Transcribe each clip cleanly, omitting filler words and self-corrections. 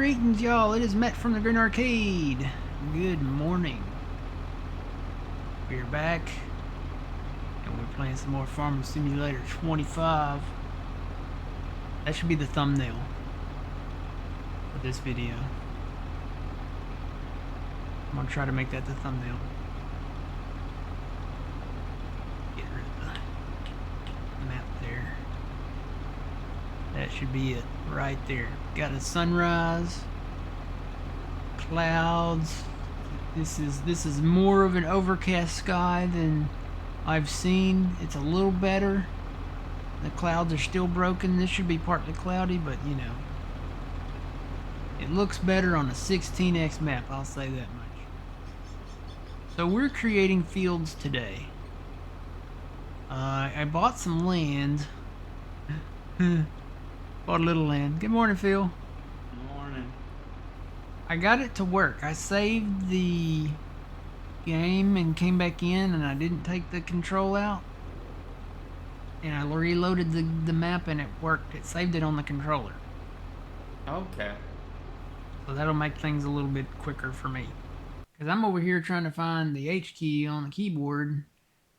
Greetings, y'all. It is Matt from the Green Arcade. Good morning. We're back, and we're playing some more Farming Simulator 25. That should be the thumbnail for this video. I'm gonna try to make that the thumbnail. Get rid of the map there. That should be it right there. Got a sunrise, clouds. This is more of an overcast sky than I've seen. It's a little better. The clouds are still broken. This should be partly cloudy, but you know, it looks better on a 16x map, I'll say that much. So we're creating fields today. I bought some land. Bought a little land. Good morning, Phil. Good morning. I got it to work. I saved the game and came back in, and I didn't take the control out. And I reloaded the map, and it worked. It saved it on the controller. Okay. So that'll make things a little bit quicker for me. Because I'm over here trying to find the H key on the keyboard.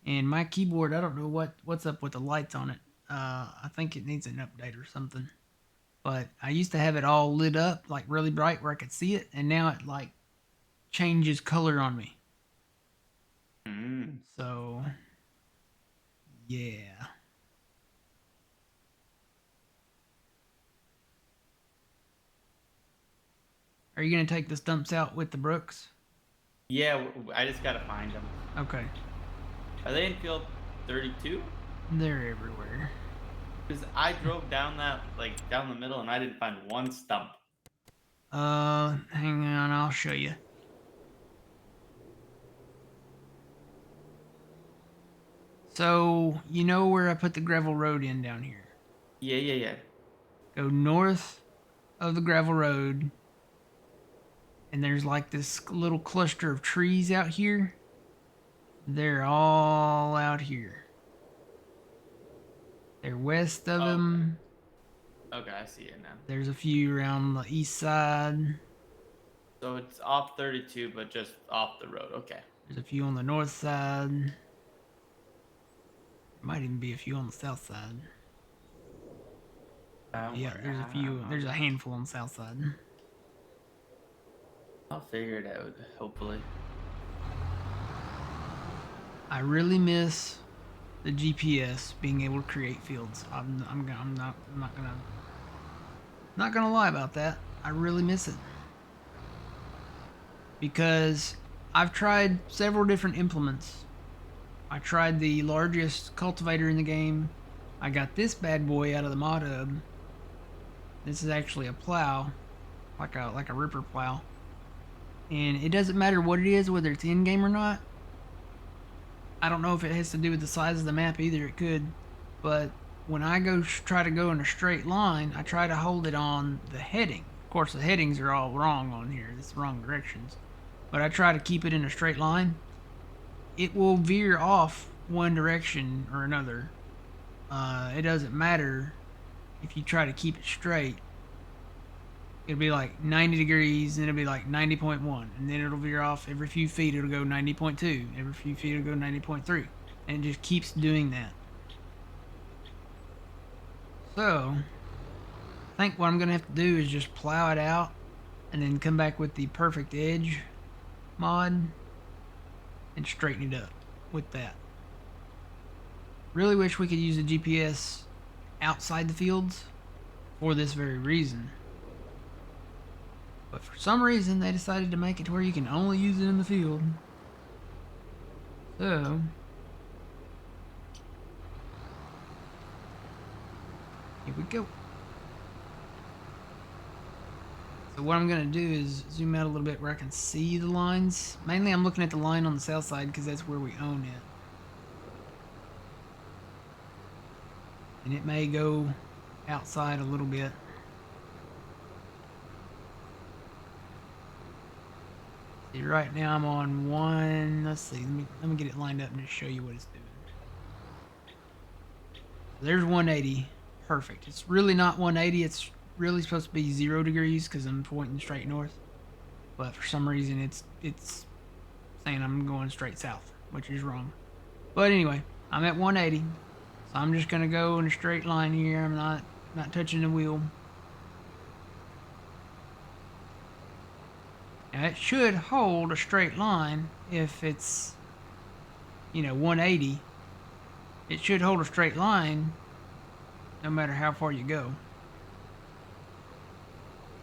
And my keyboard, I don't know what's up with the lights on it. I think it needs an update or something. But I used to have it all lit up, like really bright where I could see it. And now it like changes color on me. So, yeah. Are you going to take the stumps out with the Brooks? Yeah, I just gotta find them. Okay. Are they in field 32? They're everywhere. Because I drove down that, like, down the middle and I didn't find one stump. Hang on, I'll show you. So, you know where I put the gravel road in down here? Yeah. Go north of the gravel road, and there's like this little cluster of trees out here. They're all out here. They're west of them. Okay, I see it now. There's a few around the east side. So it's off 32, but just off the road. Okay. There's a few on the north side. There might even be a few on the south side. Yeah, there's a few. There's a handful on the south side. I'll figure it out, hopefully. I really miss the GPS being able to create fields. I'm not gonna lie about that. I really miss it because I've tried several different implements. I tried the largest cultivator in the game. I got this bad boy out of the mod hub. This is actually a plow, like a ripper plow, and it doesn't matter what it is, whether it's in game or not. I don't know if it has to do with the size of the map either. It could, but when I try to go in a straight line, I try to hold it on the heading. Of course, the headings are all wrong on here. It's the wrong directions, but I try to keep it in a straight line. It will veer off one direction or another. It doesn't matter if you try to keep it straight. It'll be like 90 degrees, and it'll be like 90.1, and then it'll veer off every few feet. It'll go 90.2, every few feet it'll go 90.3, and it just keeps doing that. So, I think what I'm gonna have to do is just plow it out, and then come back with the perfect edge mod, and straighten it up with that. Really wish we could use the GPS outside the fields for this very reason. But for some reason, they decided to make it to where you can only use it in the field. So, here we go. So what I'm going to do is zoom out a little bit where I can see the lines. Mainly I'm looking at the line on the south side because that's where we own it. And it may go outside a little bit. See, right now I'm on one. Let's see. Let me get it lined up and just show you what it's doing. There's 180. Perfect. It's really not 180. It's really supposed to be 0 degrees because I'm pointing straight north. But for some reason, it's saying I'm going straight south, which is wrong. But anyway, I'm at 180, so I'm just gonna go in a straight line here. I'm not touching the wheel. Now it should hold a straight line if it's, 180. It should hold a straight line no matter how far you go.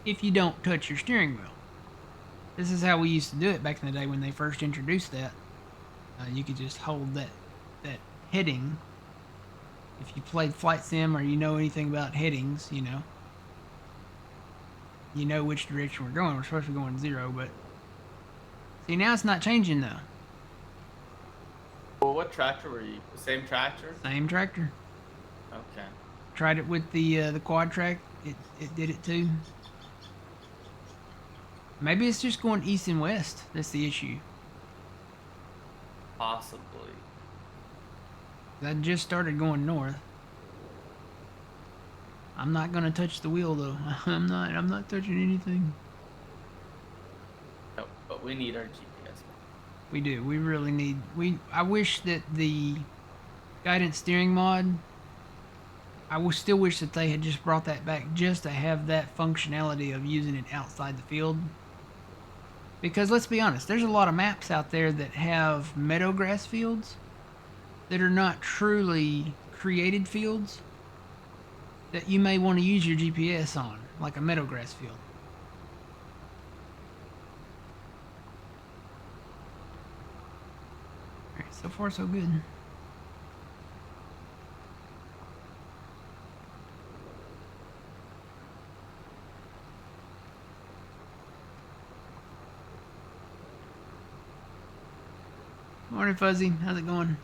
If you don't touch your steering wheel. This is how we used to do it back in the day when they first introduced that. You could just hold that heading. If you played Flight Sim or you know anything about headings, you know which direction we're going. We're supposed to be going 0, but see, now it's not changing though. Well, what tractor were you? The same tractor? Same tractor. Okay. Tried it with the quad track. It did it too. Maybe it's just going east and west. That's the issue. Possibly. I just started going north. I'm not gonna touch the wheel though. I'm not touching anything. No, but we need our GPS. We do. We really need. I wish that the guidance steering mod. I still wish that they had just brought that back just to have that functionality of using it outside the field. Because let's be honest, there's a lot of maps out there that have meadowgrass fields that are not truly created fields that you may want to use your GPS on, like a meadowgrass field. Alright, so far so good. Morning, Fuzzy. How's it going?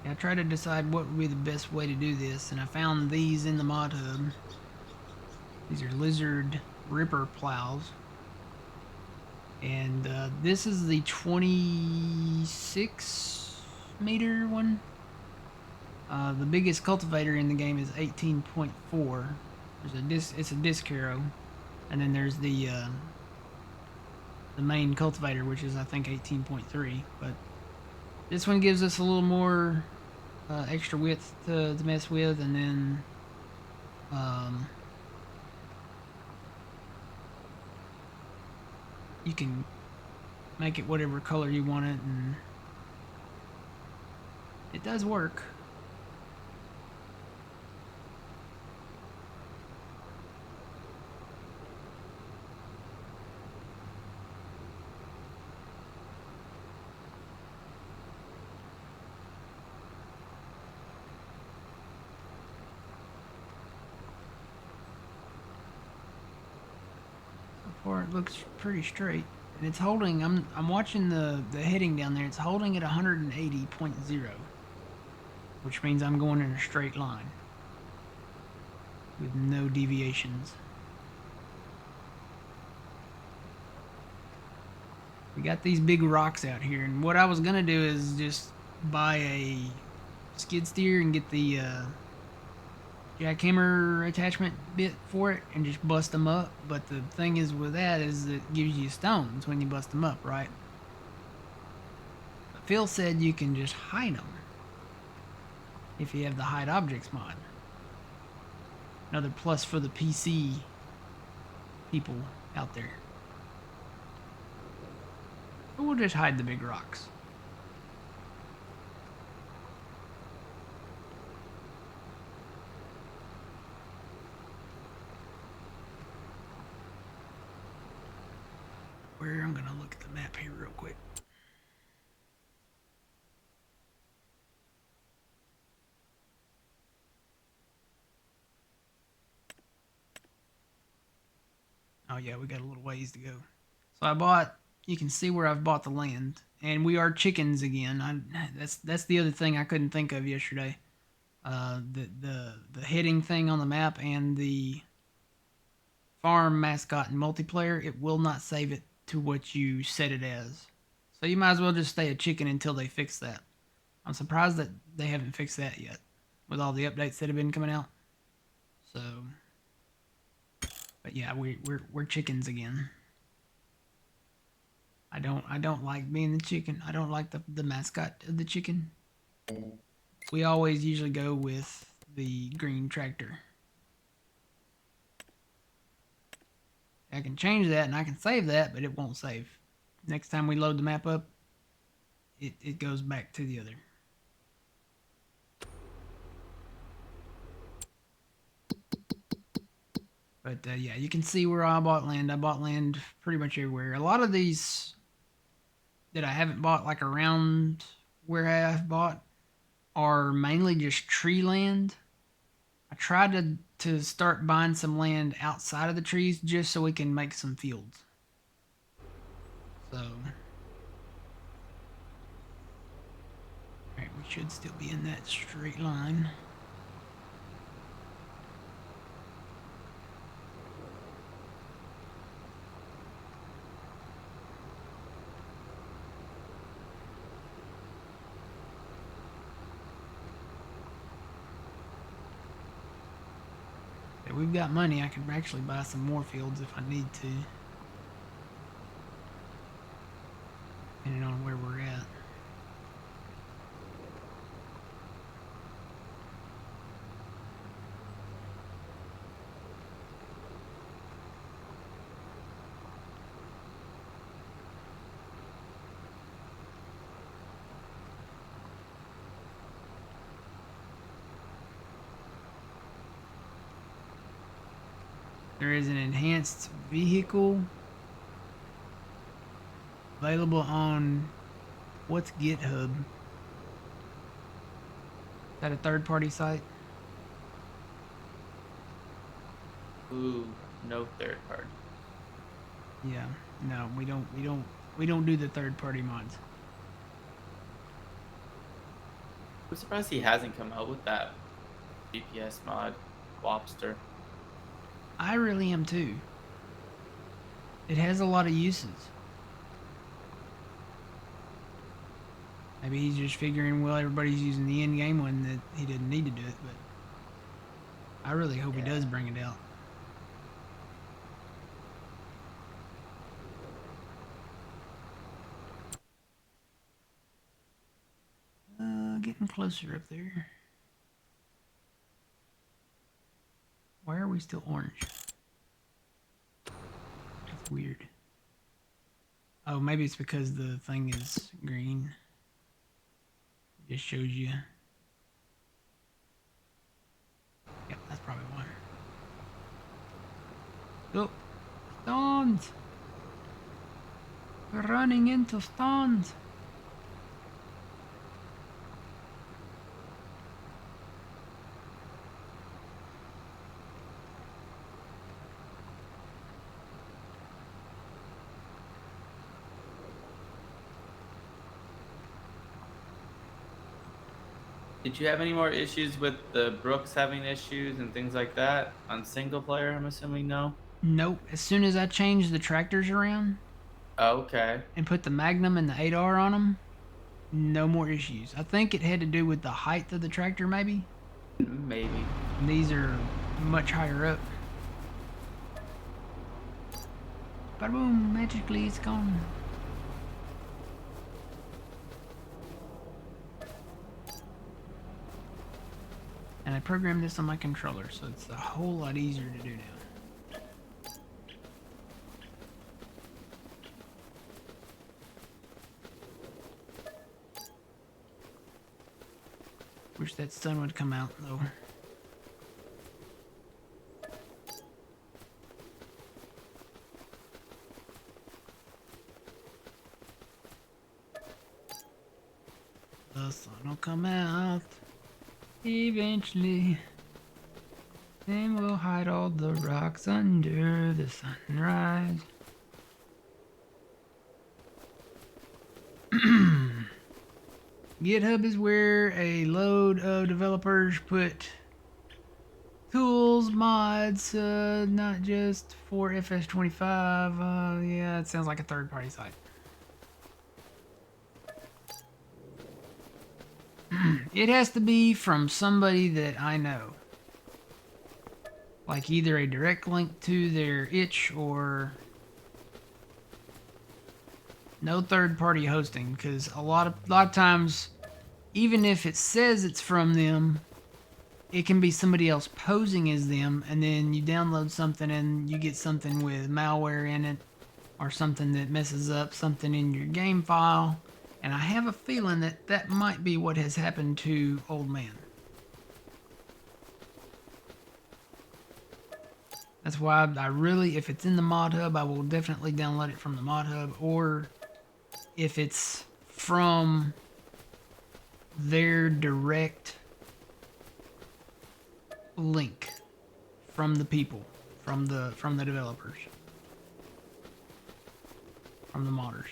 Yeah, I tried to decide what would be the best way to do this, and I found these in the mod hub. These are Lizard Ripper plows. And this is the 26 meter one. The biggest cultivator in the game is 18.4. It's a disc harrow, and then there's the main cultivator, which is I think 18.3. But this one gives us a little more extra width to mess with, and then you can make it whatever color you want it, and it does work. So far it looks pretty straight. And it's holding, I'm watching the heading down there, it's holding at 180.0. Which means I'm going in a straight line with no deviations. We got these big rocks out here, and what I was gonna do is just buy a skid steer and get the jackhammer attachment bit for it and just bust them up. But the thing is with that is it gives you stones when you bust them up, right? But Phil said you can just hide them if you have the hide objects mod. Another plus for the PC people out there. But we'll just hide the big rocks. I'm gonna look at the map here real quick. Oh yeah, we got a little ways to go. So you can see where I've bought the land, and we are chickens again. That's the other thing I couldn't think of yesterday. The heading thing on the map and the farm mascot in multiplayer, it will not save it to what you set it as. So you might as well just stay a chicken until they fix that. I'm surprised that they haven't fixed that yet with all the updates that have been coming out. So, but yeah, we're chickens again. I don't like being the chicken. I don't like the mascot of the chicken. We always usually go with the green tractor. I can change that and I can save that, but it won't save. Next time we load the map up, it goes back to the other. But yeah, you can see where I bought land. I bought land pretty much everywhere. A lot of these that I haven't bought, like around where I've bought, are mainly just tree land. I tried to start buying some land outside of the trees just so we can make some fields. So, alright, we should still be in that straight line. If we've got money, I could actually buy some more fields if I need to. Depending on where we're at. There is an enhanced vehicle available on what's GitHub? Is that a third-party site? Ooh, no third party. Yeah, no, we don't do the third-party mods. I'm surprised he hasn't come out with that GPS mod, Lobster. I really am too. It has a lot of uses. Maybe he's just figuring, well, everybody's using the in-game one, that he didn't need to do it, but I really hope he does bring it out. Getting closer up there. Why are we still orange? That's weird. Oh, maybe it's because the thing is green. It just shows you. Yep, that's probably why. Oh, stones! We're running into stones! Did you have any more issues with the Brooks having issues and things like that on single player? I'm assuming no. Nope. As soon as I changed the tractors around Okay. and put the Magnum and the 8R on them, no more issues. I think it had to do with the height of the tractor, maybe. Maybe. And these are much higher up. Bada boom! Magically, it's gone. And I programmed this on my controller, so it's a whole lot easier to do now. Wish that sun would come out, though. The sun will come out eventually. Then we'll hide all the rocks under the sunrise. GitHub is where a load of developers put Tools, mods, not just for FS25. Yeah, it sounds like a third-party site. It has to be from somebody that I know. Like either a direct link to their itch or no third-party hosting, because a lot of times, even if it says it's from them, it can be somebody else posing as them, and then you download something and you get something with malware in it or something that messes up something in your game file. And I have a feeling that that might be what has happened to Old Man. That's why I really, if it's in the mod hub, I will definitely download it from the mod hub, or if it's from their direct link from the people, from the developers, from the modders.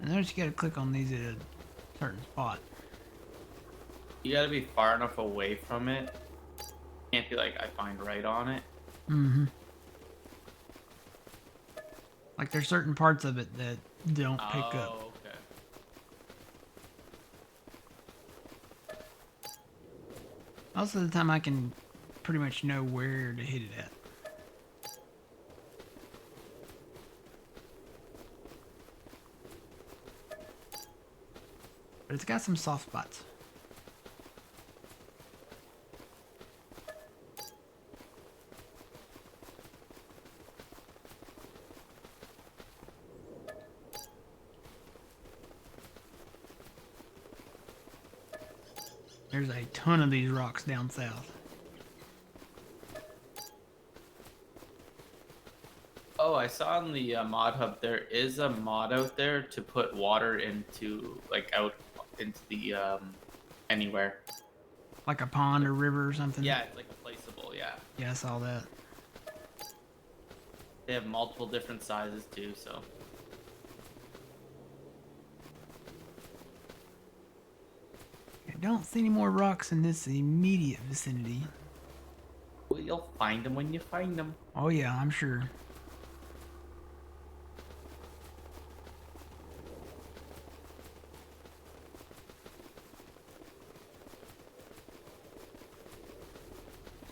And notice you gotta click on these at a certain spot. You gotta be far enough away from it. Can't be like, I find right on it. Mm-hmm. Like there's certain parts of it that don't pick up. Oh, okay. Most of the time I can pretty much know where to hit it at. But it's got some soft spots. There's a ton of these rocks down south. Oh, I saw on the mod hub there is a mod out there to put water into, like, out into the anywhere. Like a pond or river or something? Yeah, it's like a placeable. Yeah. Yeah, I saw that. They have multiple different sizes too, so. I don't see any more rocks in this immediate vicinity. Well, you'll find them when you find them. Oh yeah, I'm sure.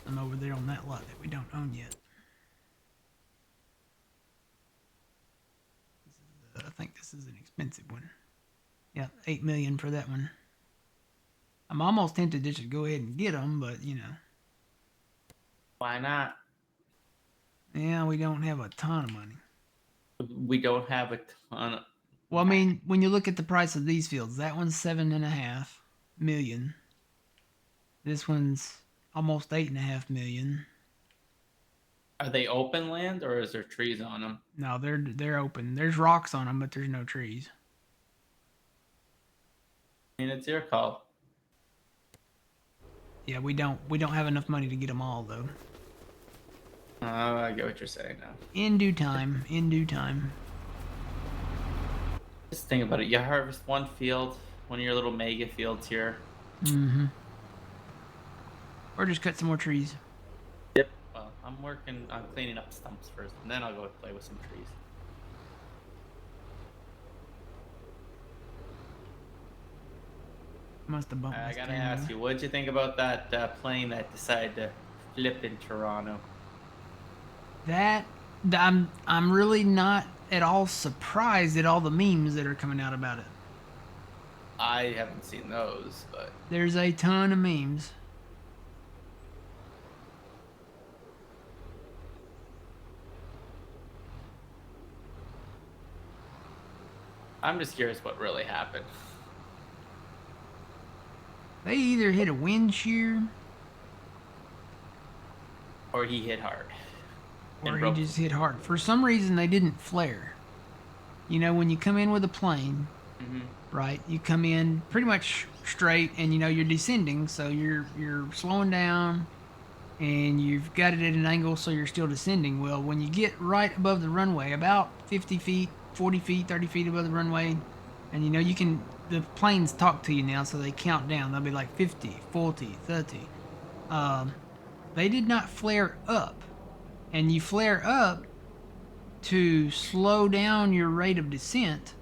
I'm over there on that lot that we don't own yet. I think this is an expensive one. Yeah, 8 million for that one. I'm almost tempted just to go ahead and get them, but you know. Why not? Yeah, we don't have a ton of money. We don't have a ton of... Well, I mean, when you look at the price of these fields, that one's 7.5 million. This one's almost 8.5 million. Are they open land or is there trees on them? No, they're open. There's rocks on them, but there's no trees. I mean, it's your call. Yeah, we don't have enough money to get them all though. Oh, I get what you're saying now. In due time, in due time. Just think about it. You harvest one field, one of your little mega fields here. Mm-hmm. Or just cut some more trees. Yep. Well, I'm working on cleaning up stumps first, and then I'll go play with some trees. Must have bumped I this gotta thing, ask though. you, what'd you think about that plane that decided to flip in Toronto? I'm really not at all surprised at all the memes that are coming out about it. I haven't seen those, but There's a ton of memes. I'm just curious what really happened. They either hit a wind shear Or he hit hard. or And he broke. just hit hard. For some reason, they didn't flare. You know, when you come in with a plane, Mm-hmm. right? You come in pretty much straight, and you know you're descending, so you're slowing down, and you've got it at an angle so you're still descending. Well, when you get right above the runway, about 50 feet, 40 feet, 30 feet above the runway, and you know, the planes talk to you now, so they count down. They'll be like 50, 40, 30. They did not flare up. And you flare up to slow down your rate of descent.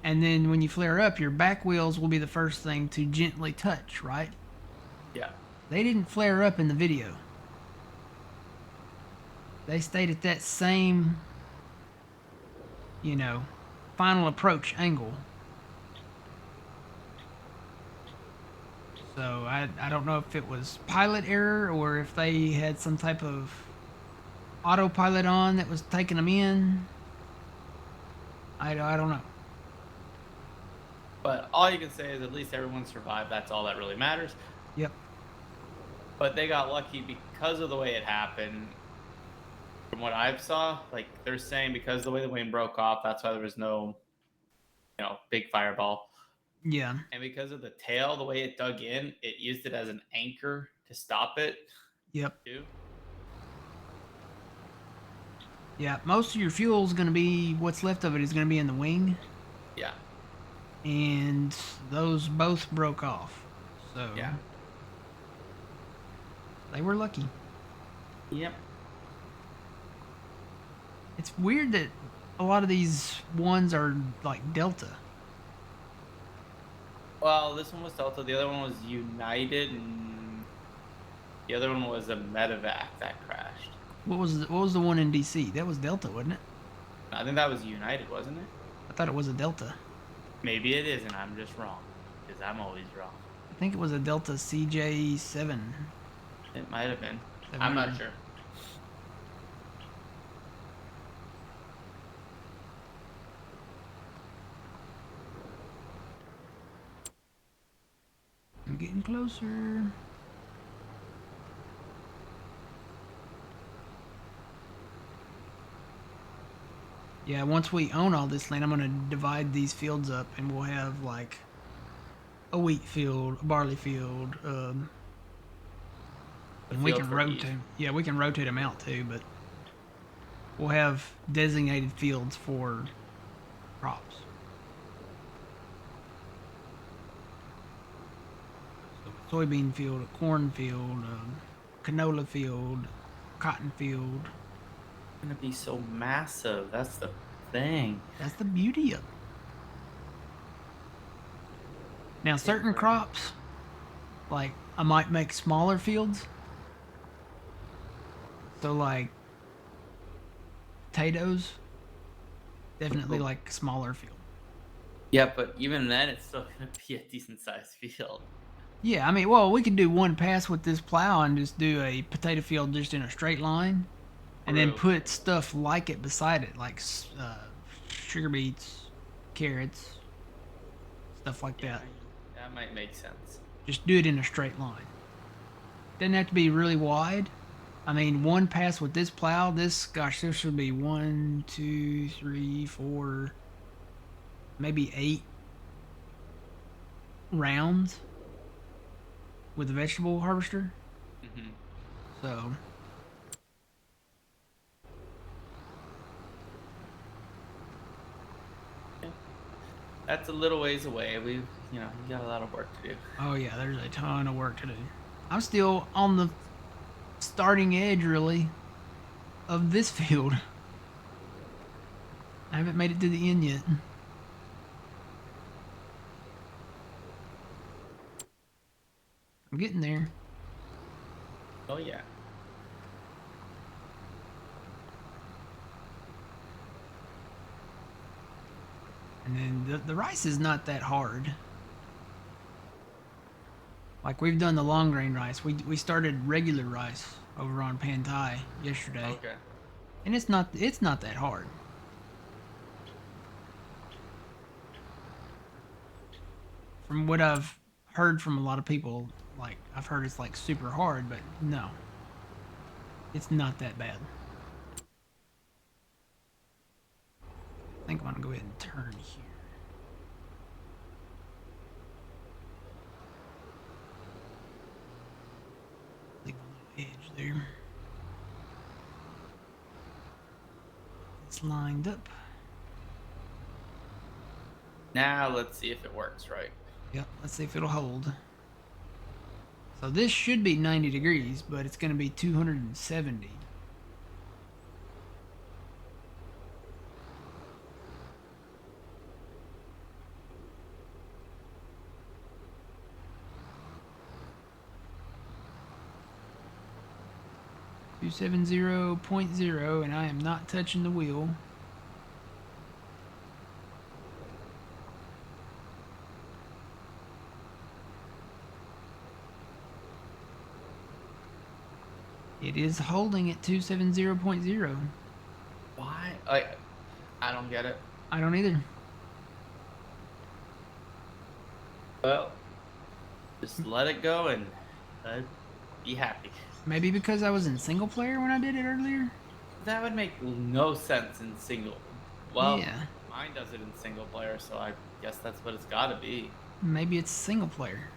And then when you flare up, your back wheels will be the first thing to gently touch, right? Yeah. They didn't flare up in the video. They stayed at that same, you know, final approach angle. So I don't know if it was pilot error or if they had some type of autopilot on that was taking them in. I don't know. But all you can say is at least everyone survived. That's all that really matters. Yep. But they got lucky because of the way it happened. From what I've saw, like they're saying because the way the wing broke off, that's why there was no, big fireball. Yeah. And because of the tail, the way it dug in, it used it as an anchor to stop it. Yep. Too. Yeah. Most of your fuel is going to be, what's left of it is going to be in the wing. Yeah. And those both broke off. So Yeah. they were lucky. Yep. It's weird that a lot of these ones are like Delta. Well, this one was Delta. The other one was United, and the other one was a medevac that crashed. What was the one in DC? That was Delta, wasn't it? I think that was United, wasn't it? I thought it was a Delta. Maybe it is, and I'm just wrong, because I'm always wrong. I think it was a Delta CJ7. It might have been. I'm not sure. I'm getting closer. Yeah, once we own all this land, I'm going to divide these fields up and we'll have like a wheat field, a barley field, and we field can for rotate. each. Yeah, we can rotate them out too, but we'll have designated fields for crops. So soybean field, a corn field, a canola field, cotton field. It's gonna be so massive. That's the thing. That's the beauty of it. Now, certain crops, like I might make smaller fields. So, like potatoes, definitely like smaller field. Yeah, but even then, it's still gonna be a decent sized field. Yeah, I mean, well, we could do one pass with this plow and just do a potato field just in a straight line, and then True. put stuff like it beside it, like sugar beets, carrots, stuff like that. That might make sense. Just do it in a straight line. Doesn't have to be really wide. I mean, one pass with this plow, this should be 1, 2, 3, 4, maybe 8 rounds with the vegetable harvester. Hmm. So That's a little ways away. We got a lot of work to do. oh yeah, there's a ton of work to do. I'm still on the starting edge, really, of this field. I haven't made it to the end yet. I'm getting there. Oh yeah. And then the rice is not that hard. Like we've done the long grain rice. We started regular rice over on Pantai yesterday. Okay. And it's not that hard. From what I've heard from a lot of people, like I've heard it's like super hard, but no. It's not that bad. I think I'm gonna go ahead and turn here. Leave a little edge there. It's lined up. Now let's see if it works right. Yep, let's see if it'll hold. So this should be 90 degrees, but it's going to be 270. .0, and I am not touching the wheel. It is holding at 270.0. Why? I don't get it. I don't either. Well, just let it go and be happy. Maybe because I was in single player when I did it earlier? That would make no sense in single. Well, Yeah. mine does it in single player, so I guess that's what it's got to be. Maybe it's single player.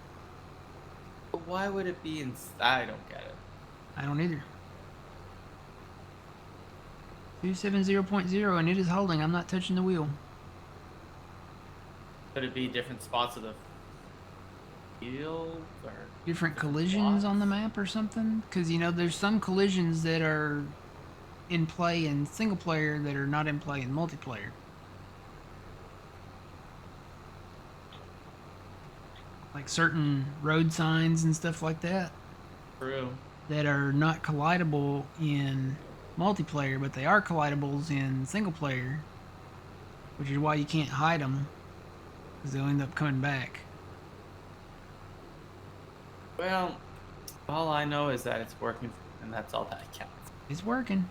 But why would it be in? I don't get it. I don't either. 270.0, and it is holding. I'm not touching the wheel. Could it be different spots of the field or Different collisions spots? on the map or something? Because, you know, there's some collisions that are in play in single player that are not in play in multiplayer. Like certain road signs and stuff like that True. that are not collidable in multiplayer, but they are collidables in single player, which is why you can't hide them, because they'll end up coming back. Well, all I know is that it's working, and that's all that counts. It's working.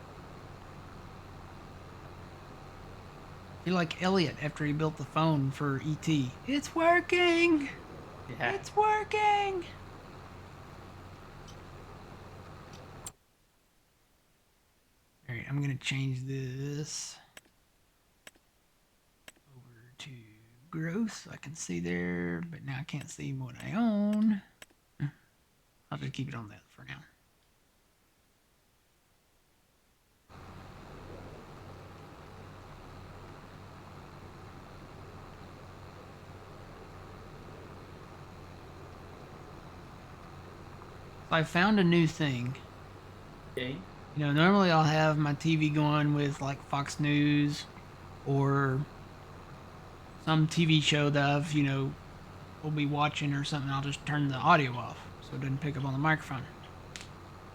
I feel like Elliot after he built the phone for ET. It's working! Yeah. It's working! Alright, I'm gonna change this over to growth so I can see there, but now I can't see what I own. I'll just keep it on that for now. I found a new thing. Okay. You know, normally I'll have my TV going with like Fox News or some TV show that I've, you know, will be watching or something. I'll just turn the audio off so it doesn't pick up on the microphone.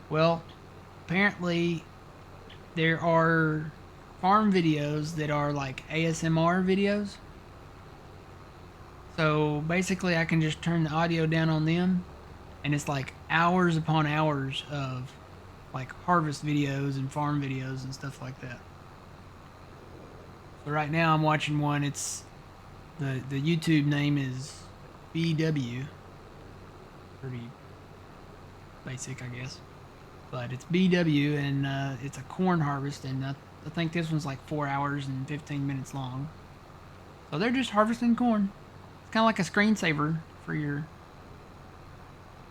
Well, apparently there are farm videos that are like ASMR videos. So basically I can just turn the audio down on them, and it's like hours upon hours of like harvest videos and farm videos and stuff like that. So right now I'm watching one. It's the YouTube name is BW. Pretty basic, I guess, but it's BW, and it's a corn harvest, and I think this one's like 4 hours and 15 minutes long. So they're just harvesting corn. It's kind of like a screensaver for your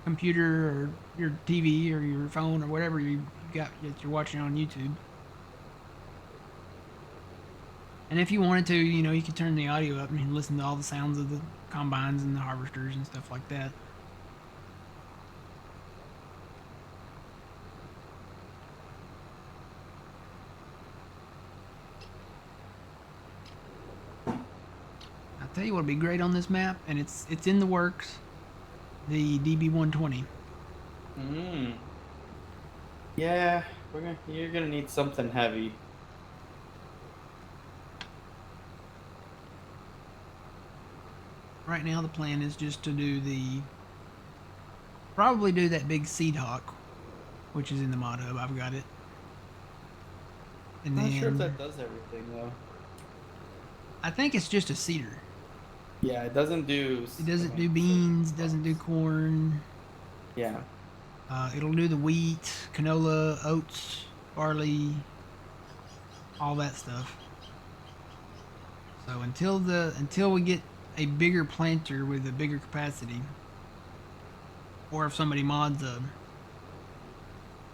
computer or your TV or your phone or whatever you got that you're watching on YouTube. And if you wanted to, you know, you could turn the audio up and listen to all the sounds of the combines and the harvesters and stuff like that. I'll tell you what would be great on this map, and it's in the works, the DB120. Yeah, you're gonna need something heavy. Right now the plan is just to do probably do that big Seed Hawk, which is in the mod hub. I've got it. And I'm then not sure if that does everything though. I think it's just a seeder. Yeah, it doesn't do. It doesn't do beans, doesn't do corn. Yeah. It'll do the wheat, canola, oats, barley, all that stuff. So until we get a bigger planter with a bigger capacity, or if somebody mods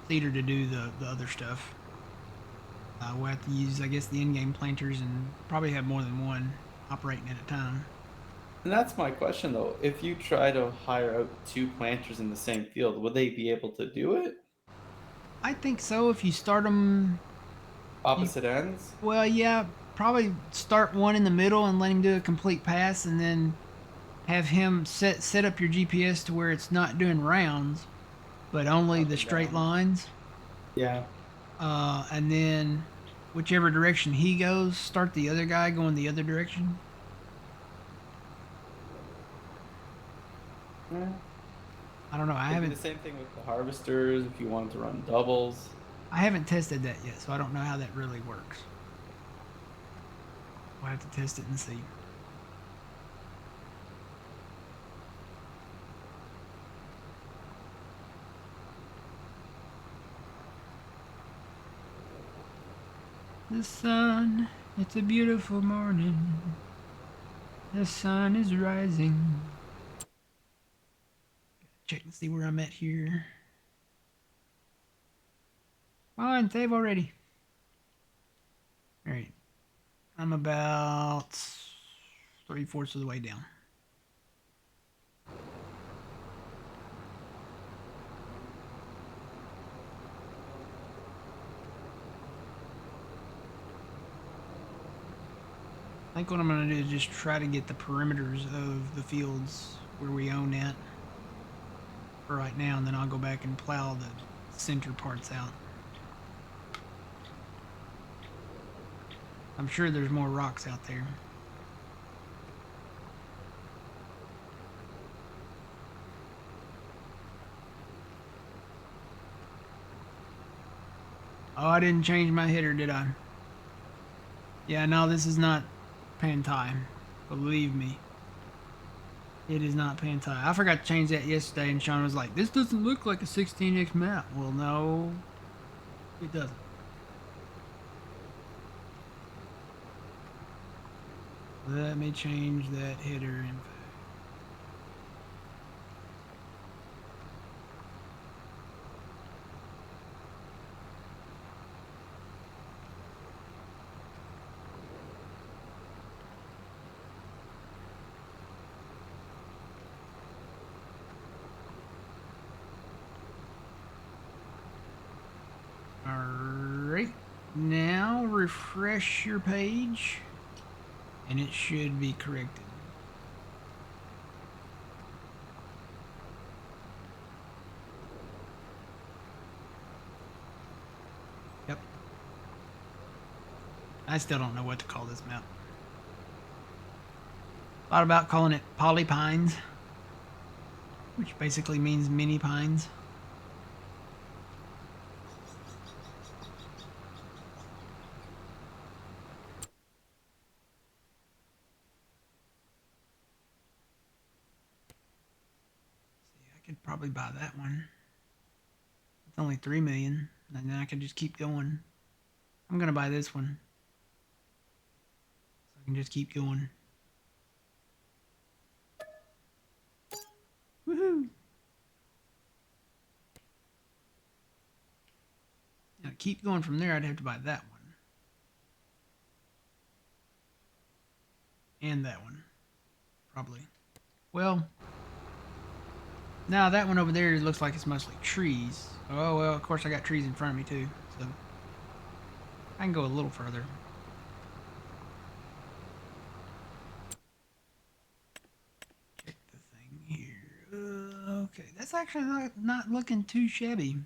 seeder to do the other stuff. We'll have to use, I guess, the in-game planters and probably have more than one operating at a time. And that's my question though. If you try to hire out 2 planters in the same field, would they be able to do it? I think so. If you start them, you, Opposite ends? well, yeah, probably start one in the middle and let him do a complete pass, and then have him set up your GPS to where it's not doing rounds, but only Up the and straight down. lines. Yeah. And then whichever direction he goes, start the other guy going the other direction. Yeah. I don't know. It'd be the same thing with the harvesters if you wanted to run doubles. I haven't tested that yet, so I don't know how that really works. We'll have to test it and see. The sun, it's a beautiful morning. The sun is rising. Check and see where I'm at here. Come on, save already. Alright. I'm about 3/4 of the way down. I think what I'm going to do is just try to get the perimeters of the fields where we own it for right now, and then I'll go back and plow the center parts out. I'm sure there's more rocks out there. Oh, I didn't change my header, did I? Yeah, no, this is not Pantai. Believe me. It is not Pantai. I forgot to change that yesterday, and Sean was like, this doesn't look like a 16x map. Well, no, it doesn't. Let me change that header info. Alright, now refresh your page and it should be corrected. Yep. I still don't know what to call this map. Thought about calling it Polypines, which basically means mini pines. Could probably buy that one. It's only 3 million, and then I could just keep going. I'm gonna buy this one, so I can just keep going. Woohoo! Now to keep going from there, I'd have to buy that one. And that one. Probably. Well, now that one over there looks like it's mostly trees. Oh, well, of course I got trees in front of me too, so I can go a little further. Check the thing here. Okay, that's actually not looking too shabby.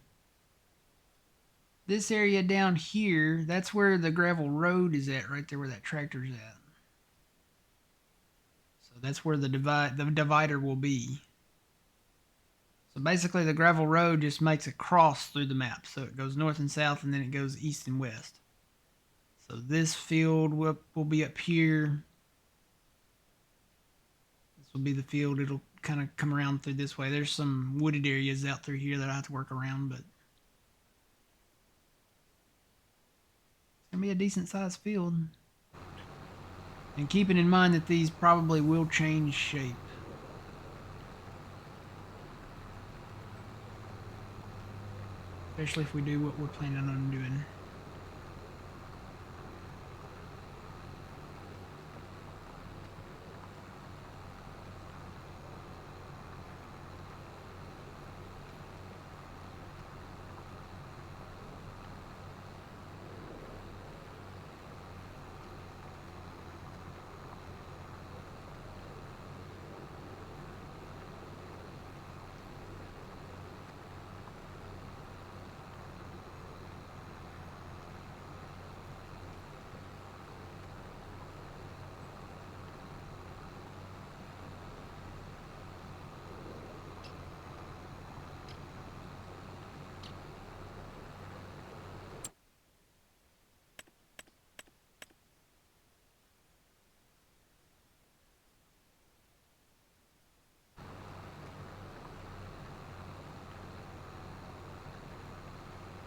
This area down here, that's where the gravel road is at, right there where that tractor's at. So that's where the divider will be. So basically the gravel road just makes a cross through the map. So it goes north and south, and then it goes east and west. So this field will be up here. This will be the field. It'll kind of come around through this way. There's some wooded areas out through here that I have to work around, but it's going to be a decent sized field. And keeping in mind that these probably will change shape. especially if we do what we're planning on doing.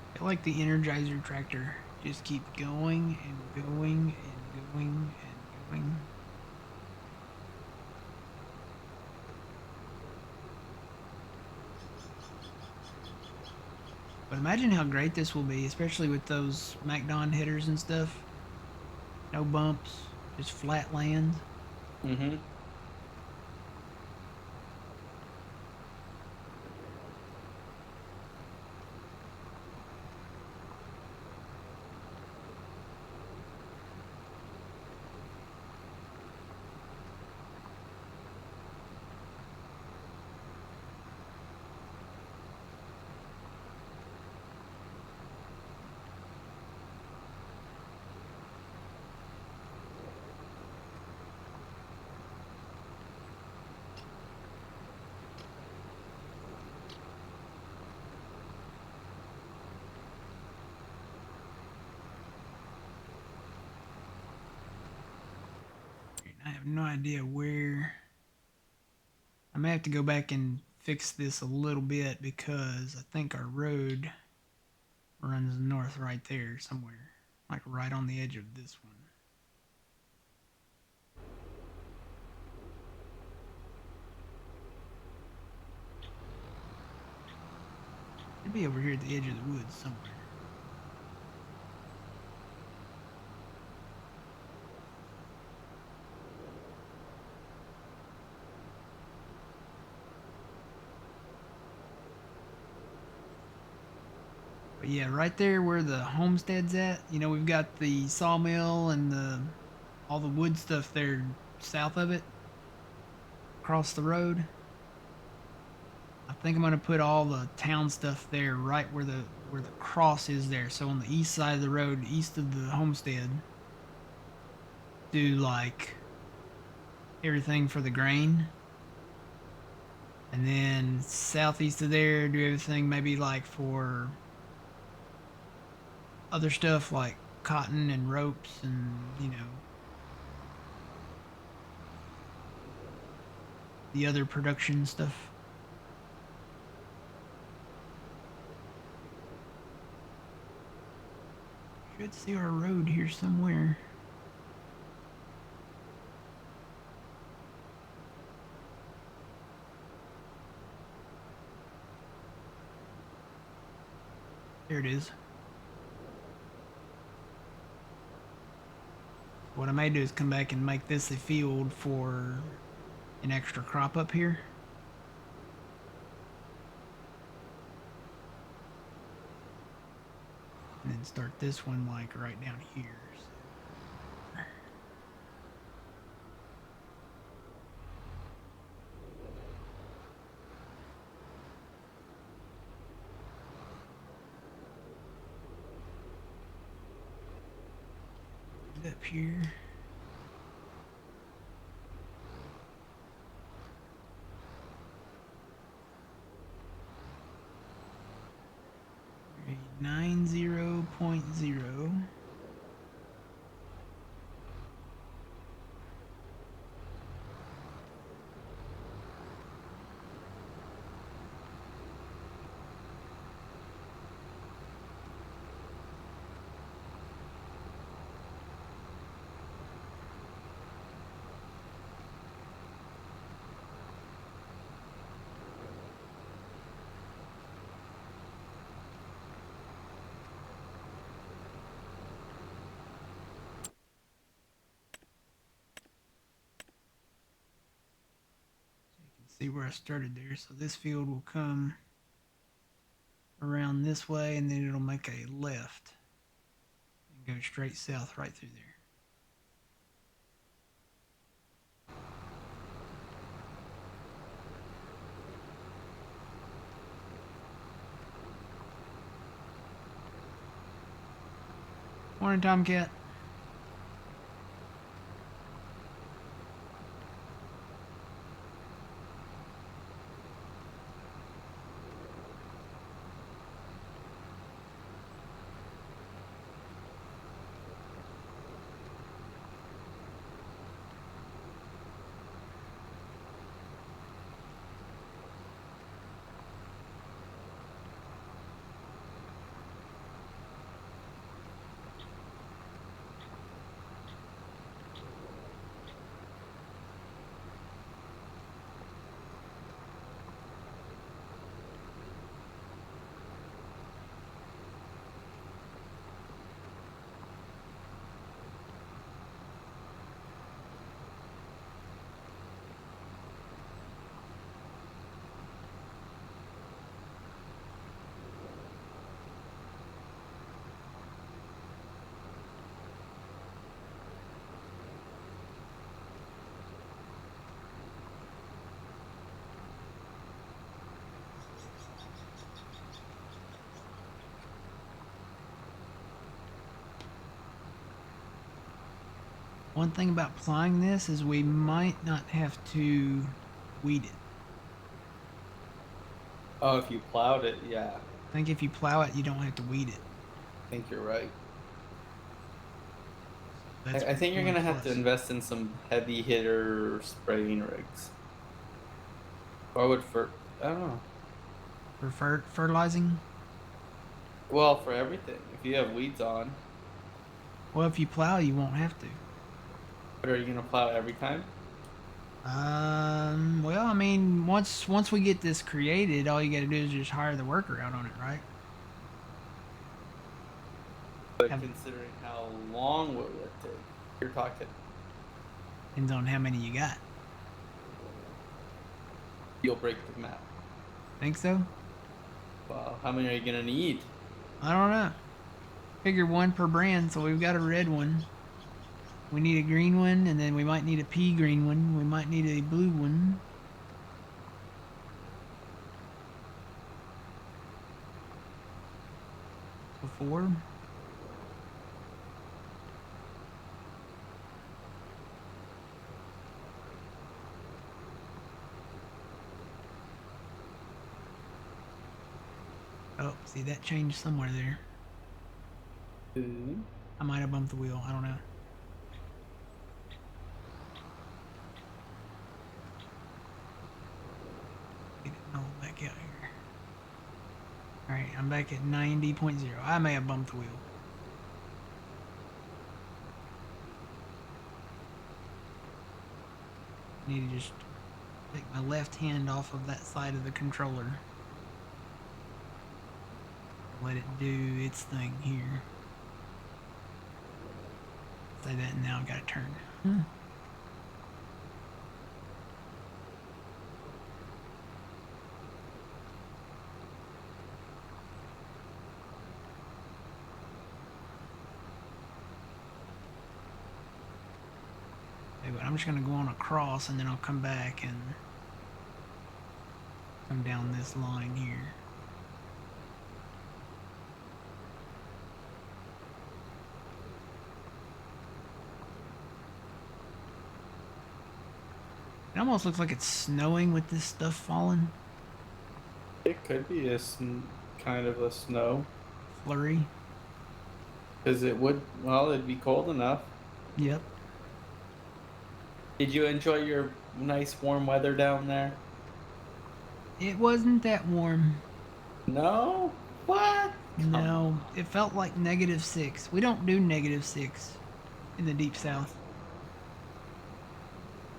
I feel like the Energizer tractor just keeps going and going and going and going. But imagine how great this will be, especially with those MacDon headers and stuff. No bumps, just flat land. Mm-hmm. I have no idea where. I may have to go back and fix this a little bit because I think our road runs north right there somewhere, like right on the edge of this one. It'd be over here at the edge of the woods somewhere. But yeah, right there where the homestead's at, we've got the sawmill and all the wood stuff there south of it, across the road. I think I'm gonna put all the town stuff there, right where the cross is there. So on the east side of the road, east of the homestead, do like everything for the grain, and then southeast of there, do everything maybe like for other stuff like cotton and ropes and the other production stuff. Should see our road here somewhere. There it is. What I may do is come back and make this a field for an extra crop up here. And then start this one like right down here. Up here. Right, 90.0. see where I started there. So this field will come around this way, and then it'll make a left and go straight south right through there. Morning, Tomcat. One thing about plowing this is we might not have to weed it. Oh, if you plowed it, yeah. I think if you plow it, you don't have to weed it. I think you're right. That's I think you're one gonna have to plus. invest in some heavy hitter spraying rigs. Or I would I don't know. For fertilizing. Well, for everything. If you have weeds on, Well, if you plow, you won't have to. but are you gonna plow every time? Well, I mean, once we get this created, all you got to do is just hire the worker out on it, right? But Have- considering how long will it take? You're talking. Depends on how many you got. You'll break the map. Think so? Well, how many are you gonna need? I don't know. Figure one per brand, so we've got a red one. We need a green one, and then we might need a pea green one. We might need a blue one. So 4. Oh, see, that changed somewhere there. Two. I might have bumped the wheel. I don't know. Get it all back out here. Alright, I'm back at 90.0. I may have bumped the wheel. Need to just take my left hand off of that side of the controller. Let it do its thing here. Say that, and now I gotta turn. Okay, but I'm just gonna go on across, and then I'll come back and come down this line here. It almost looks like it's snowing with this stuff falling. It could be kind of a snow, Flurry. because it would. Well, it'd be cold enough. Yep. Did you enjoy your nice warm weather down there? It wasn't that warm. No. What? No, it felt like -6. We don't do -6 in the deep south.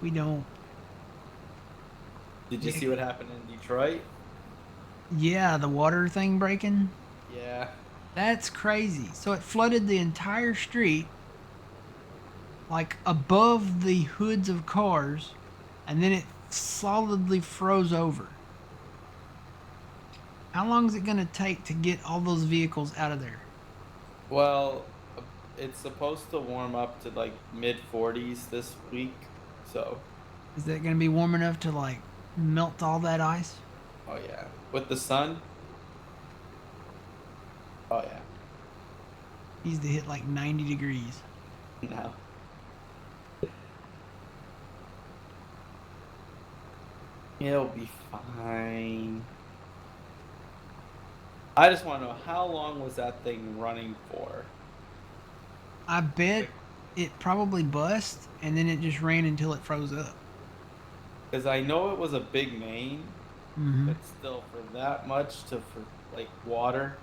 We don't. Did you see what happened in Detroit? Yeah, the water thing breaking. Yeah. That's crazy. So it flooded the entire street, like above the hoods of cars, and then it solidly froze over. How long is it going to take to get all those vehicles out of there? Well, it's supposed to warm up to like mid 40s this week. So, Is that going to be warm enough to like melt all that ice? oh yeah, with the sun. Oh yeah, Needs to hit like 90 degrees. no, it'll be fine. I just want to know how long was that thing running for? I bet Like, it probably bust and then it just ran until it froze up. because I know it was a big main, Mm-hmm. but still for that much to for like water.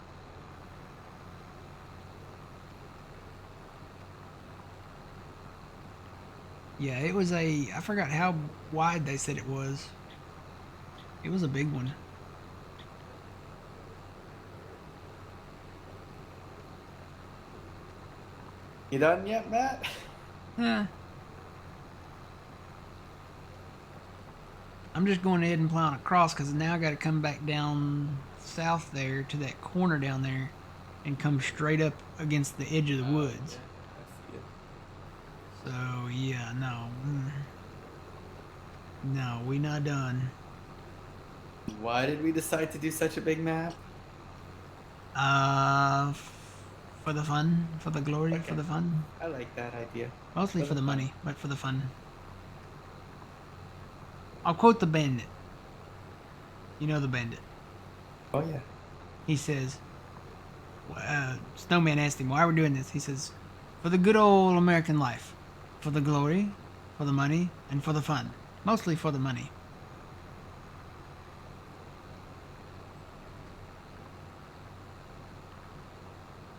Yeah, it was I forgot how wide they said it was. It was a big one. You done yet, Matt? Eh, I'm just going ahead and plowing across because now I got to come back down south there to that corner down there and come straight up against the edge of the Oh woods. yeah, I see it. So yeah, no, no, we not done. Why did we decide to do such a big map? For the fun, for the glory, for Okay, the fun. I like that idea. Mostly For for the the fun. money, but for the fun. I'll quote the bandit. You know the bandit. Oh yeah. He says, Snowman asked him, why we're doing this? He says, for the good old American life. For the glory, for the money, and for the fun. Mostly for the money.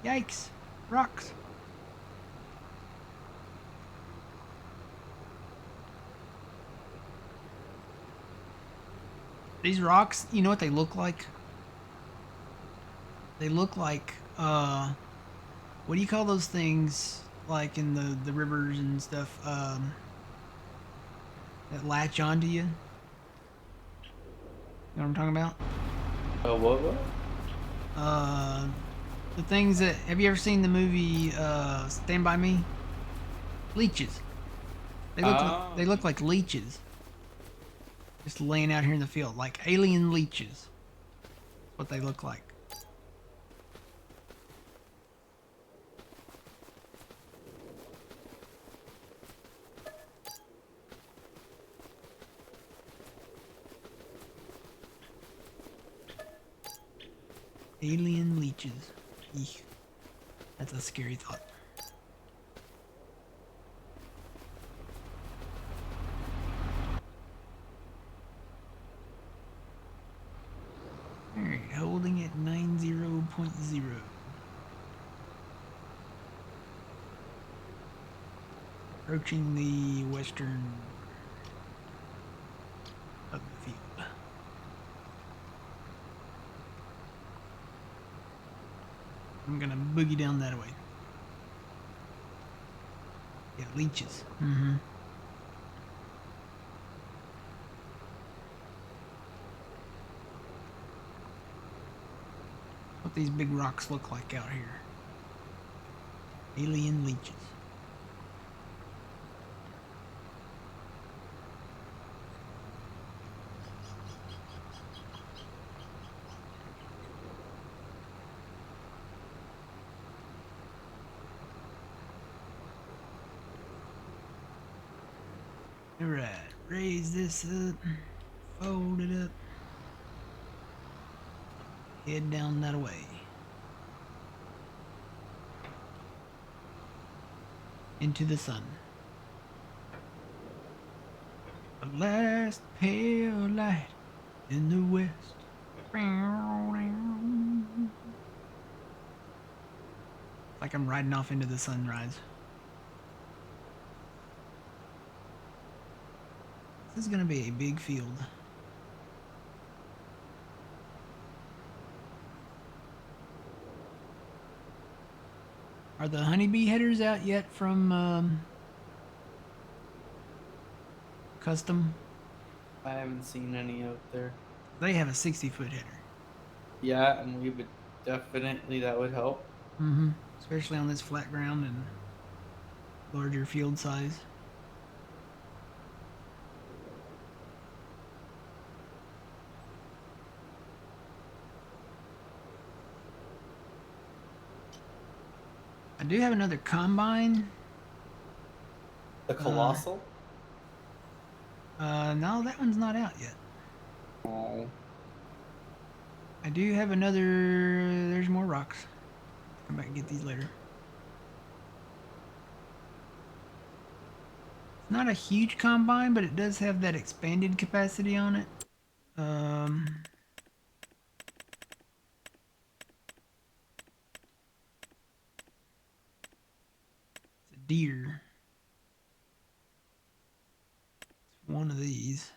Yikes. Rocks. These rocks, you know what they look like? They look like, what do you call those things? Like in the rivers and stuff, that latch onto you? You know what I'm talking about? Oh what? Uh, the things that, have you ever seen the movie, Stand By Me? Leeches. Oh, They look like leeches. Just laying out here in the field. Like alien leeches. What they look like. Alien leeches. Eek. That's a scary thought. Alright, holding at 90.0. Approaching the western of the field. I'm gonna boogie down that way. Yeah, leeches. Mm-hmm. What these big rocks look like out here. Alien leeches. Alright, raise this up, fold it up, head down that way. Into the sun. The last pale light in the west. Like I'm riding off into the sunrise. This is gonna be a big field. Are the honeybee headers out yet from custom? I haven't seen any out there. They have a 60-foot header. Yeah, and we would definitely, that would help. Mm-hmm. Especially on this flat ground and larger field size. I do have another combine. The Colossal? No, that one's not out yet. Oh. I do have another. There's more rocks. Come back and get these later. It's not a huge combine, but it does have that expanded capacity on it. It's a Deere. It's one of these.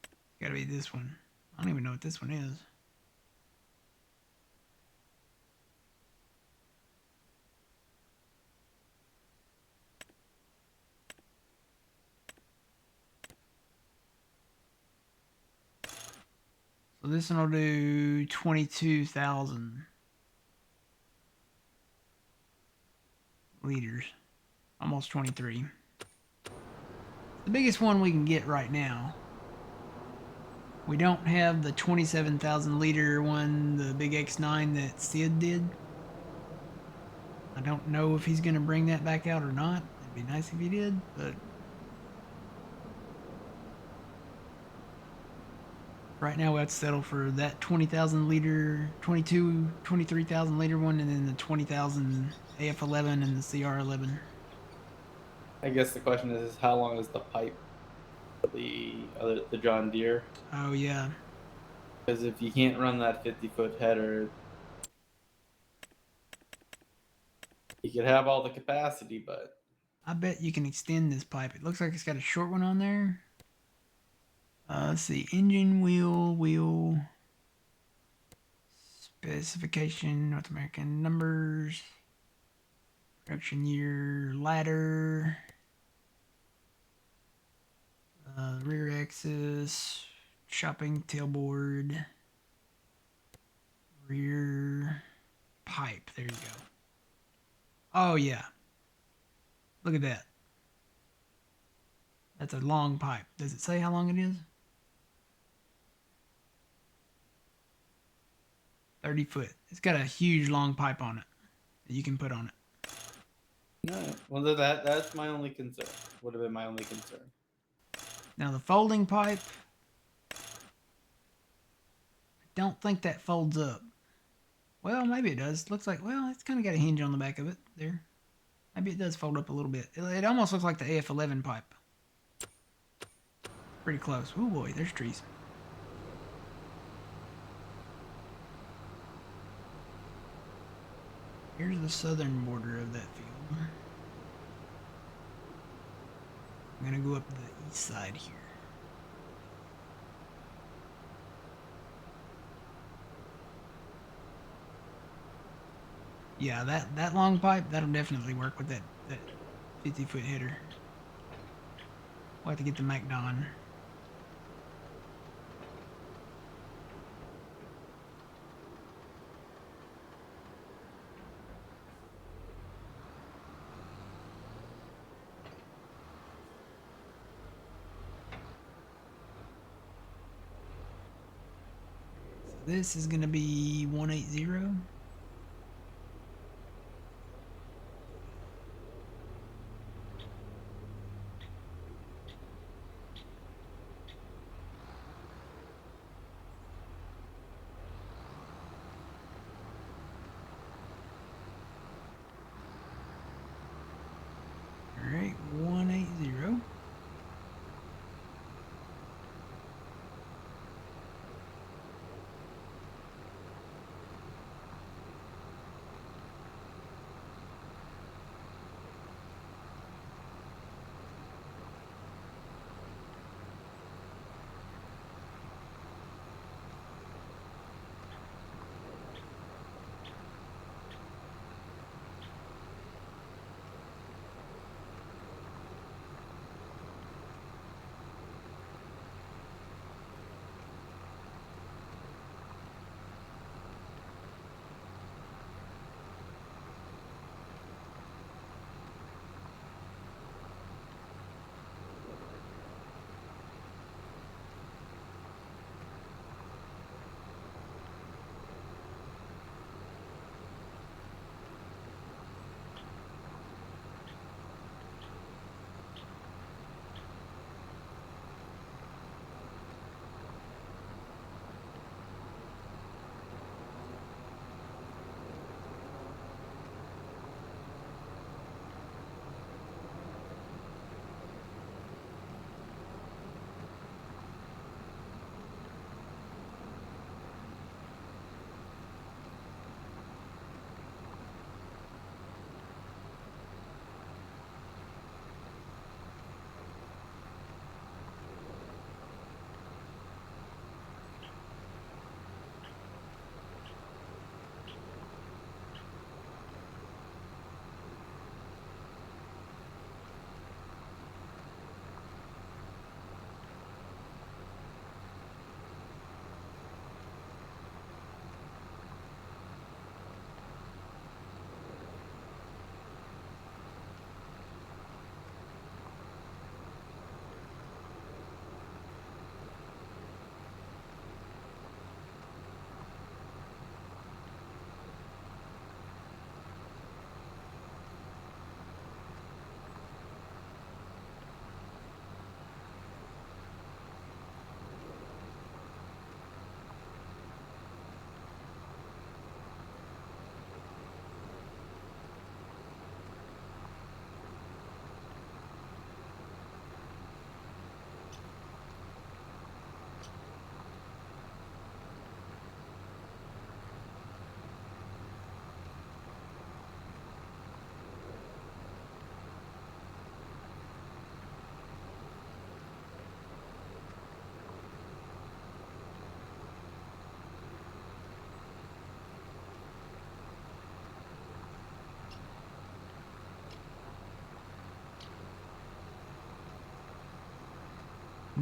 It's gotta be this one. I don't even know what this one is. So this one will do 22,000 liters. Almost 23. The biggest one we can get right now. We don't have the 27,000 liter one, the big X9 that Sid did. I don't know if he's going to bring that back out or not. It'd be nice if he did, but right now we have to settle for that 20,000 liter, 23,000 liter one, and then the 20,000 AF11 and the CR11. I guess the question is how long is the pipe for the John Deere? Oh yeah. Because if you can't run that 50-foot header, you could have all the capacity, but I bet you can extend this pipe. It looks like it's got a short one on there. Let's see, engine, wheel, specification, North American numbers, production year, ladder, rear axis, shopping tailboard, rear pipe. There you go. Oh yeah, look at that. That's a long pipe. Does it say how long it is? 30 foot. It's got a huge long pipe on it that you can put on it. no. Well, that's my only concern. Would have been my only concern. Now the folding pipe, I don't think that folds up. Well, maybe it does. Looks like, well, it's kind of got a hinge on the back of it there. Maybe it does fold up a little bit. It almost looks like the AF11 pipe. Pretty close. Oh boy, there's trees. Here's the southern border of that field. I'm gonna go up the east side here. Yeah, that long pipe, that'll definitely work with that 50-foot header. We'll have to get the MacDon. So this is gonna be 180. Alright, 180.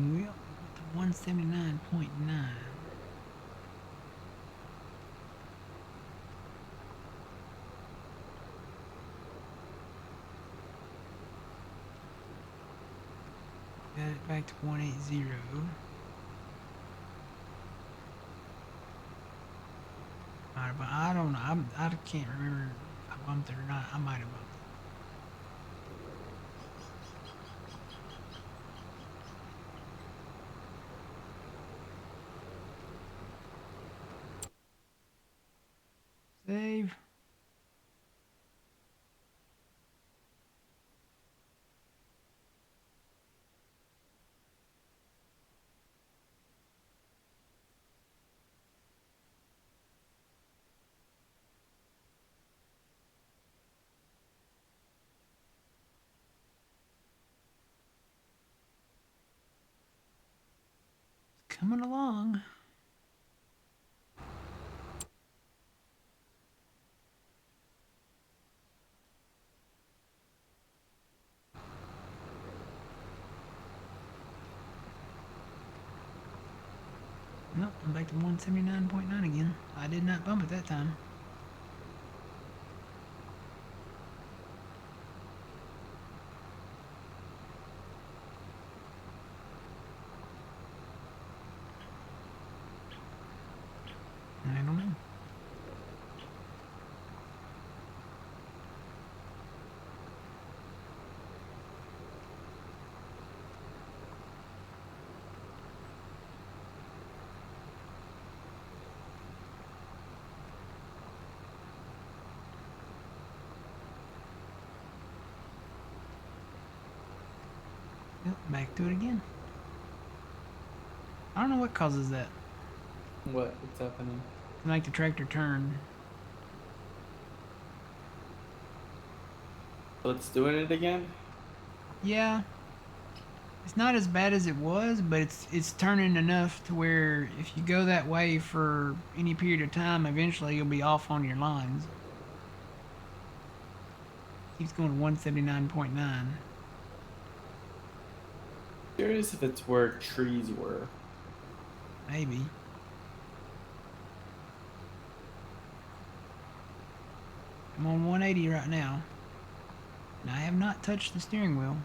steering wheel with the 179.9. Got it back to 180. Alright, but I don't know. I can't remember if I bumped it or not. I might have bumped it. Save. It's coming along. Nope, I'm back to 179.9 again. I did not bump it that time. I don't know. Yep, back to it again. I don't know what causes that. What's happening? To make the tractor turn. So it's doing it again? Yeah. It's not as bad as it was, but it's turning enough to where if you go that way for any period of time, eventually you'll be off on your lines. Keeps going to 179.9. Curious if it's where trees were. Maybe. I'm on 180 right now. And I have not touched the steering wheel.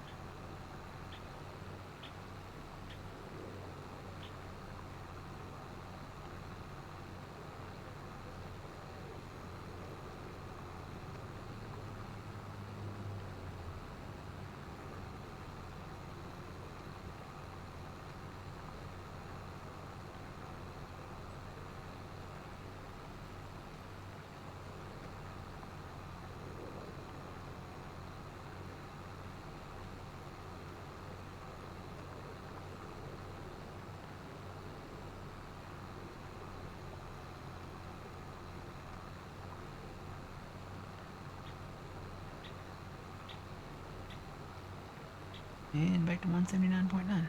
And back to 179.9.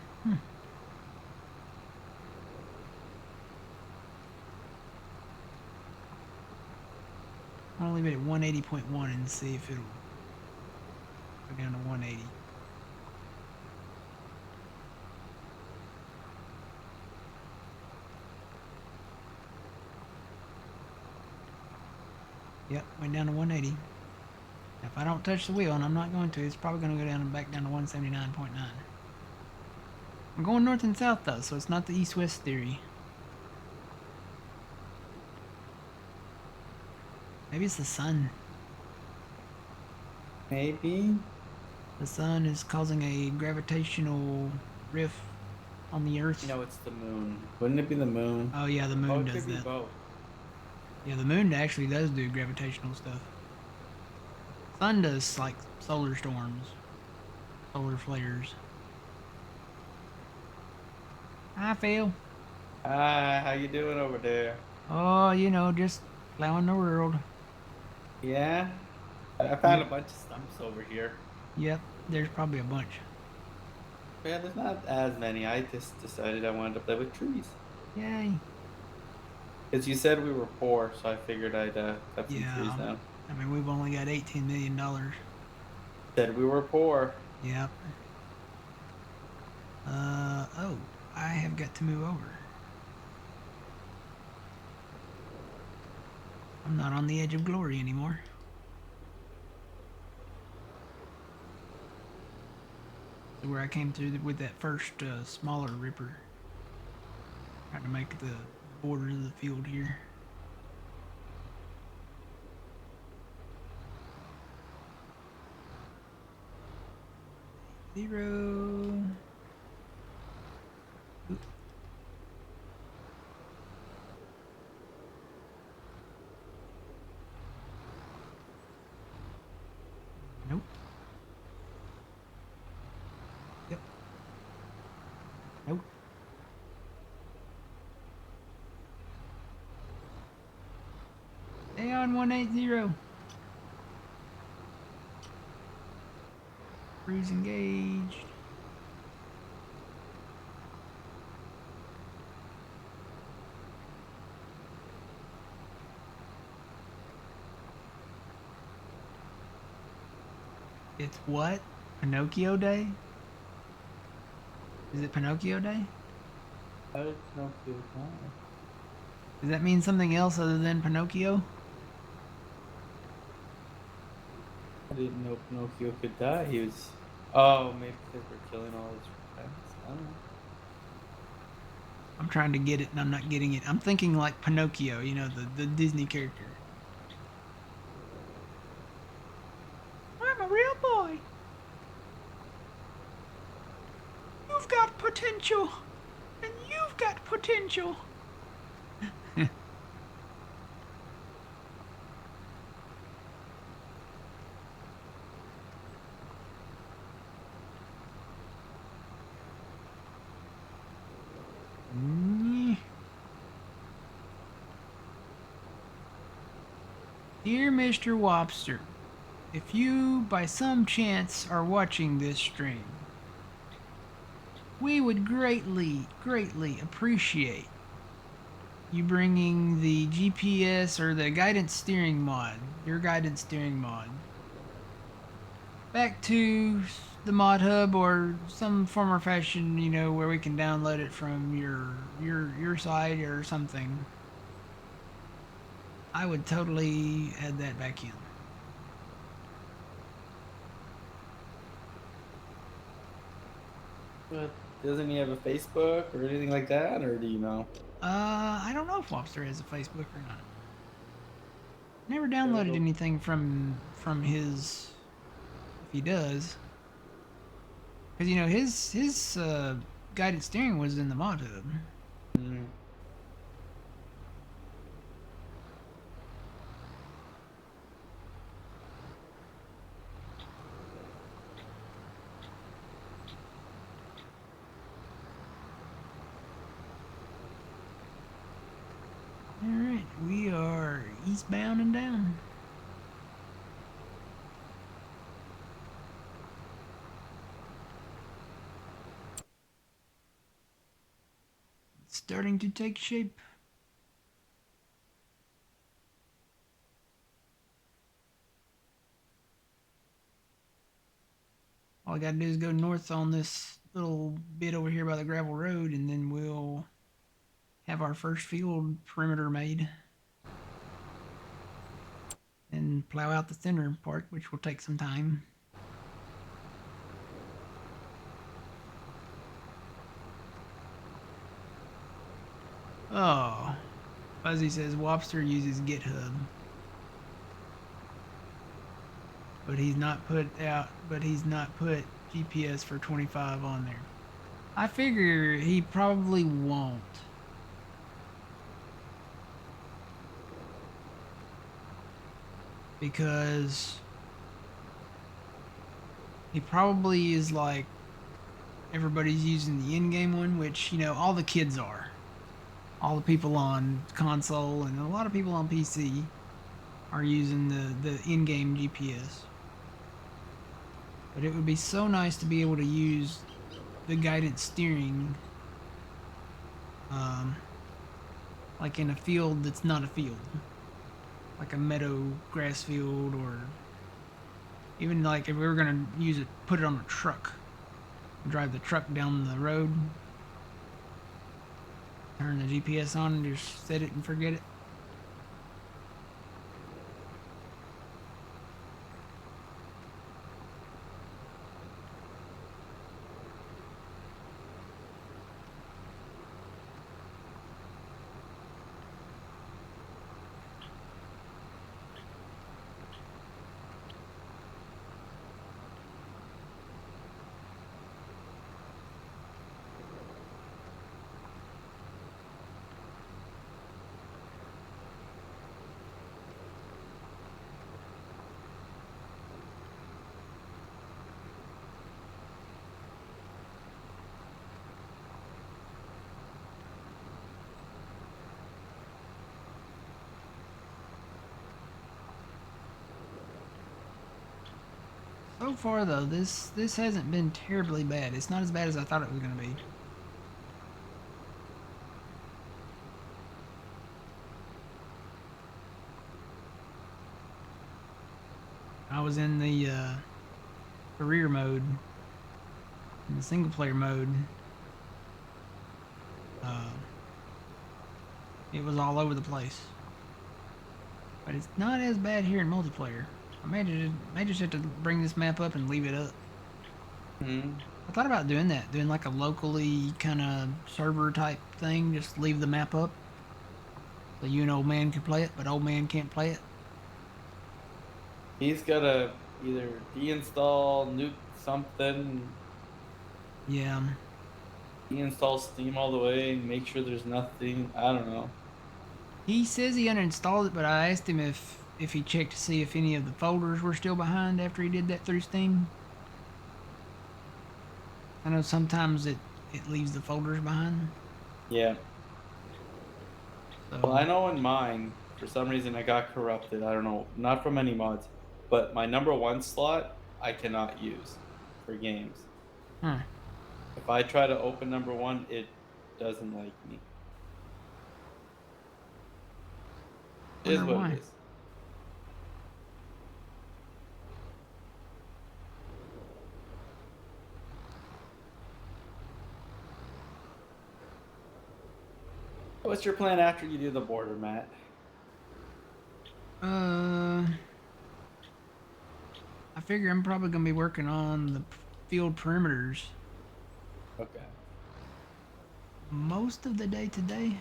I'll leave it at 180.1 and see if it'll go down to 180. Yep, went down to 180. If I don't touch the wheel, and I'm not going to, it's probably going to go down and back down to 179.9. I'm going north and south though, so it's not the east-west theory. Maybe it's the sun. Maybe. The sun is causing a gravitational rift on the earth. No, it's the moon. Wouldn't it be the moon? Oh yeah, the moon Oh, it does could be that. both. Yeah, the moon actually does do gravitational stuff. Sun does like solar storms, solar flares. Hi, Phil. Hi, how you doing over there? Oh, you know, just plowing the world. Yeah? I found a bunch of stumps over here. Yep, there's probably a bunch. Yeah, there's not as many. I just decided I wanted to play with trees. Yay. Because you said we were poor, so I figured I'd cut some trees Yeah, down. I mean, we've only got $18 million. Said we were poor. Yep. Oh, I have got to move over. I'm not on the edge of glory anymore. Where I came through with that first smaller ripper. Trying to make the borders of the field here. Zero. Oop. Nope. Yep. Nope. Stay on 180. Cruise engaged. It's what? Pinocchio Day? Is it Pinocchio Day? How did Pinocchio die? Does that mean something else other than Pinocchio? I didn't know Pinocchio could die. He was. Oh, maybe because we're killing all his friends. I don't know. I'm trying to get it and I'm not getting it. I'm thinking like Pinocchio, you know, the Disney character. I'm a real boy. You've got potential. And you've got potential. Dear Mr. Wobster, if you by some chance are watching this stream, we would greatly appreciate you bringing the GPS or the guidance steering mod, your guidance steering mod, back to the mod hub or some form or fashion, you know, where we can download it from your site or something. I would totally add that back in. But doesn't he have a Facebook or anything like that, or do you know? I don't know if Wobster has a Facebook or not. Never downloaded It'll- anything from his. If he does, because you know his guided steering was in the mod hub. Mm. All right, we are eastbound and down. It's starting to take shape. All I gotta do is go north on this little bit over here by the gravel road, and then we'll have our first field perimeter made. And plow out the center part, which will take some time. Oh, Fuzzy says Wobster uses GitHub, but he's not put GPS for 25 on there. I figure he probably won't. Because he probably is like everybody's using the in-game one, which, you know, all the kids are. All the people on console and a lot of people on PC are using the in-game GPS. But it would be so nice to be able to use the guided steering like in a field that's not a field. Like a meadow grass field, or even like if we were gonna use it, put it on a truck, drive the truck down the road, turn the GPS on, and just set it and forget it. So far, though, this hasn't been terribly bad. It's not as bad as I thought it was going to be. I was in the career mode, in the single player mode. It was all over the place. But it's not as bad here in multiplayer. I may just have to bring this map up and leave it up. Hmm. I thought about doing that, doing like a locally kind of server type thing, just leave the map up. So you and old man can play it, but old man can't play it. He's gotta either deinstall, nuke something, Yeah. deinstall Steam all the way, and make sure there's nothing. I don't know. He says he uninstalled it, but I asked him if he checked to see if any of the folders were still behind after he did that through Steam. I know sometimes it leaves the folders behind. Yeah. So Well, I know in mine, for some reason, I got corrupted. I don't know, not from any mods, but my number one slot I cannot use for games. huh. If I try to open number one, it doesn't like me. It is Wonder what it why. is. What's your plan after you do the border, Matt? I figure I'm probably gonna be working on the field perimeters Okay. most of the day today.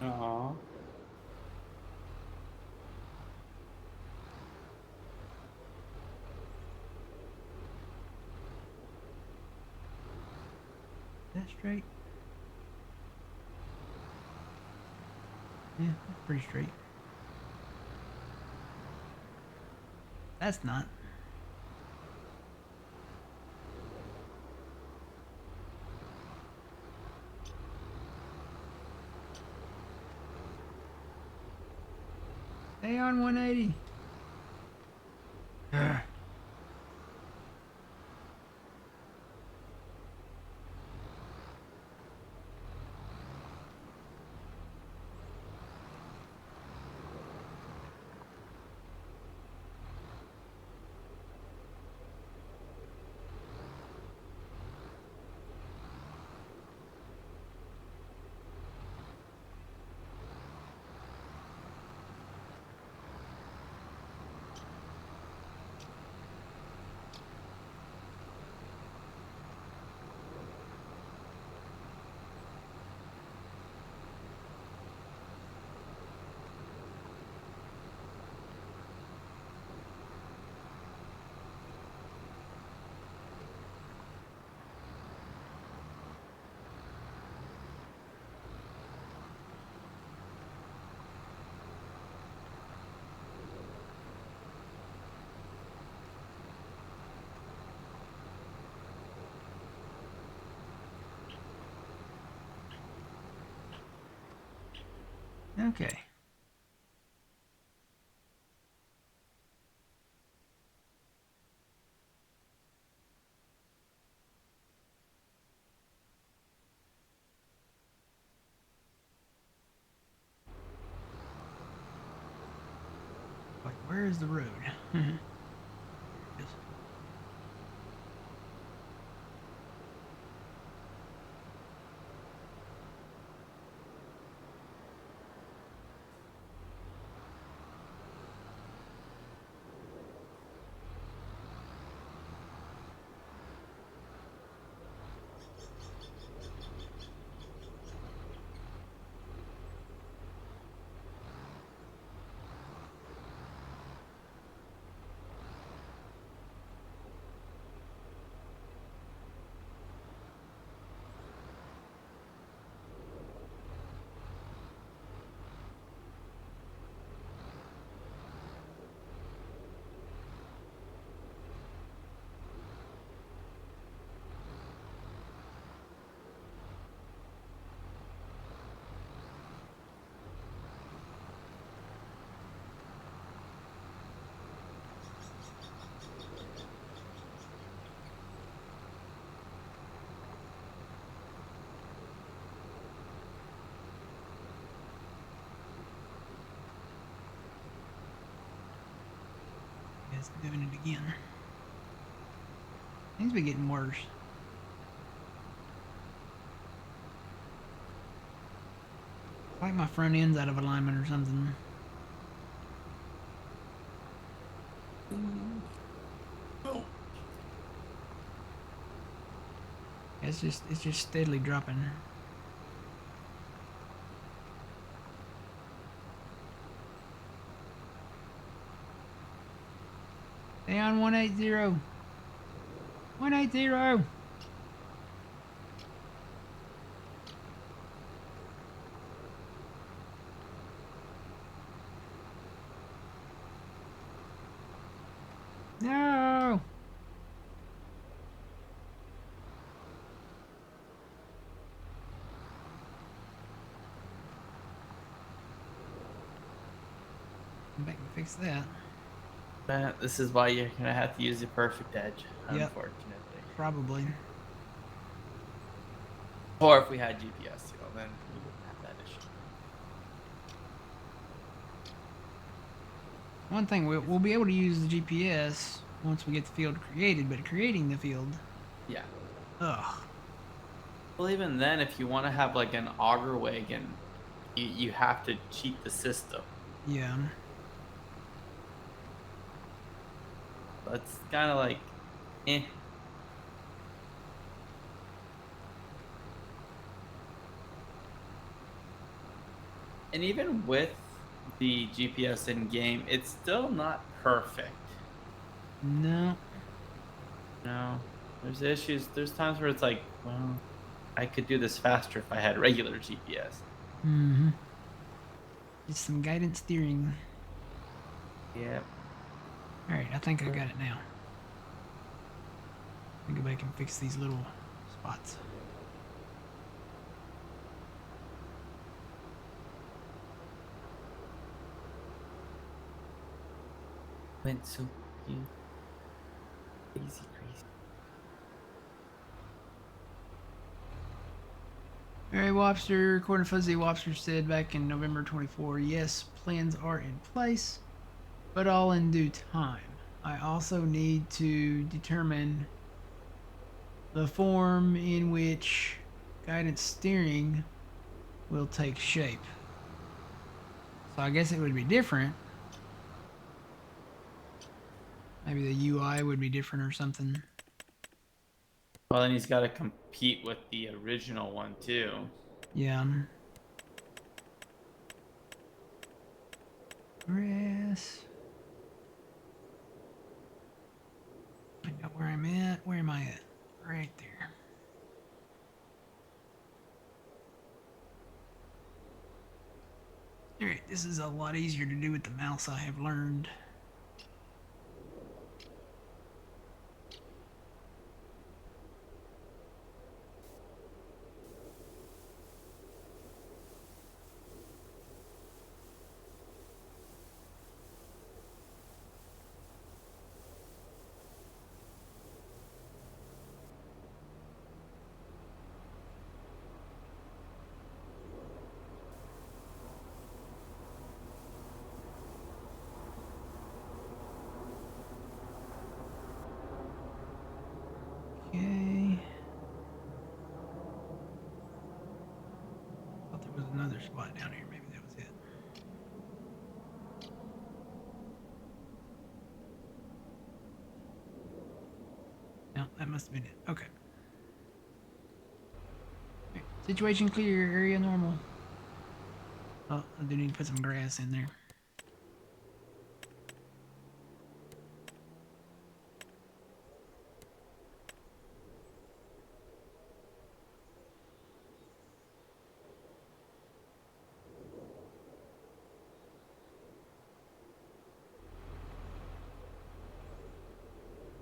Aw. Is that straight? Yeah, that's pretty straight. That's not. Stay on 180. Ugh. Okay. Like, where is the road? Yes. It's doing it again. Things be getting worse. Like my front end's out of alignment or something. It's just steadily dropping. Stay on 180. 180. No. Come back and fix that. This is why you're gonna have to use the perfect edge, Yep. unfortunately. Probably. Or if we had GPS, then we wouldn't have that issue. One thing, we'll be able to use the GPS once we get the field created, but creating the field, Yeah. ugh. Well, even then, if you want to have like an auger wagon, you have to cheat the system. Yeah. That's kind of like, eh. And even with the GPS in game, it's still not perfect. No. No, there's issues. There's times where it's like, well, I could do this faster if I had regular GPS. Mm-hmm. Just some guidance steering. Yeah. Alright, I think I got it now. Let me go back and fix these little spots. Went so cute. Crazy, crazy. Alright, Wobster, according to Fuzzy, Wobster said back in November 24, yes, plans are in place, but all in due time. I also need to determine the form in which guidance steering will take shape. So I guess it would be different. Maybe the UI would be different or something. Well, then he's got to compete with the original one too. Yeah. Chris. Find out where I'm at. Where am I at? Right there. Alright, this is a lot easier to do with the mouse, I have learned. Okay. Thought there was another spot down here. Maybe that was it. No, that must have been it. Okay. Alright, situation clear. Area normal. Oh, I do need to put some grass in there.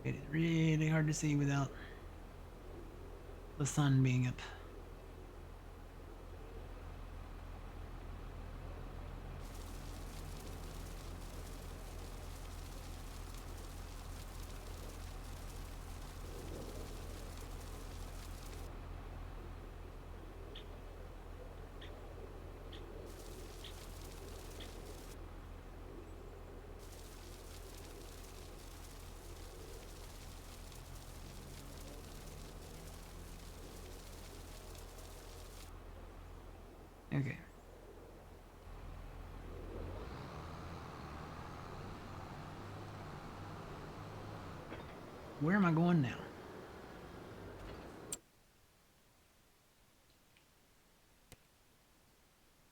It is really hard to see without the sun being up. Where am I going now?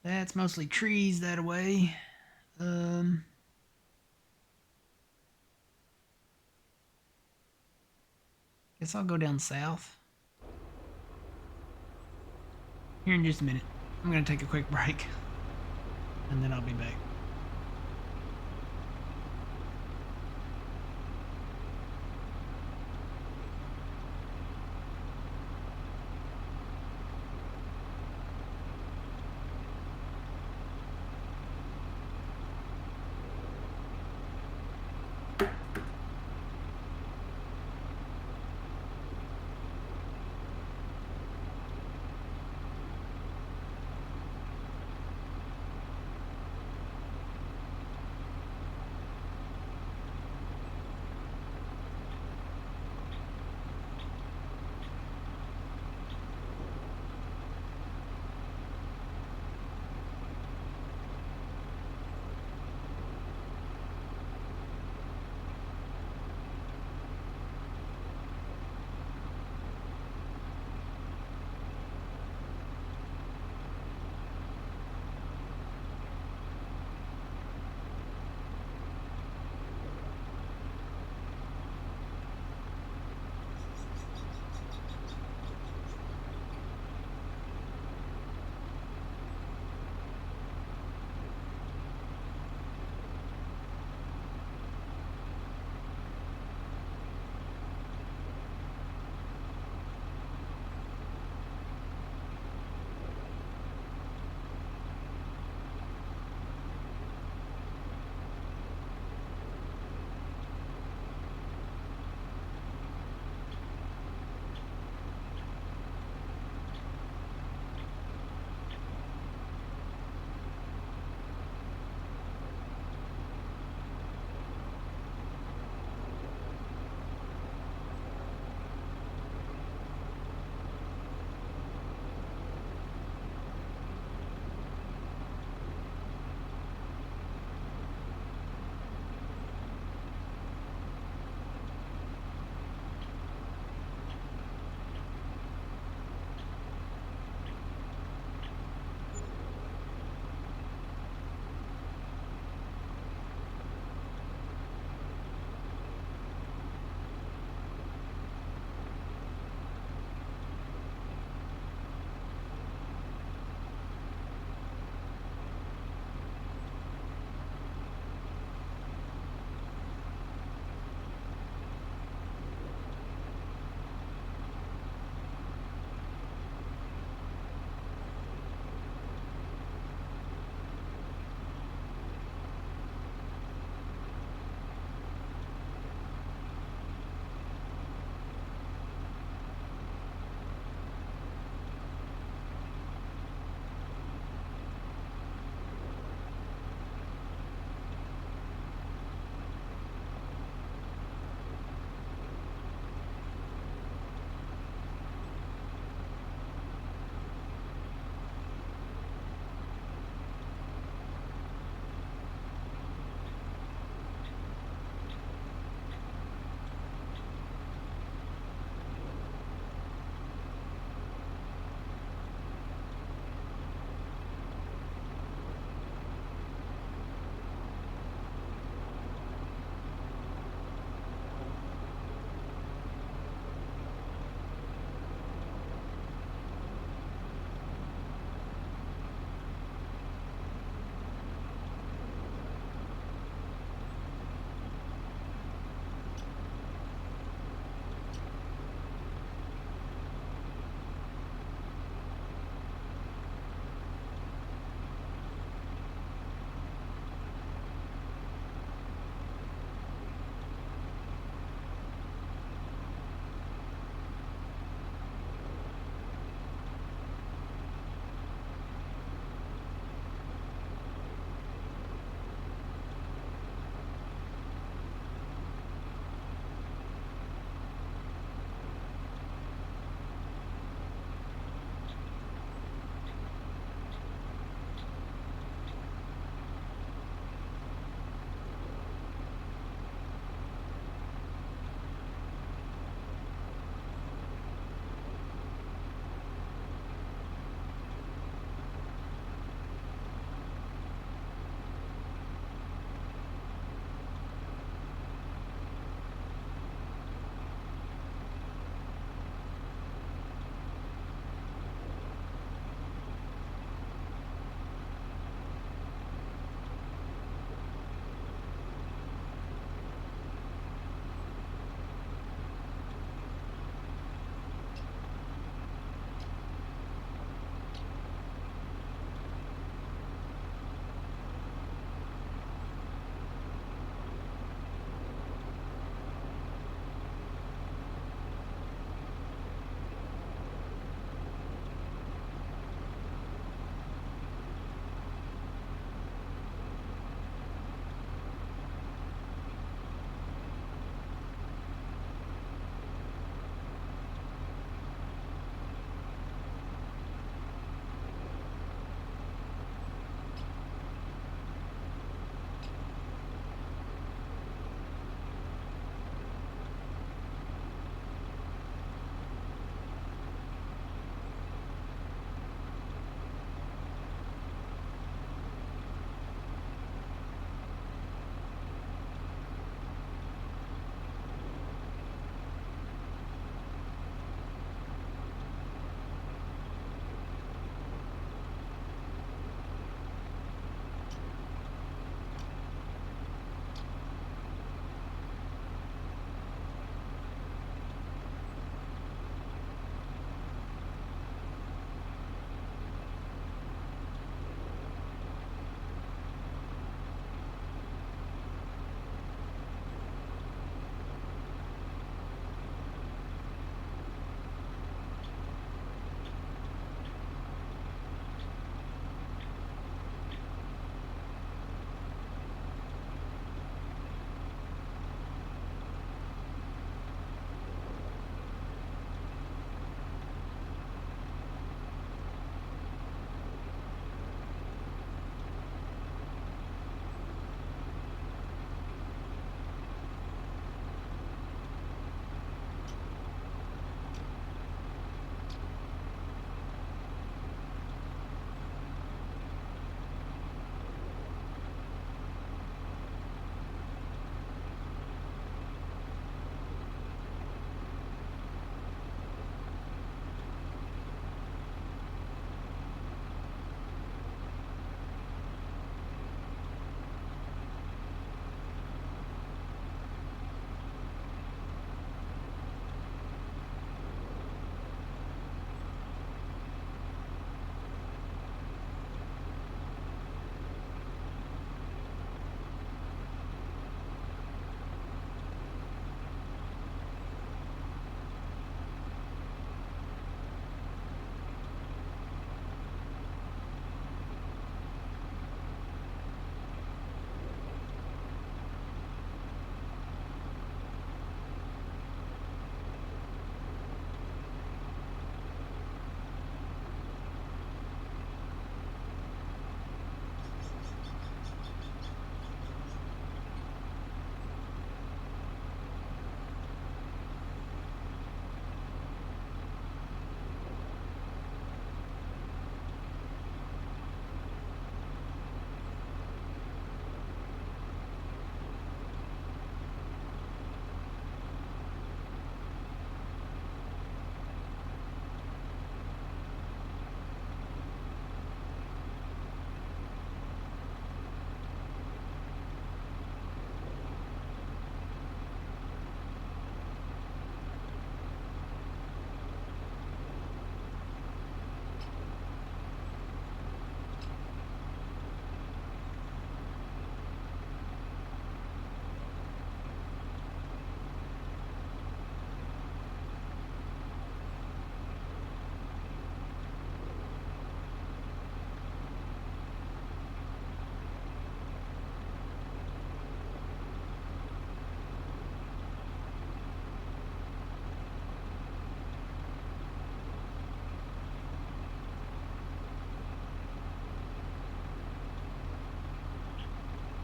That's mostly trees that way. Guess I'll go down south. Here in just a minute. I'm gonna take a quick break. And then I'll be back.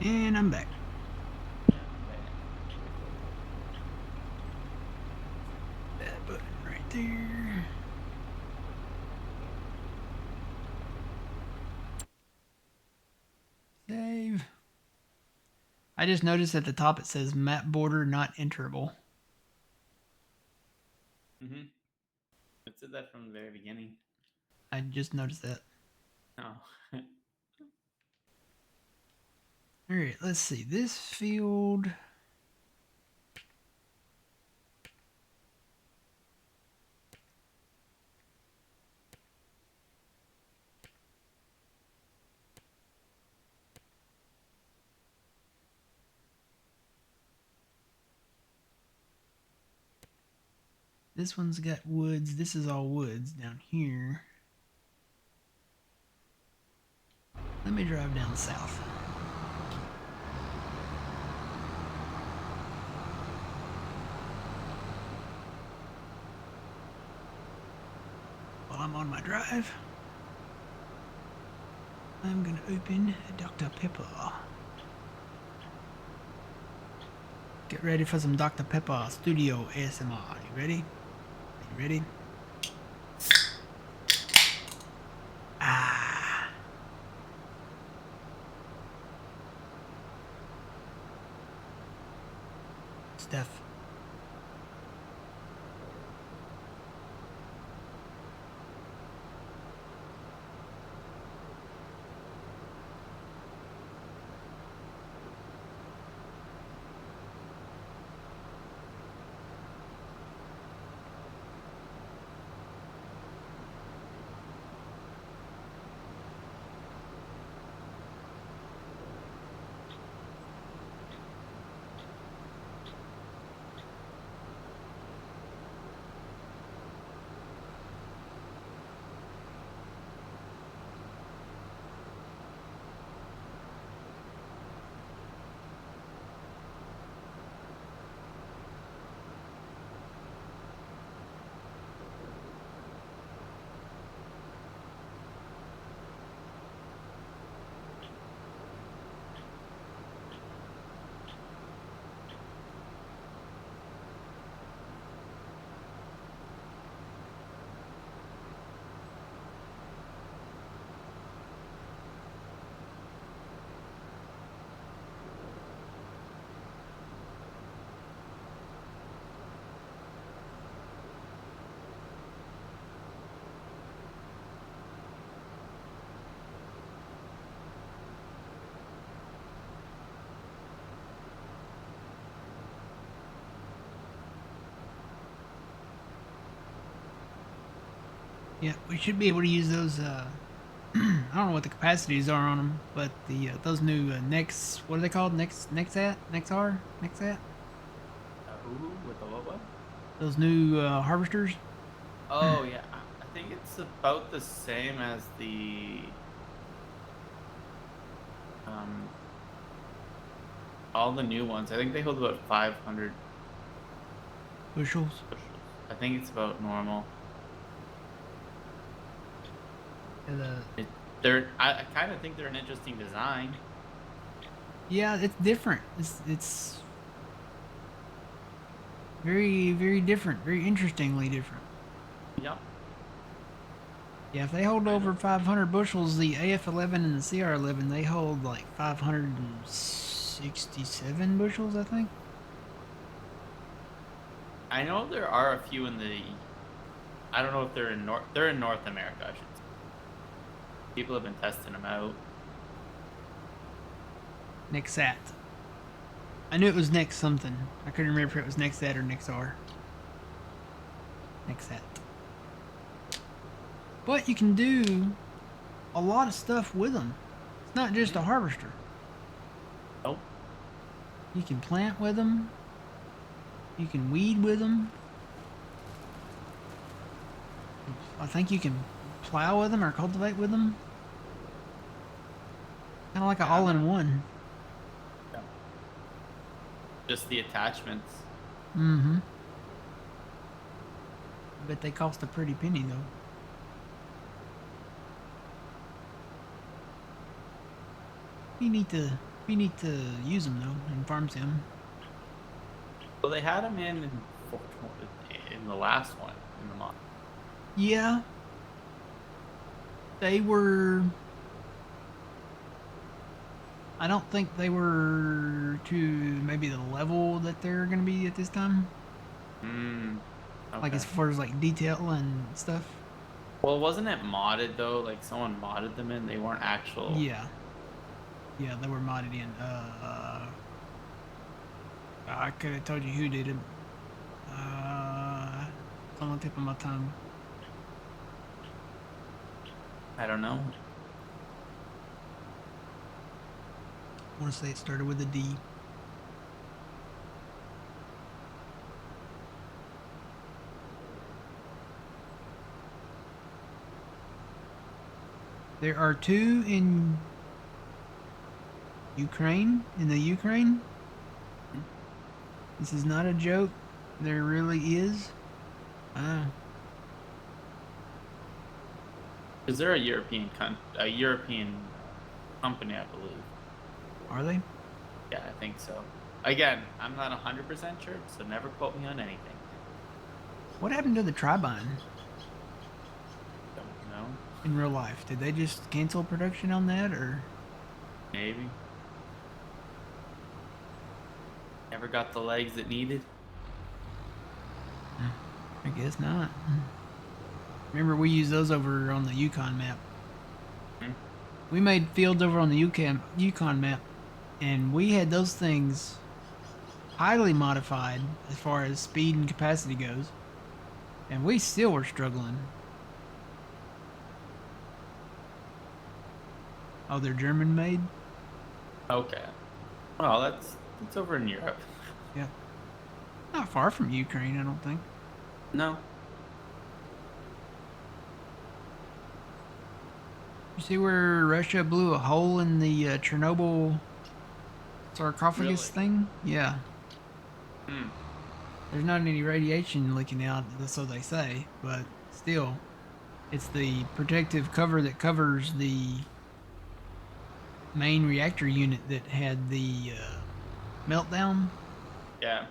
And I'm back. That button right there. Save. I just noticed at the top it says map border not enterable. Mm-hmm. It said that from the very beginning. I just noticed that. Oh. Alright, let's see. This field. This one's got woods. This is all woods down here. Let me drive down south. While I'm on my drive, I'm gonna open Dr. Pepper. Get ready for some Dr. Pepper Studio ASMR. You ready? You ready? Ah. Steph. Yeah, we should be able to use those. I don't know what the capacities are on them, but the those new Nex. What are they called? Nexat? Nexar? Nexat? Who with the what? Those new harvesters. Oh yeah, I think it's about the same as the all the new ones. I think they hold about 500 Bushels. bushels. I think it's about normal. I kind of think they're an interesting design. Yeah, it's different. It's very very different. Very interestingly different. Yep. Yeah, if they hold over 500 bushels, the AF11 and the CR11 they hold like 567 bushels, I think. I know there are a few in the. I don't know if they're in North. They're in North America, I should say. People have been testing them out. Nexat. I knew it was Nex something. I couldn't remember if it was Nexat or Nexar. Nexat. But you can do a lot of stuff with them. It's not just a harvester. Nope. You can plant with them. You can weed with them. I think you can plow with them or cultivate with them. Kind of like an all-in-one. Yeah. Just the attachments. Mm-hmm. But they cost a pretty penny, though. We need to We need to use them though in Farm Sim. Well, they had them in the last one in the mod. Yeah. They were. I don't think they were to maybe the level that they're gonna be at this time. Okay. Like as far as like detail and stuff. Well, wasn't it modded though? Like someone modded them in. They weren't actual. Yeah. Yeah, they were modded in. I could have told you who did it. It's on the tip of my tongue. I don't know. I want to say it started with a D. There are 2 in Ukraine, in the Ukraine. This is not a joke. There really is. Is there a European company, I believe. Are they? Yeah, I think so. Again, I'm not 100% sure, so never quote me on anything. What happened to the Tribine Don't know. in real life? Did they just cancel production on that, or? Maybe. Never got the legs it needed. I guess not. Remember, we used those over on the Yukon map. We made fields over on the Yukon map, and we had those things highly modified as far as speed and capacity goes, and we still were struggling. Oh, they're German made? Okay. Well, that's over in Europe. Yeah. Not far from Ukraine, I don't think. No. You see where Russia blew a hole in the Chernobyl sarcophagus Really? thing? Yeah. Hmm. There's not any radiation leaking out, so they say, but still, it's the protective cover that covers the main reactor unit that had the meltdown. Yeah.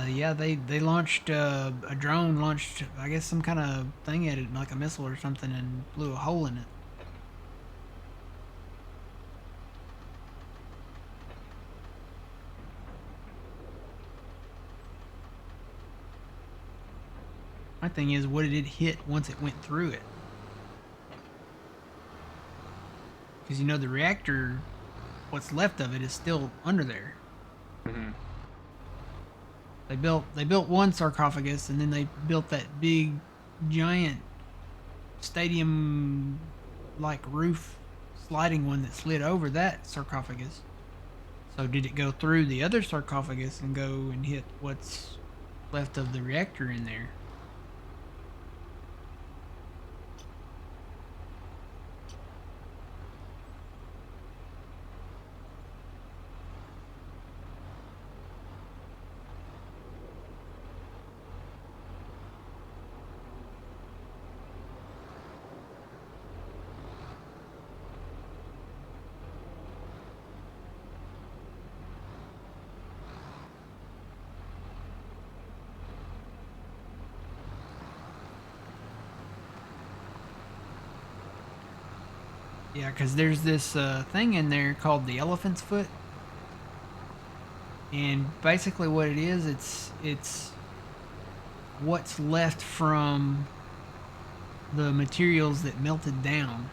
Yeah, they launched a drone, launched, I guess, some kind of thing at it, like a missile or something, and blew a hole in it. My thing is, what did it hit once it went through it? Because you know the reactor, what's left of it is still under there. Mm-hmm. They built one sarcophagus, and then they built that big, giant stadium like roof sliding one that slid over that sarcophagus. So did it go through the other sarcophagus and go and hit what's left of the reactor in there? Yeah, because there's this thing in there called the elephant's foot, and basically what it is, it's what's left from the materials that melted down,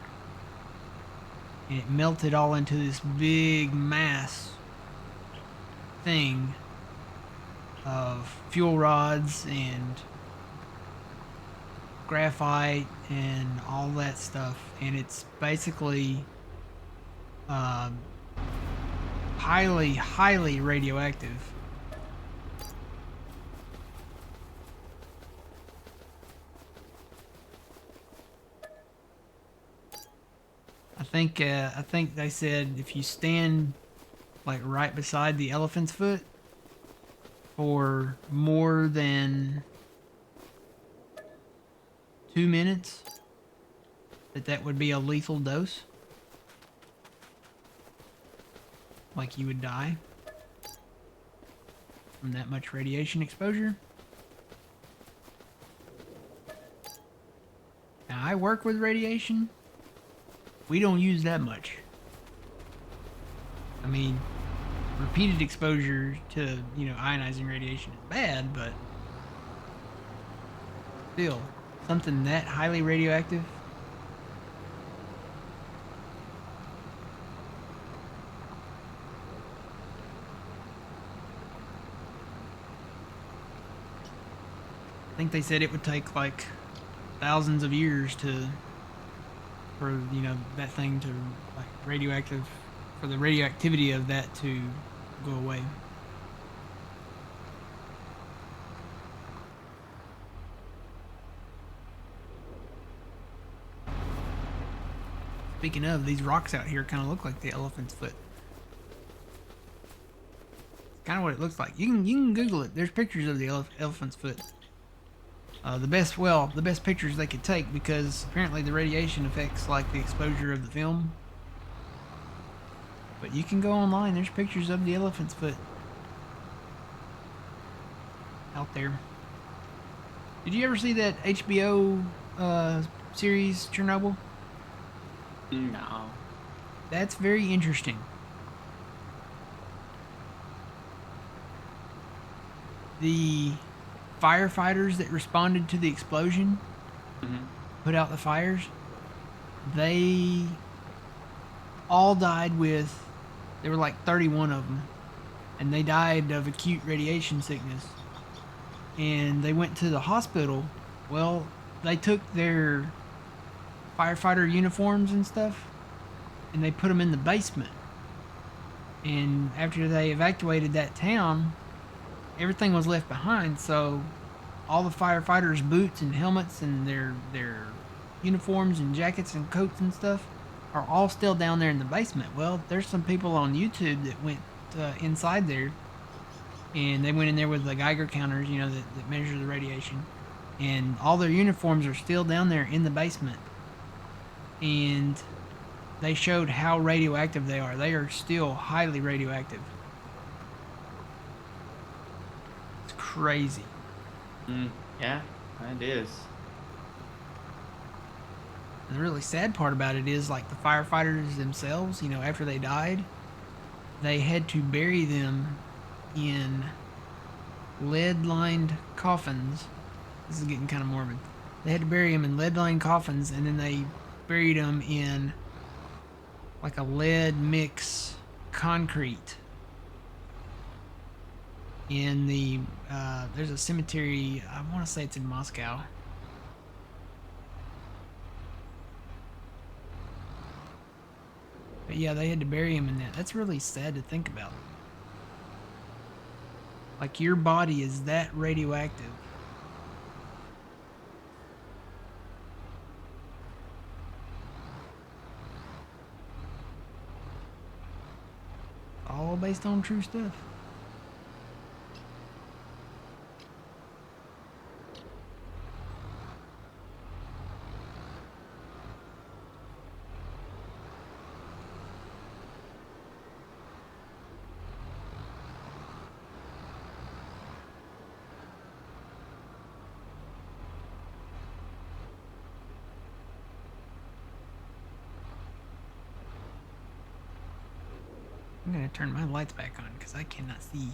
and it melted all into this big mass thing of fuel rods and graphite and all that stuff, and it's basically highly radioactive. I think they said if you stand like right beside the elephant's foot for more than 2 minutes, that would be a lethal dose. like you would die from that much radiation exposure. Now, I work with radiation. We don't use that much. I mean, repeated exposure to, ionizing radiation is bad, but still, something that highly radioactive. I think they said it would take like thousands of years for that thing to like for the radioactivity of that to go away. Speaking of, these rocks out here kind of look like the elephant's foot. Kind of what it looks like. You can Google it. There's pictures of the elephant's foot. The best pictures they could take, because apparently the radiation affects like the exposure of the film. But you can go online. There's pictures of the elephant's foot out there. Did you ever see that HBO series Chernobyl? No. That's very interesting. The firefighters that responded to the explosion, put out the fires, they all died there were like 31 of them, and they died of acute radiation sickness. And they went to the hospital. Well, they took their firefighter uniforms and stuff, and they put them in the basement. And after they evacuated that town, everything was left behind, so all the firefighters' boots and helmets and their uniforms and jackets and coats and stuff are all still down there in the basement. Well, there's some people on YouTube that went inside there, and they went in there with the Geiger counters, that measure the radiation, and all their uniforms are still down there in the basement. And they showed how radioactive they are. They are still highly radioactive. It's crazy. Yeah, it is. And the really sad part about it is, like, the firefighters themselves, after they died, they had to bury them in lead-lined coffins. This is getting kind of morbid. They had to bury them in lead-lined coffins, and then they buried them in like a lead mix concrete in the there's a cemetery, I want to say it's in Moscow. But yeah, they had to bury him in that. That's really sad to think about. Like, your body is that radioactive. All based on true stuff. I'm gonna turn my lights back on because I cannot see.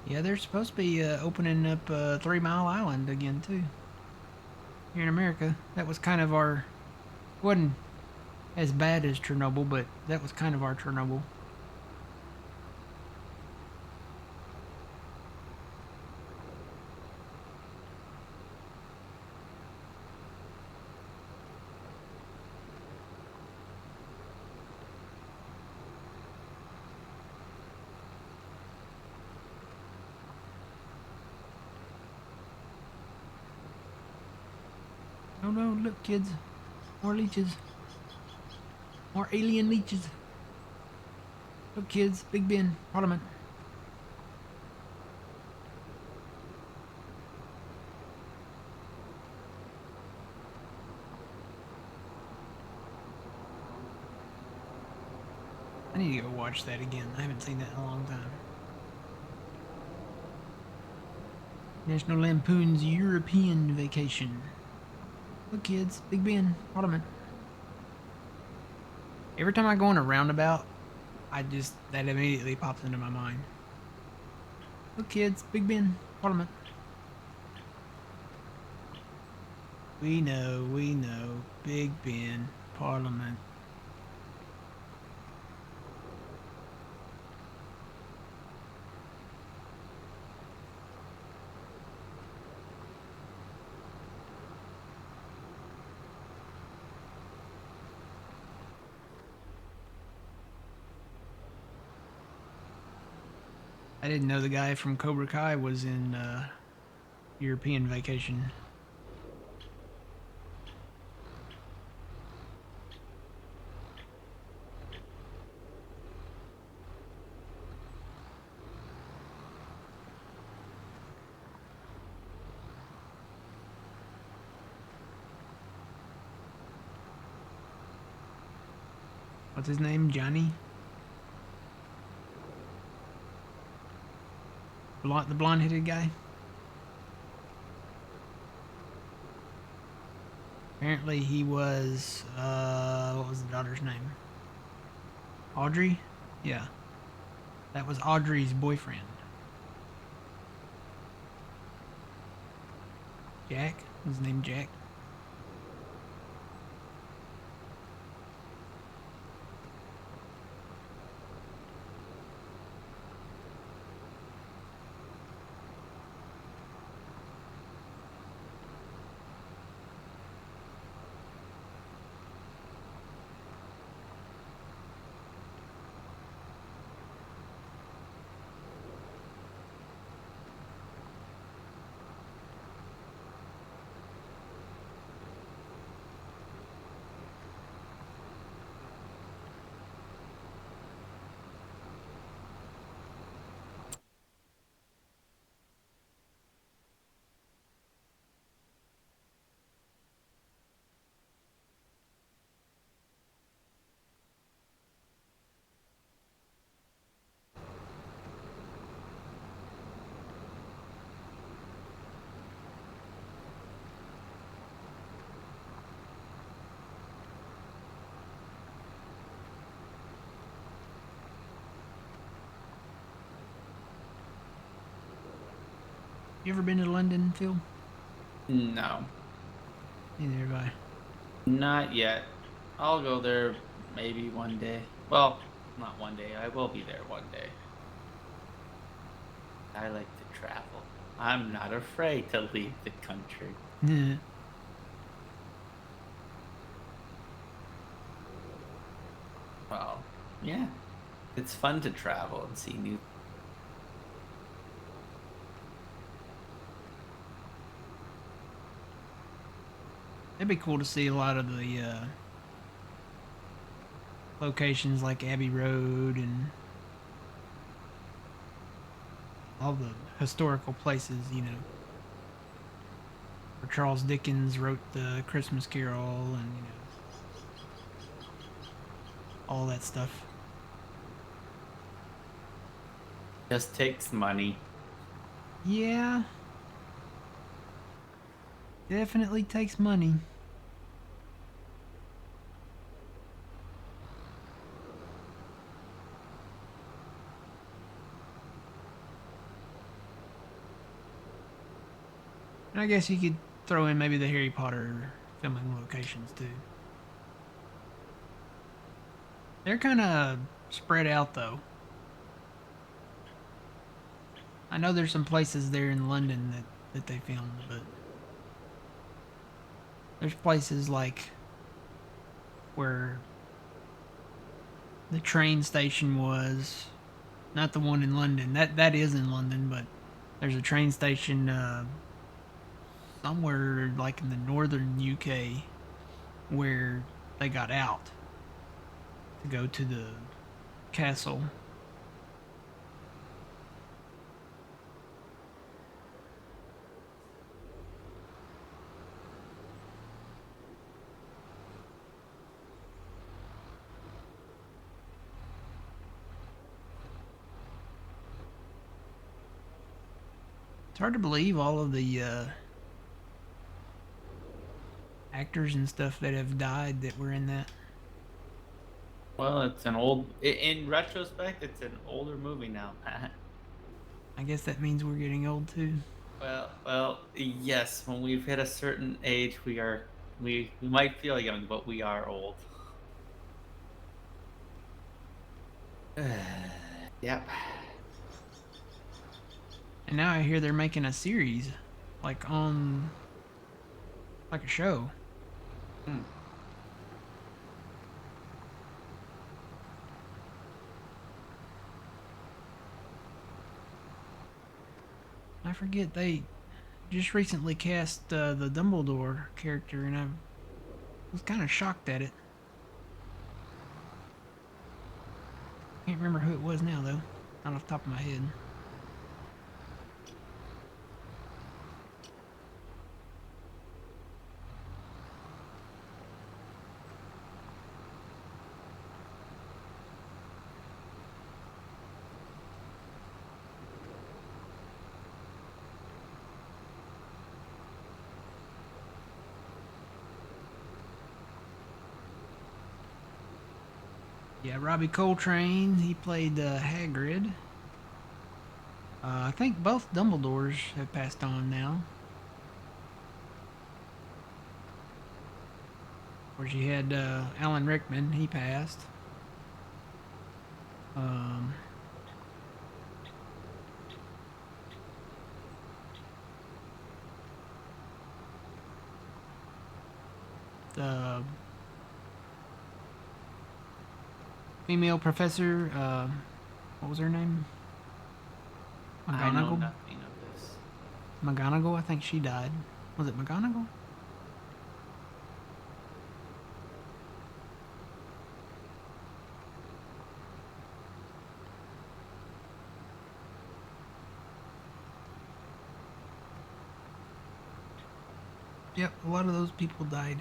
Yeah, they're supposed to be opening up 3 Mile Island again, too. Here in America. That was kind of our Wasn't as bad as Chernobyl, but that was kind of our Chernobyl. Oh no, look kids. More leeches. More alien leeches. Look kids, Big Ben, Parliament. I need to go watch that again. I haven't seen that in a long time. National Lampoon's European Vacation. Look kids, Big Ben, Parliament. Every time I go on a roundabout, that immediately pops into my mind. Look kids, Big Ben, Parliament. We know, Big Ben, Parliament. I didn't know the guy from Cobra Kai was in European Vacation. What's his name? Johnny? The blonde-headed guy? Apparently he was, what was the daughter's name? Audrey? Yeah. That was Audrey's boyfriend. Jack? Was his name Jack? You ever been to London, Phil? No, Neither have I. not yet. I'll go there maybe one day. Well, not one day. I will be there one day. I like to travel. I'm not afraid to leave the country. Yeah. Well, yeah. It's fun to travel and see new. It'd be cool to see a lot of the locations like Abbey Road and all the historical places, you know, where Charles Dickens wrote the Christmas Carol and, you know, all that stuff. Just takes money. Yeah. Definitely takes money. And I guess you could throw in maybe the Harry Potter filming locations too. They're kind of spread out though. I know there's some places there in London that they filmed, but there's places like where the train station was, not the one in London. That is in London, but there's a train station somewhere like in the northern UK where they got out to go to the castle. It's hard to believe all of the actors and stuff that have died that were in that. Well, it's an old. In retrospect, it's an older movie now. I guess that means we're getting old too. Yes. When we've hit a certain age, we might feel young, but we are old. Yep. And now I hear they're making a series, like on, like a show. Hmm. I forget they just recently cast the Dumbledore character, and I was kind of shocked at it. Can't remember who it was now though, not off the top of my head. Yeah, Robbie Coltrane, he played Hagrid. I think both Dumbledores have passed on now. Of course, you had Alan Rickman, he passed. Um, the female professor, what was her name? I know McGonagall? nothing of this. McGonagall, I think she died. Was it McGonagall? Yep, a lot of those people died.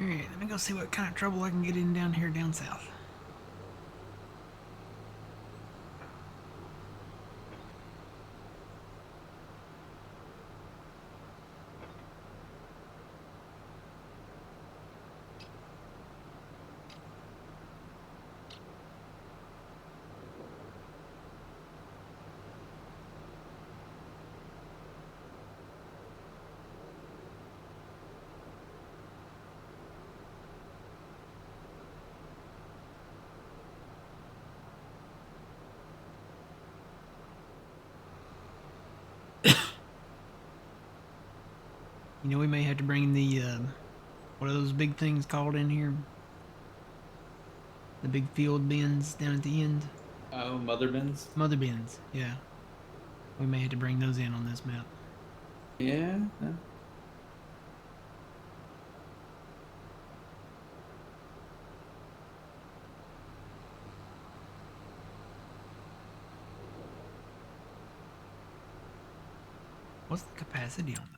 Alright, let me go see what kind of trouble I can get in down here down south. You know, we may have to bring the what are those big things called in here? The big field bins down at the end. Oh, mother bins. Mother bins, yeah. We may have to bring those in on this map. Yeah. Yeah. What's the capacity on those?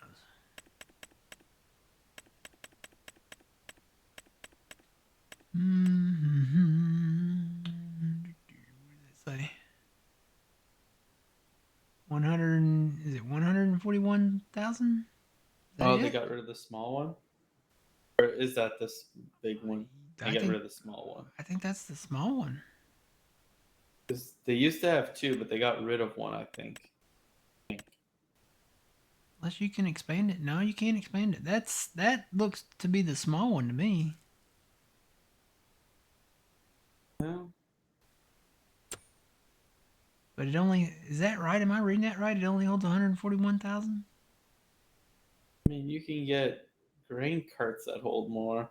What does it say? 100. Is it 141,000? Oh, they got rid of the small one? Or is that this big one? They I got rid think of the small one. I think that's the small one. 'Cause they used to have two, but they got rid of one, I think. Unless you can expand it. No, you can't expand it. That looks to be the small one to me. No. But it only is that right? Am I reading that right? It only holds 141,000. I mean, you can get grain carts that hold more.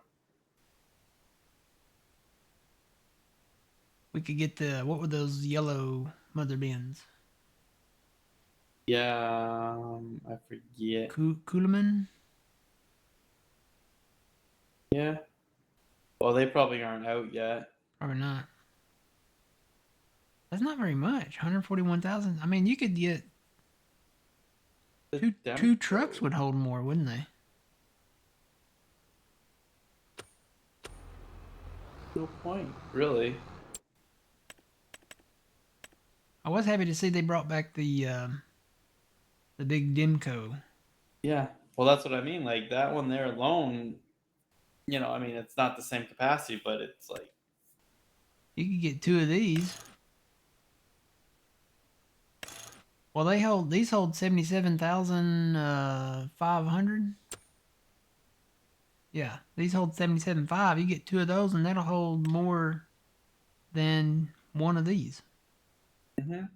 We could get the what were those yellow mother bins? Yeah, I forget. Kuleman? Yeah. Well, they probably aren't out yet. Probably not. That's not very much. 141,000. I mean, you could get The two trucks Demco. would hold more, wouldn't they? No point, really. I was happy to see they brought back the big Demco. Yeah. Well, that's what I mean. Like that one there alone, I mean, it's not the same capacity, but it's like, You could get two of these. Well, these hold 77,500. Yeah, these hold 77.5. You get two of those, and that'll hold more than one of these. mhm.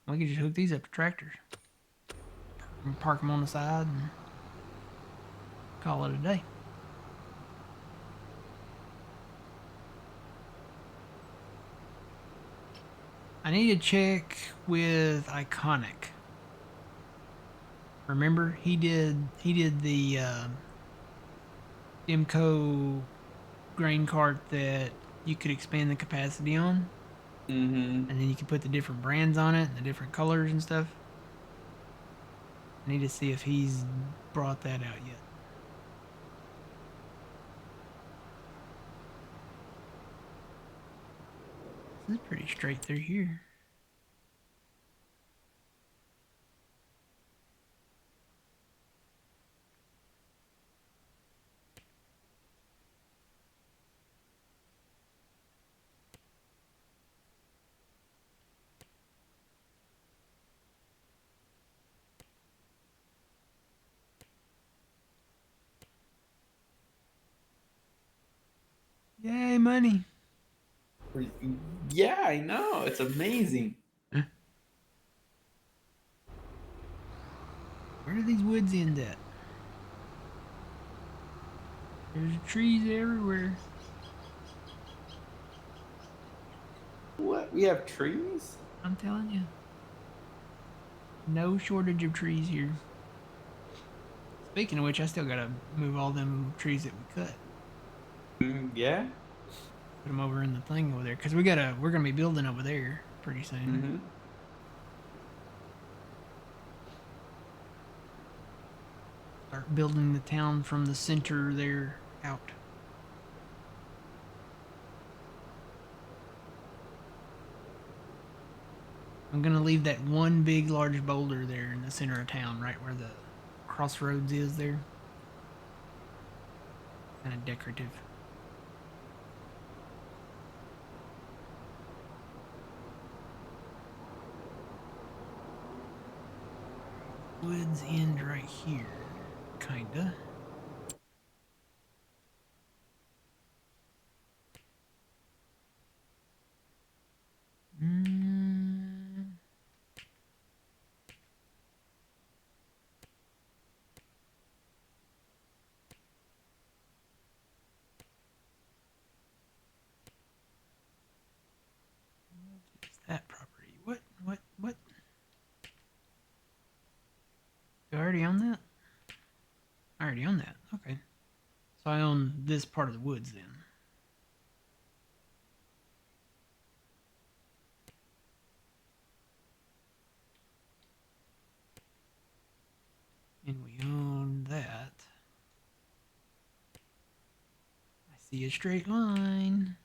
We could just hook these up to tractors, and park them on the side, and call it a day. I need to check with Iconic. Remember, he did the Demco grain cart that you could expand the capacity on, Mhm. and then you could put the different brands on it and the different colors and stuff. I need to see if he's brought that out yet. This is pretty straight through here. Yay, money. Yeah, I know. It's amazing. Where do these woods end at? There's trees everywhere. What? We have trees? I'm telling you. No shortage of trees here. Speaking of which, I still gotta move all them trees that we cut. Yeah. Put them over in the thing over there, cause we're gonna be building over there pretty soon. Mhm. Start building the town from the center there out. I'm gonna leave that one big large boulder there in the center of town, right where the crossroads is there. Kind of decorative. Woods end right here, kinda. Mm. already own that? I already own that. Okay. So I own this part of the woods then. And we own that. I see a straight line.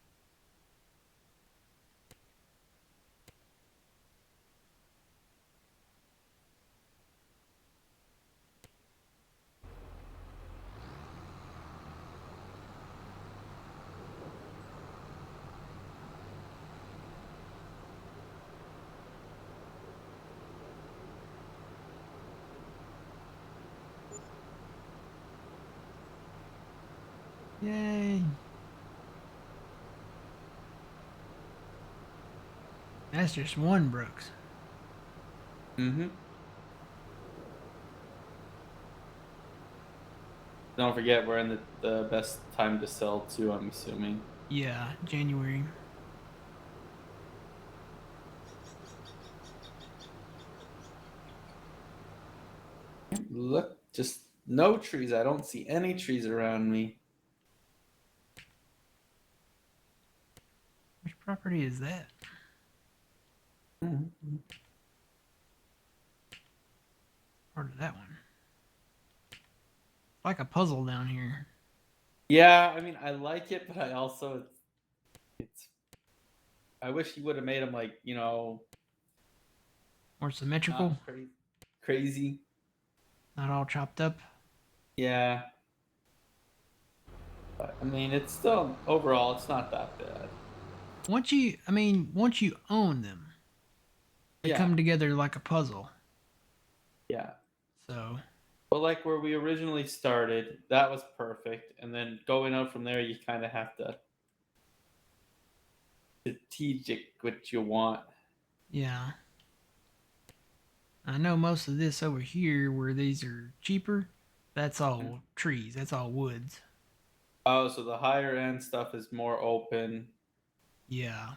Yay. That's just one Brooks. Mm-hmm. Don't forget, we're in the best time to sell too, I'm assuming. Yeah, January. Look, just no trees. I don't see any trees around me. Which property is that? Mhm. Part of that one. It's like a puzzle down here. Yeah, I mean, I like it, but I also it's. I wish he would have made them like More symmetrical, not crazy. not all chopped up. Yeah, but I mean, it's still overall, it's not that bad. Once you own them, they Yeah, come together like a puzzle. yeah. So, But like where we originally started, that was perfect, and then going out from there, you kind of have to strategic what you want. yeah. I know most of this over here where these are cheaper, that's all trees, that's all woods. Oh, so the higher end stuff is more open. Yeah.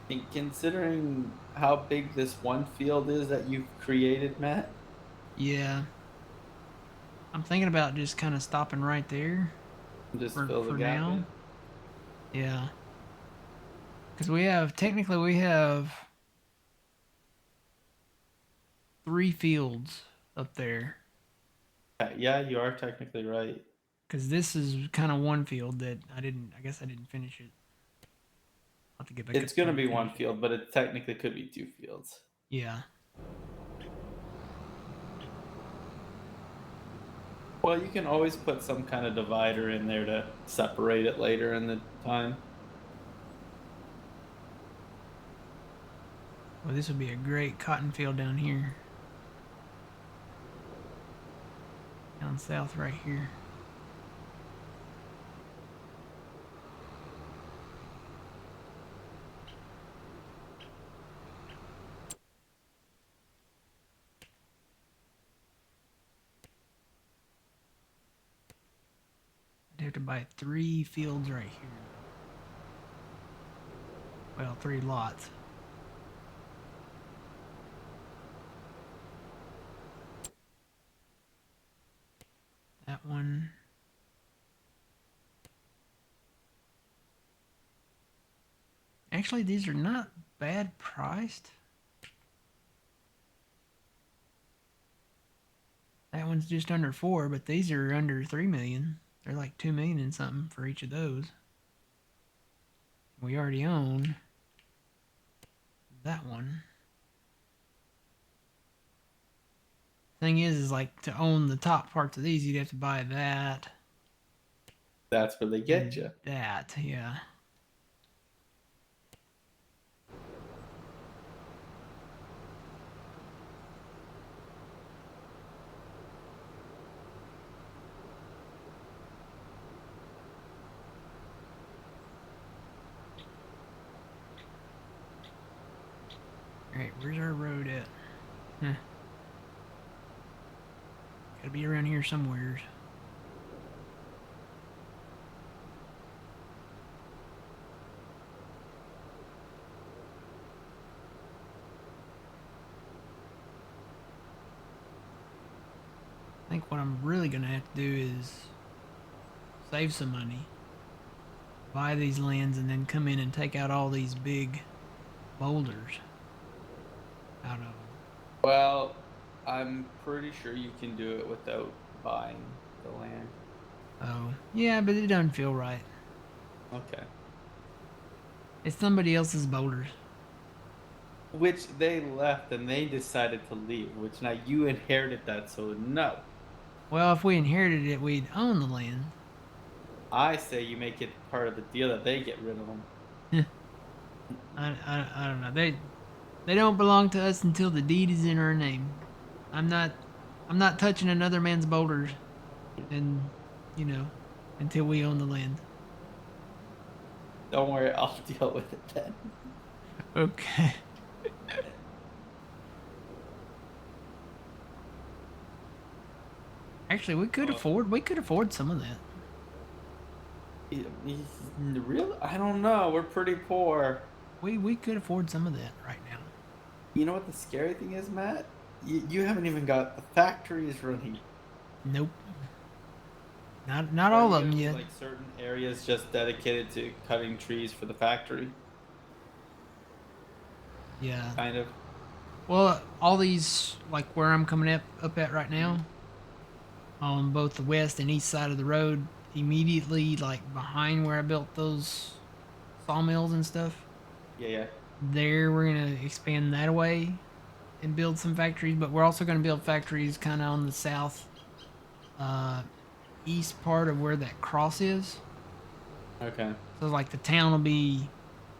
And considering how big this one field is that you've created, Matt, Yeah. I'm thinking about just kind of stopping right there just for fill the gap now. in. Yeah. Cuz we have 3 fields up there. Yeah, you are technically right. Cuz this is kind of one field that I guess I didn't finish it. I'll have to get back up It's gonna there and be finish one it. field, but it technically could be 2 fields. Yeah. Well, you can always put some kind of divider in there to separate it later in the time. Well, this would be a great cotton field down here. Down south right here. I'd have to buy 3 fields right here. Well, 3 lots. That one. Actually, these are not bad priced. That one's just under 4, but these are under 3 million. They're like 2 million and something for each of those. We already own that one. Thing is like to own the top parts of these, you'd have to buy that. That's where they get And you. that, yeah. Alright, where's our road at? Huh. Gotta be around here somewhere. think what I'm really gonna have to do is save some money, buy these lands, and then come in and take out all these big boulders out of them. Well, I'm pretty sure you can do it without buying the land. Oh, yeah, but it doesn't feel right. Okay. It's somebody else's boulders. Which they left and they decided to leave, which now you inherited that, so no. Well, if we inherited it, we'd own the land. I say you make it part of the deal that they get rid of them. I don't know. They don't belong to us until the deed is in our name. I'm not touching another man's boulders, and you know, until we own the land. Don't worry, I'll deal with it then. Okay. Actually, we could afford some of that. Really? I don't know. We're pretty poor. We could afford some of that right now. You know what the scary thing is, Matt? You haven't even got the factories running. Nope. Not Are all you of them gonna yet. Like certain areas just dedicated to cutting trees for the factory, Yeah. kind of. Well, all these like where I'm coming up at right now, on both the west and east side of the road, immediately like behind where I built those sawmills and stuff. Yeah. There, we're gonna expand that away and build some factories, but we're also gonna build factories kind of on the south, uh, east part of where that cross is. Okay. So like the town will be,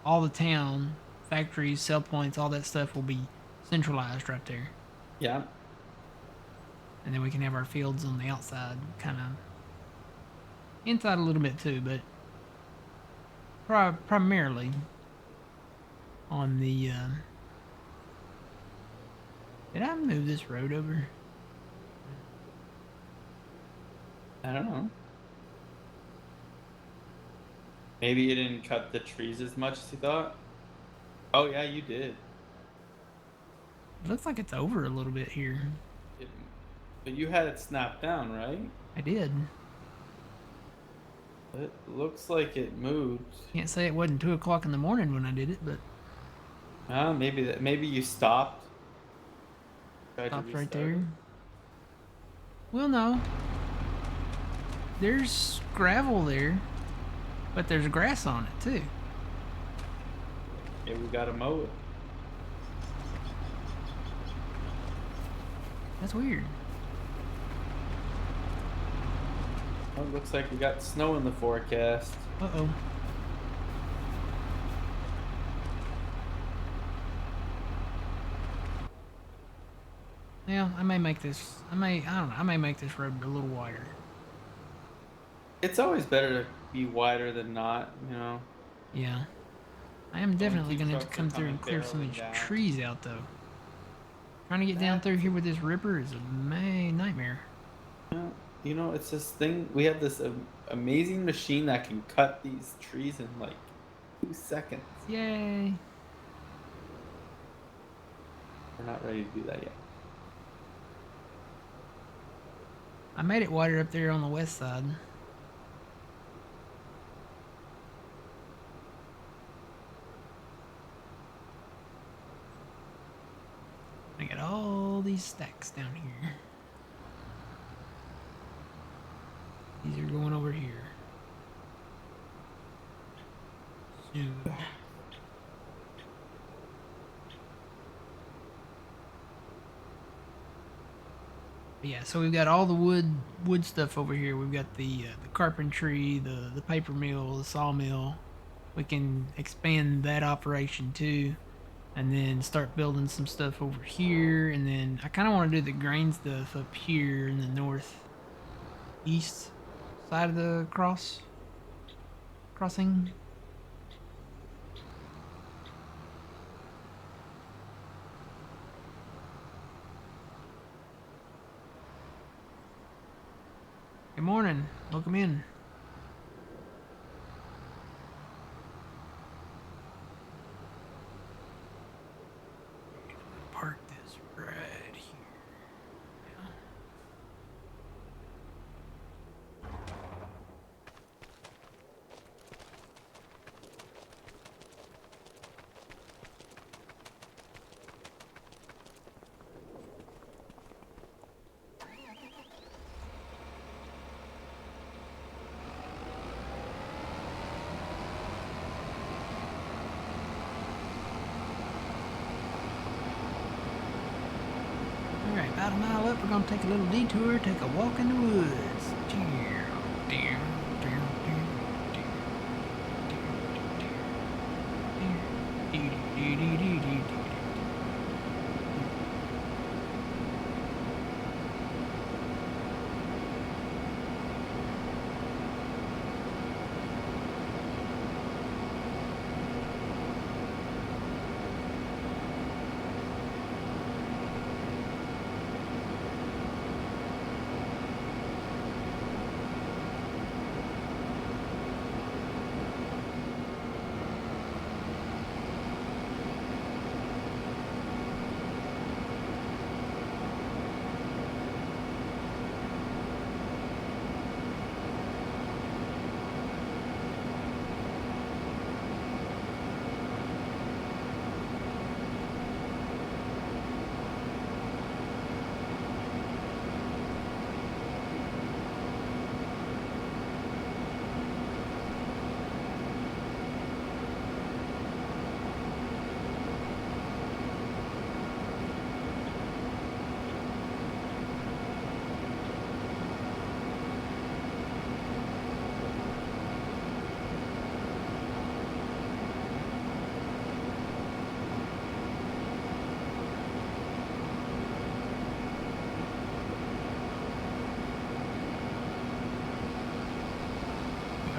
all the town factories, sell points, all that stuff will be centralized right there, Yeah. and then we can have our fields on the outside, kind of inside a little bit too, but primarily on the. Did I move this road over? I don't know. Maybe you didn't cut the trees as much as you thought. Oh yeah, you did. It looks like it's over a little bit here. It, but you had it snapped down, right? I did. It looks like it moved. Can't say it wasn't 2 o'clock in the morning when I did it, but Maybe that. Maybe you stopped. Tried to stops right restart there. it. Well, no. There's gravel there, but there's grass on it too. Yeah, we gotta mow it. That's weird. Oh, it looks like we got snow in the forecast. Uh-oh. Yeah, I may make this. I don't know. I may make this road a little wider. It's always better to be wider than not, you know. Yeah. I am definitely keep gonna have to trucks come are through and coming clear some of barreling these down. trees out though. Trying to get down through here with this ripper is a nightmare. You know, it's this thing. We have this amazing machine that can cut these trees in like 2 seconds. Yay! We're not ready to do that yet. I made it wider up there on the west side. I got all these stacks down here. These are going over here. Soon. But yeah, so we've got all the wood stuff over here. We've got the carpentry, the paper mill, the sawmill. We can expand that operation too, and then start building some stuff over here. And then I kind of want to do the grain stuff up here in the northeast side of the crossing. Good morning. Welcome in. Park this right here. mile up, we're gonna take a little detour, take a walk in the woods.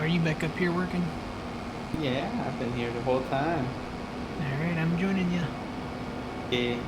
Are you back up here working? Yeah, I've been here the whole time. Alright, I'm joining you. Yeah.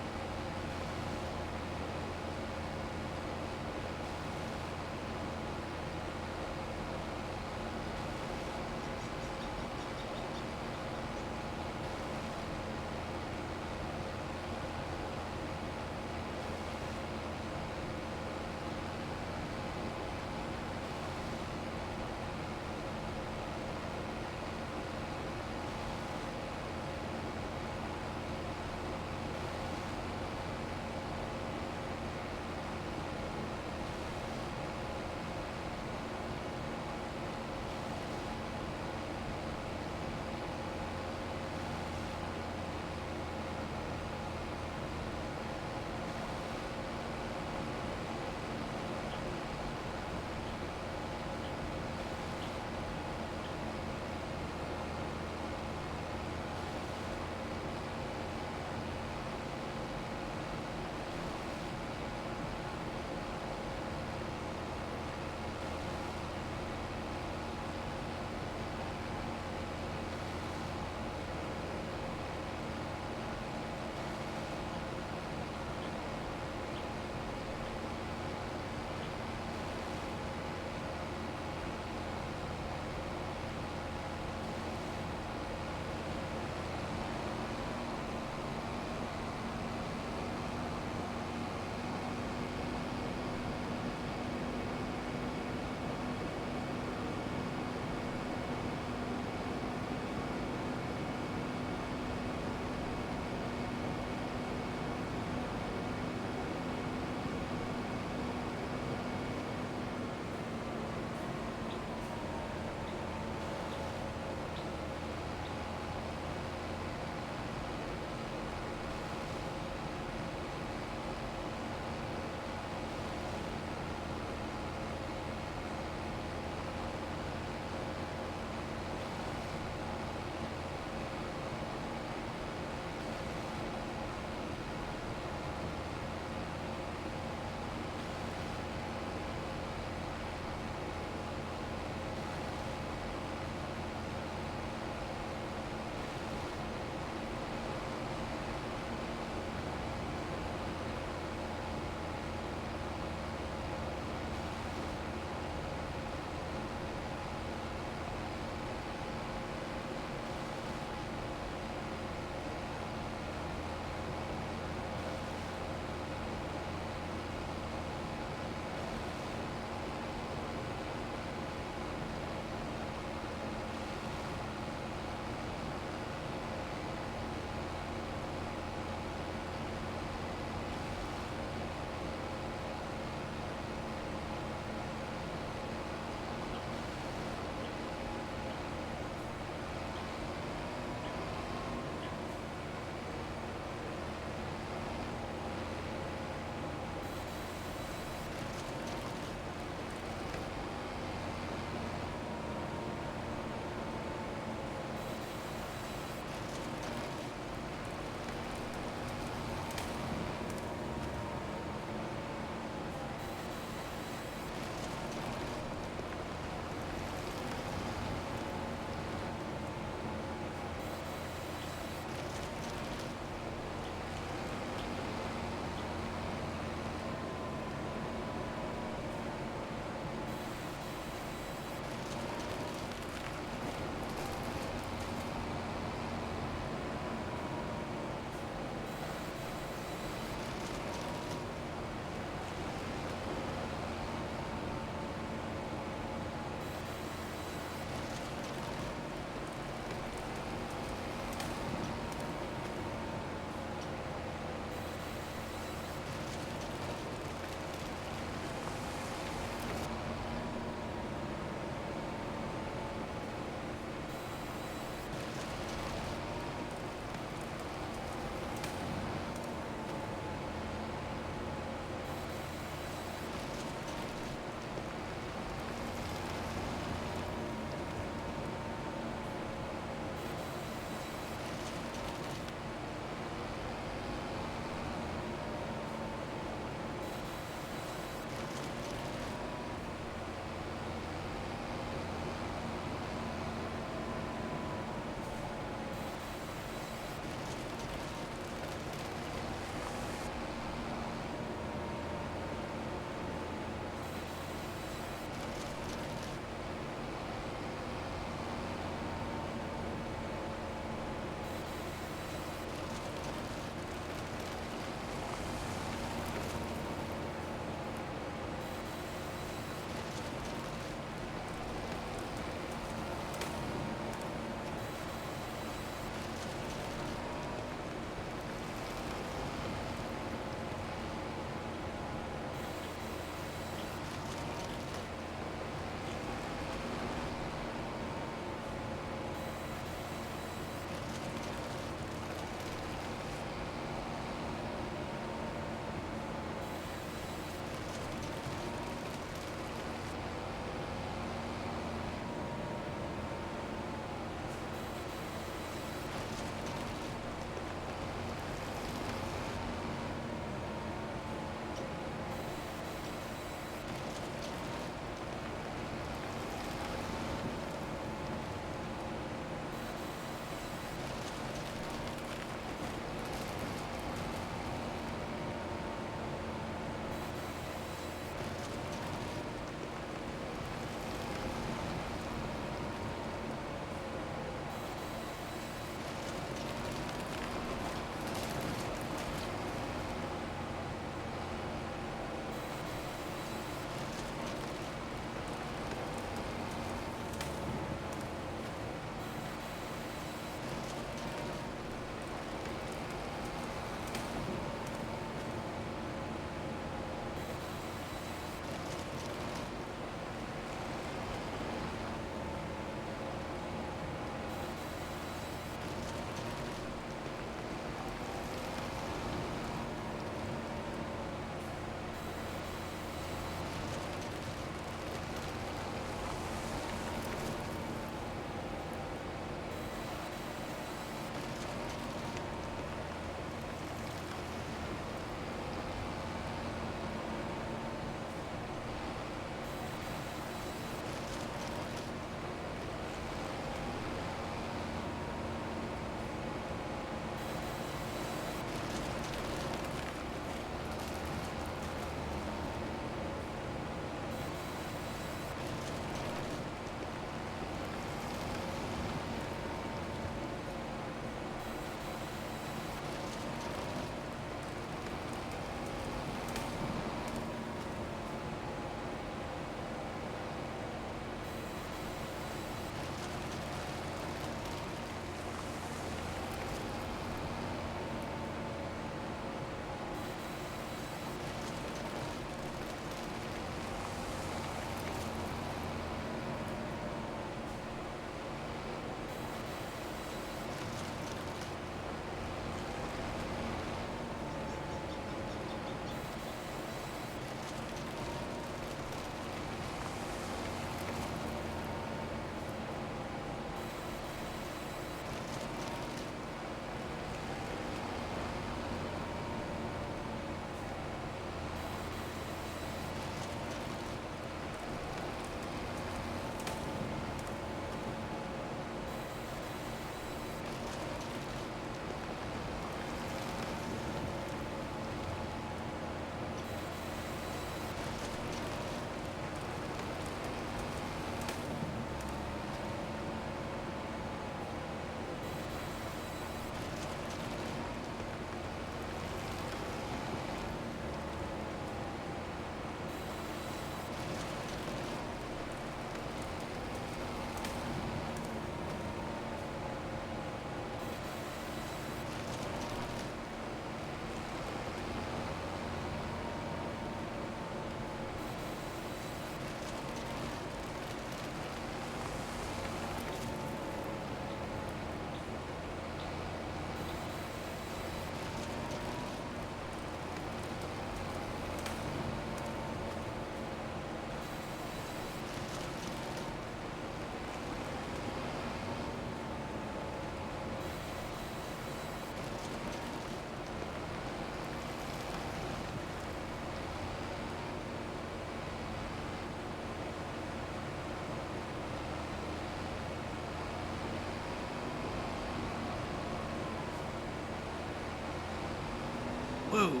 go.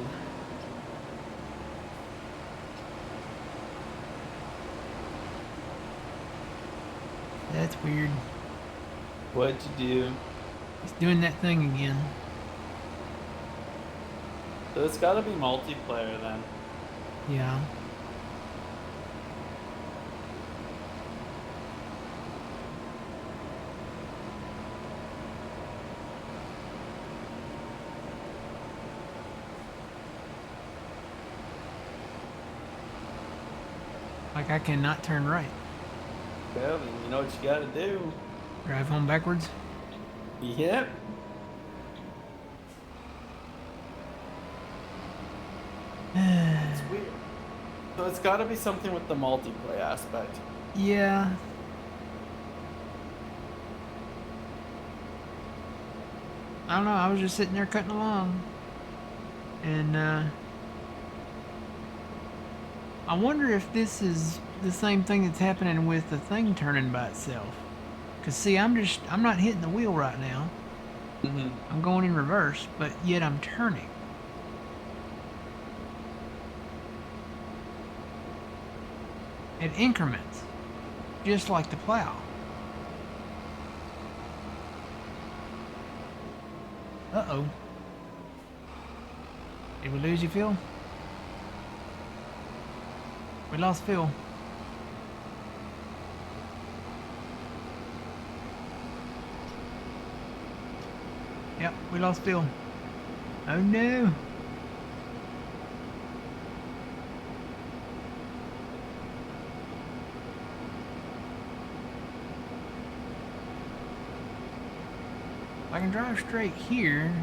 That's weird. What'd you do? He's doing that thing again. So it's got to be multiplayer then. Yeah. Like I cannot turn right. Well, then you know what you got to do. Drive home backwards. Yep. It's weird. So it's got to be something with the multiplayer aspect. Yeah. I don't know. I was just sitting there cutting along. And, I wonder if this is the same thing that's happening with the thing turning by itself. Because, see, I'm not hitting the wheel right now. Mm-hmm. I'm going in reverse, but yet I'm turning. At increments. Just like the plow. Uh-oh. Did we lose you, Phil? We lost Phil. Yep, we lost Phil. Oh no. I can drive straight here.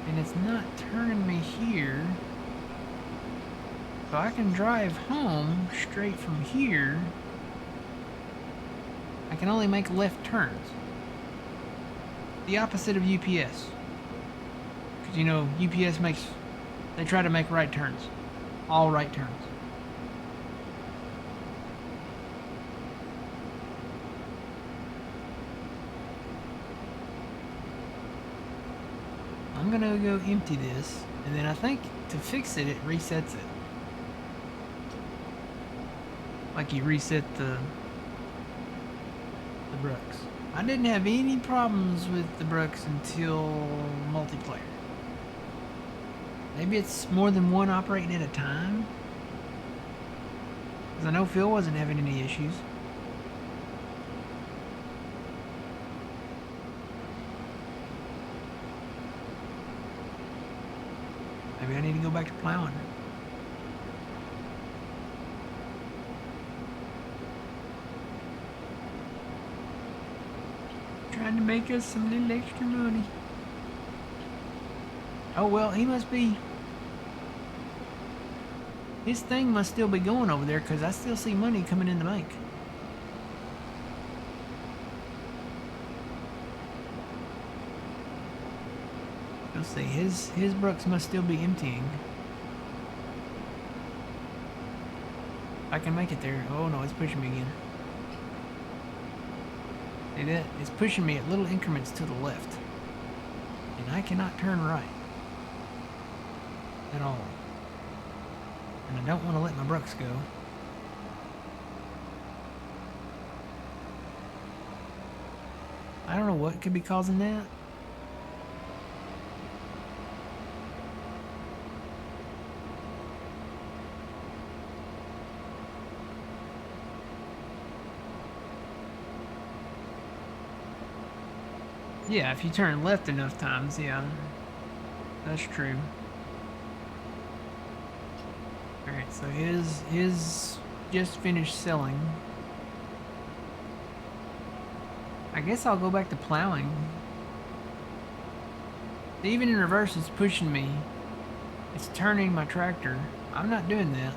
And it's not turning me here. So I can drive home straight from here. I can only make left turns. The opposite of UPS. Because you know, UPS they try to make right turns. All right turns. I'm gonna go empty this, and then I think to fix it, it resets it. Like you reset the Brooks. I didn't have any problems with the Brooks until multiplayer. Maybe it's more than one operating at a time. Because I know Phil wasn't having any issues. Maybe I need to go back to plowing. Trying to make us some little extra money. Oh well, he must be... His thing must still be going over there because I still see money coming in the bank. Let's see, his Brooks must still be emptying. I can make it there. Oh no, it's pushing me again. See that? It's pushing me at little increments to the left. And I cannot turn right. At all. And I don't want to let my Brooks go. I don't know what could be causing that. Yeah, if you turn left enough times, yeah. That's true. Alright, so his just finished selling. I guess I'll go back to plowing. Even in reverse, it's pushing me. It's turning my tractor. I'm not doing that.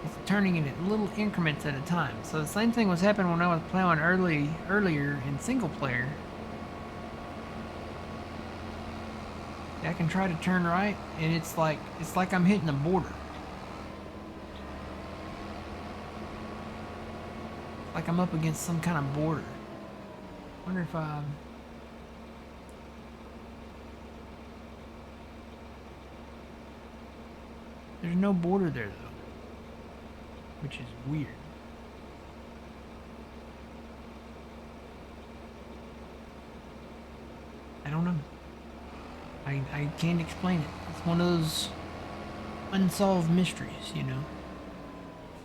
It's turning it at little increments at a time. So the same thing was happening when I was plowing earlier in single player. I can try to turn right, and it's like I'm hitting a border. Like I'm up against some kind of border. Wonder if I There's no border there though, which is weird. I don't know. I can't explain it. It's one of those unsolved mysteries, you know.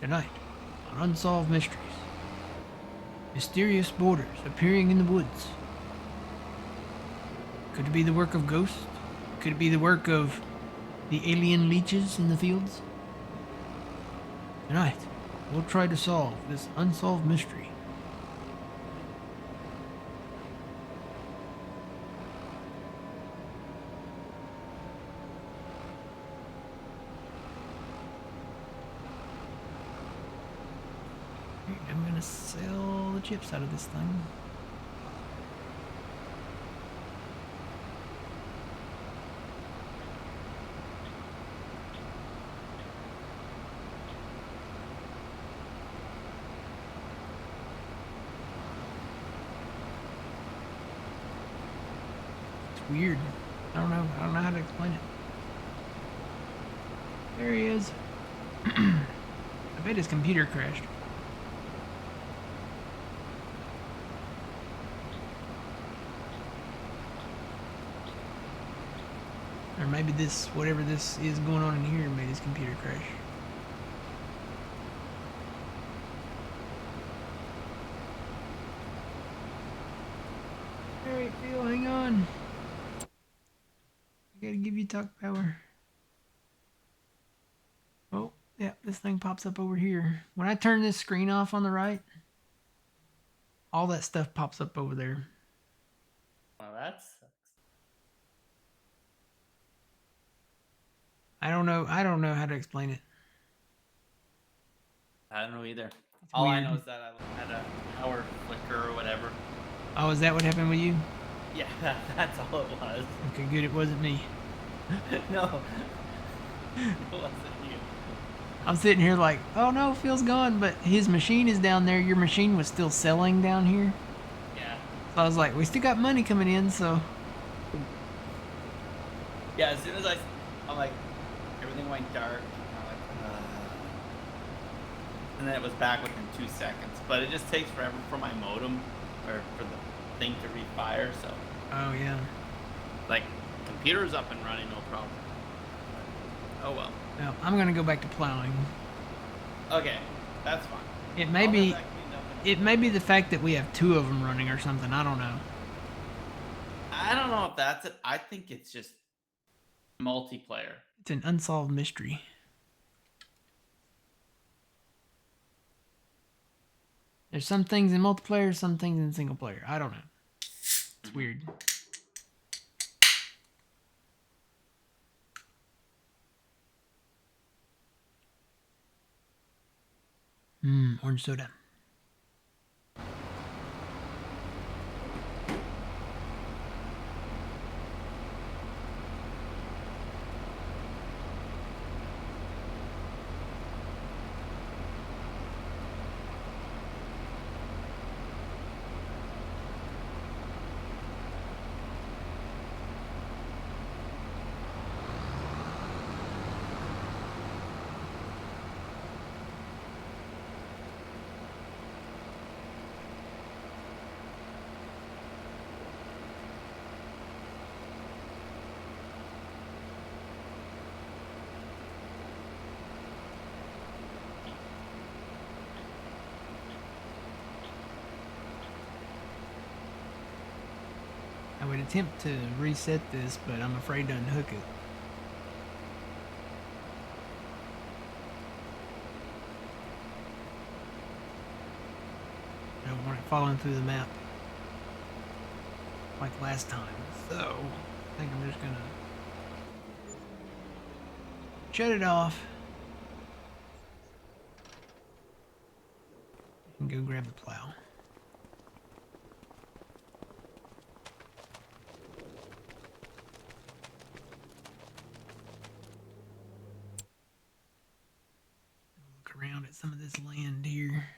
Tonight, on Unsolved Mysteries. Mysterious borders appearing in the woods. Could it be the work of ghosts? Could it be the work of the alien leeches in the fields? Tonight, we'll try to solve this unsolved mystery. I'm gonna sell the chips out of this thing. It's weird. I don't know how to explain it. There he is. I bet his computer crashed. Or maybe this, whatever this is going on in here, made his computer crash. Alright, Phil, hang on. I gotta give you talk power. Oh, yeah, this thing pops up over here. When I turn this screen off on the right, all that stuff pops up over there. Well, that sucks. I don't know how to explain it. I don't know either. All I know weird. is that I had a power flicker or whatever. Oh, is that what happened with you? Yeah, that's all it was. Okay, good, it wasn't me. No, it wasn't you. I'm sitting here like, oh no, Phil's gone, but his machine is down there. Your machine was still selling down here. Yeah. So I was like, we still got money coming in, so. Yeah, as soon as I'm like, everything went dark. I'm like, and then it was back within 2 seconds. But it just takes forever for my modem or for the thing to refire. So, Oh yeah. like, computer's up and running, no problem. Oh well. Well, I'm gonna go back to plowing. Okay, that's fine. It may I'll be, have that cleaned up and- it may be the fact that we have two of them running or something. I don't know. I don't know if that's it. I think it's just multiplayer. It's an unsolved mystery. There's some things in multiplayer, some things in single player. I don't know. It's weird. Orange soda. I would attempt to reset this, but I'm afraid to unhook it. I don't want it falling through the map like last time. So, I think I'm just gonna shut it off and go grab the plow. Look around at some of this land here.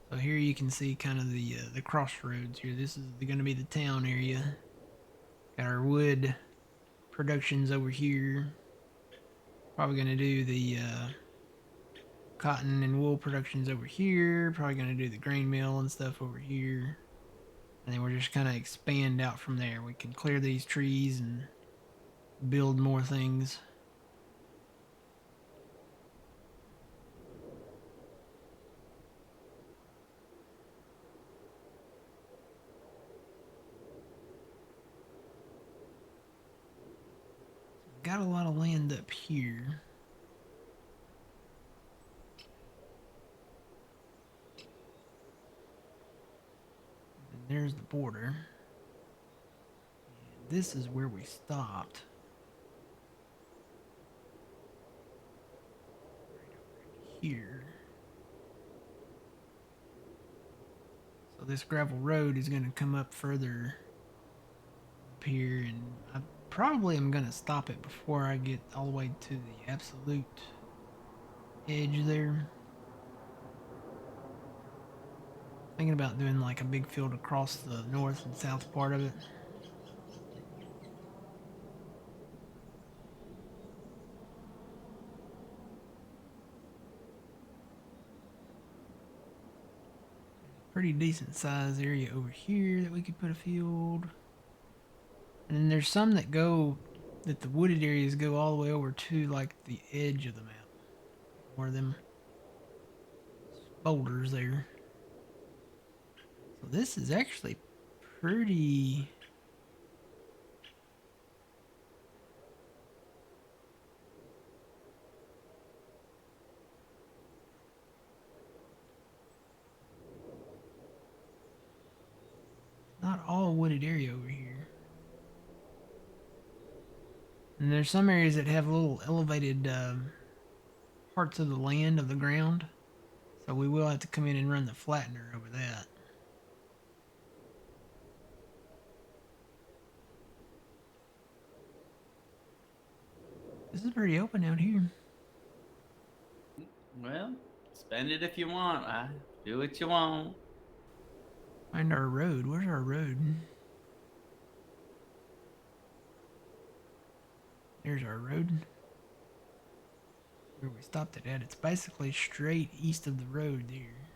So here you can see kind of the crossroads here. This is going to be the town area. Got our wood productions over here. Probably going to do the cotton and wool productions over here. Probably going to do the grain mill and stuff over here. And then we're just kind of expand out from there. We can clear these trees and build more things. Got a lot of land up here. And there's the border. And this is where we stopped. Right over here. So this gravel road is going to come up further up here, and I probably am going to stop it before I get all the way to the absolute edge there. Thinking about doing like a big field across the north and south part of it. Pretty decent size area over here that we could put a field. And then there's some that the wooded areas go all the way over to like the edge of the map. More of them boulders there. So this is actually pretty... not all wooded area over here. And there's some areas that have little elevated parts of the land, of the ground. So we will have to come in and run the flattener over that. This is pretty open out here. Well, spend it if you want. Do what you want. Find our road. Where's our road? There's our road. Where we stopped it at. It's basically straight east of the road there.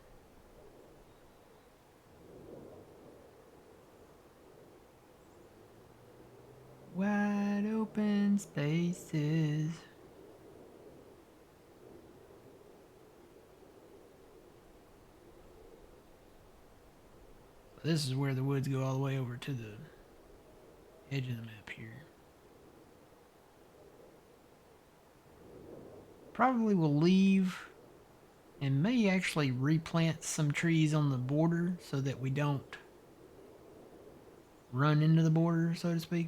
Wide open spaces. This is where the woods go all the way over to the edge of the map here. Probably will leave and may actually replant some trees on the border so that we don't run into the border, so to speak.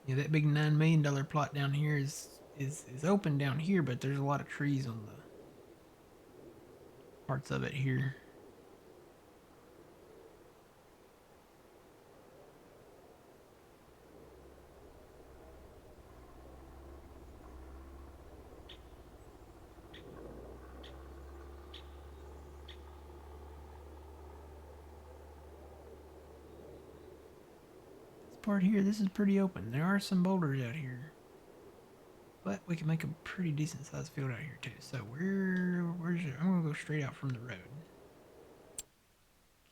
Yeah, that big $9 million plot down here is open down here, but there's a lot of trees on the parts of it here. Part here, this is pretty open. There are some boulders out here, but we can make a pretty decent sized field out here too. So where's it? I'm gonna go straight out from the road.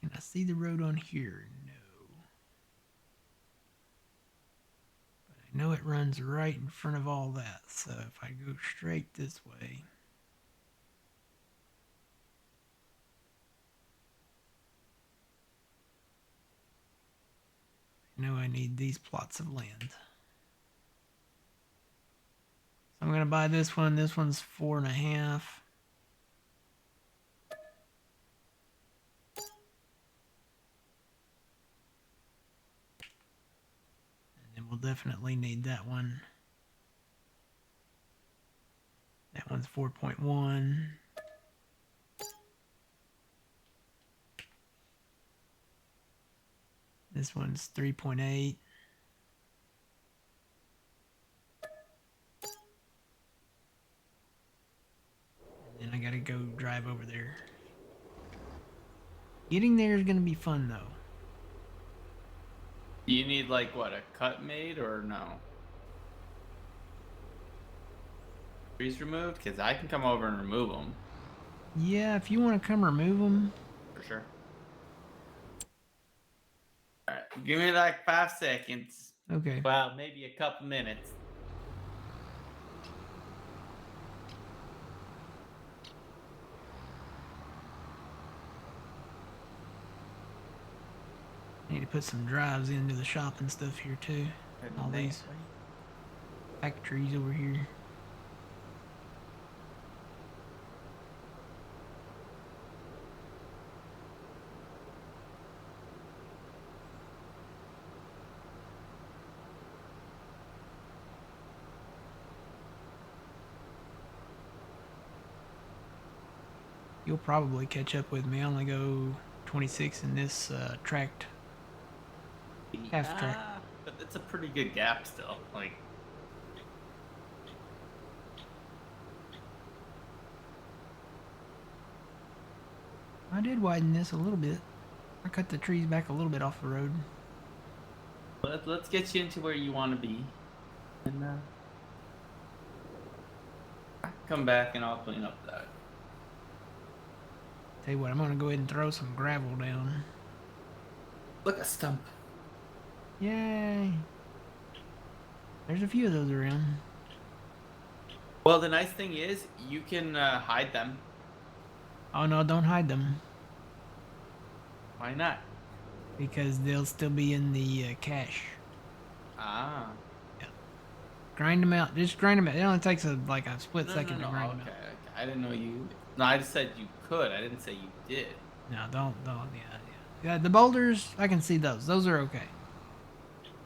Can I see the road on here? No, but I know it runs right in front of all that. So if I go straight this way, I know I need these plots of land. So I'm gonna buy this one. This one's 4.5. And then we'll definitely need that one. That one's 4.1. This one's 3.8. And then I gotta go drive over there. Getting there is gonna be fun though. Do you need like what, a cut made or no? Trees removed? Because I can come over and remove them Yeah, if you want to come remove them. for sure. All right, give me like 5 seconds. Okay. Well, maybe a couple minutes. I need to put some drives into the shop and stuff here too. All these factories over here. You'll probably catch up with me. I only go 26 in this tracked half track. But it's a pretty good gap still. Like, I did widen this a little bit. I cut the trees back a little bit off the road. let's get you into where you want to be. And come back and I'll clean up that. Tell you what, I'm gonna go ahead and throw some gravel down. Look, a stump. Yay! There's a few of those around. Well, the nice thing is you can hide them. Oh no, don't hide them. Why not? Because they'll still be in the cache. Ah. Grind them out. Just grind them out. It only takes like a split second to grind them Okay, out. okay. I didn't know you. No, I just said you could. I didn't say you did. No, don't. Yeah, the boulders, I can see those. Those are okay.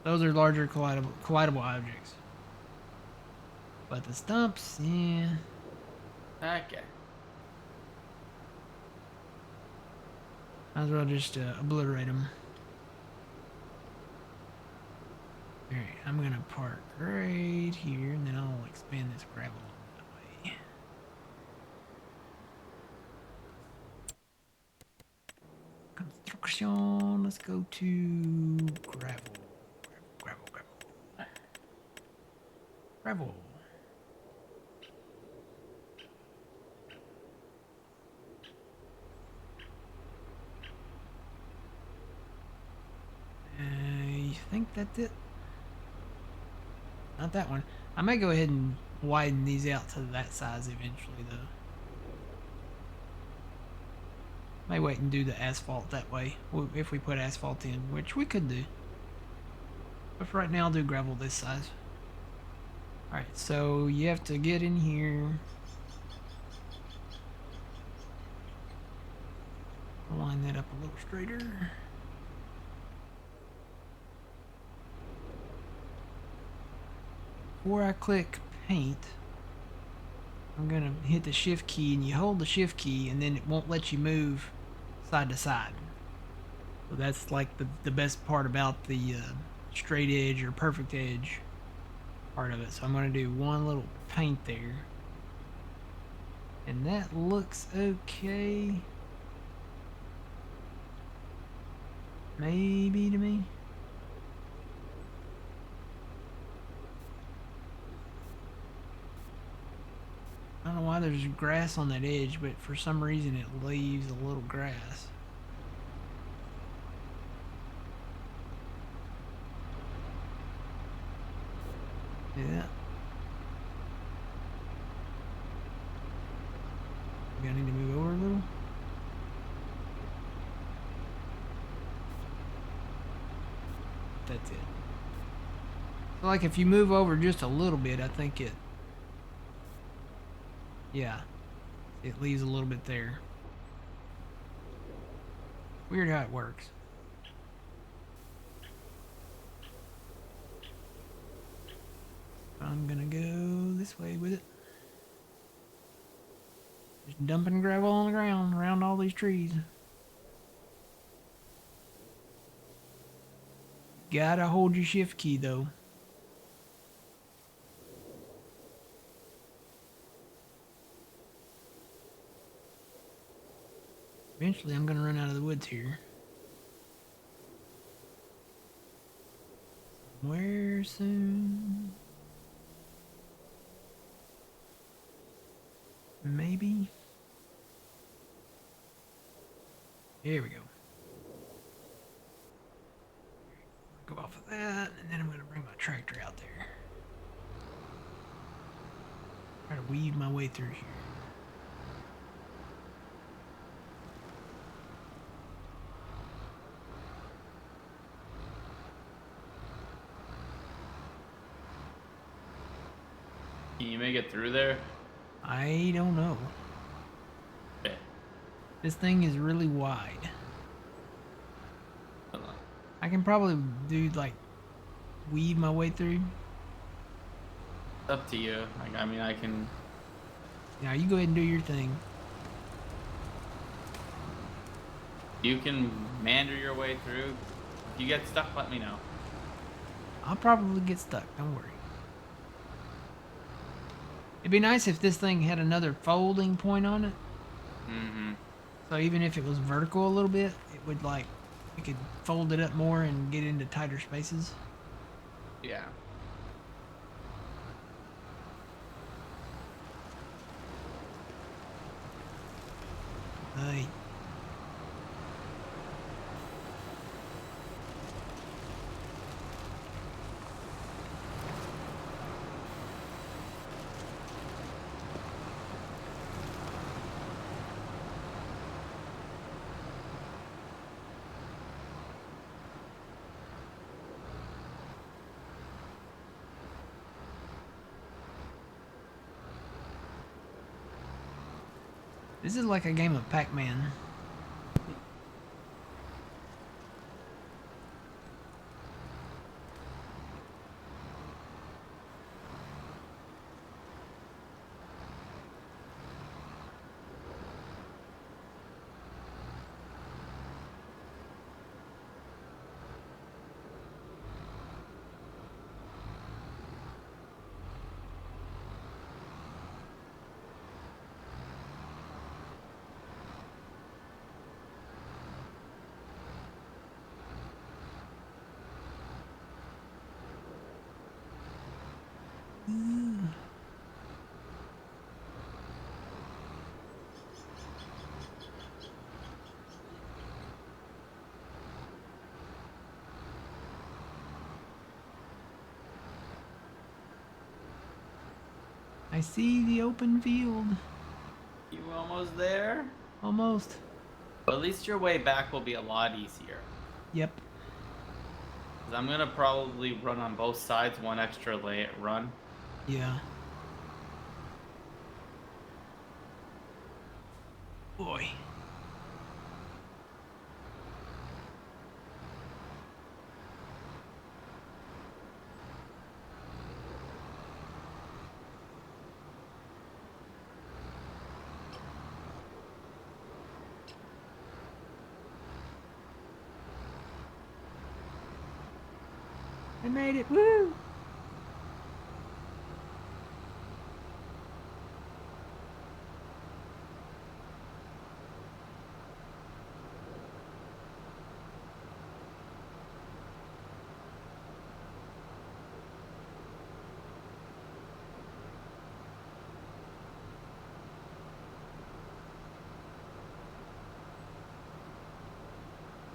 Those are larger collidable objects. But the stumps, yeah. Okay. Might as well just obliterate them. Alright, I'm gonna park right here, and then I'll expand this gravel that way. Construction, let's go to gravel. Gravel. I think that's it. Not that one. I might go ahead and widen these out to that size eventually, though. May wait and do the asphalt that way, if we put asphalt in, which we could do. But for right now, I'll do gravel this size. Alright, so you have to get in here. Line that up a little straighter. Before I click paint, I'm gonna hit the shift key, and you hold the shift key and then it won't let you move side to side. So that's like the best part about the straight edge or perfect edge part of it. So I'm gonna do one little paint there, and that looks okay, maybe to me. I don't know why there's grass on that edge, but for some reason it leaves a little grass. Yeah. Maybe I need to move over a little. That's it. So like if you move over just a little bit, I think it, yeah, it leaves a little bit there. Weird how it works. I'm gonna go this way with it. Just dumping gravel on the ground around all these trees. Gotta hold your shift key though. Eventually I'm gonna run out of the woods here. Somewhere soon. Maybe. Here we go. Go off of that, and then I'm gonna bring my tractor out there. Try to weave my way through here. Can you make it through there? I don't know. Okay. This thing is really wide. Hold on. I can probably do like weave my way through. It's up to you. Like, I mean, I can. Now you go ahead and do your thing. You can meander your way through. If you get stuck, let me know. I'll probably get stuck. Don't worry. It'd be nice if this thing had another folding point on it. Mm-hmm. So even if it was vertical a little bit, it would like, you could fold it up more and get into tighter spaces. Yeah. Hey. This is like a game of Pac-Man. I see the open field. You almost there? Almost. But at least your way back will be a lot easier. Yep. 'Cause I'm gonna probably run on both sides, one extra run. Yeah. Boy. I made it. Woo!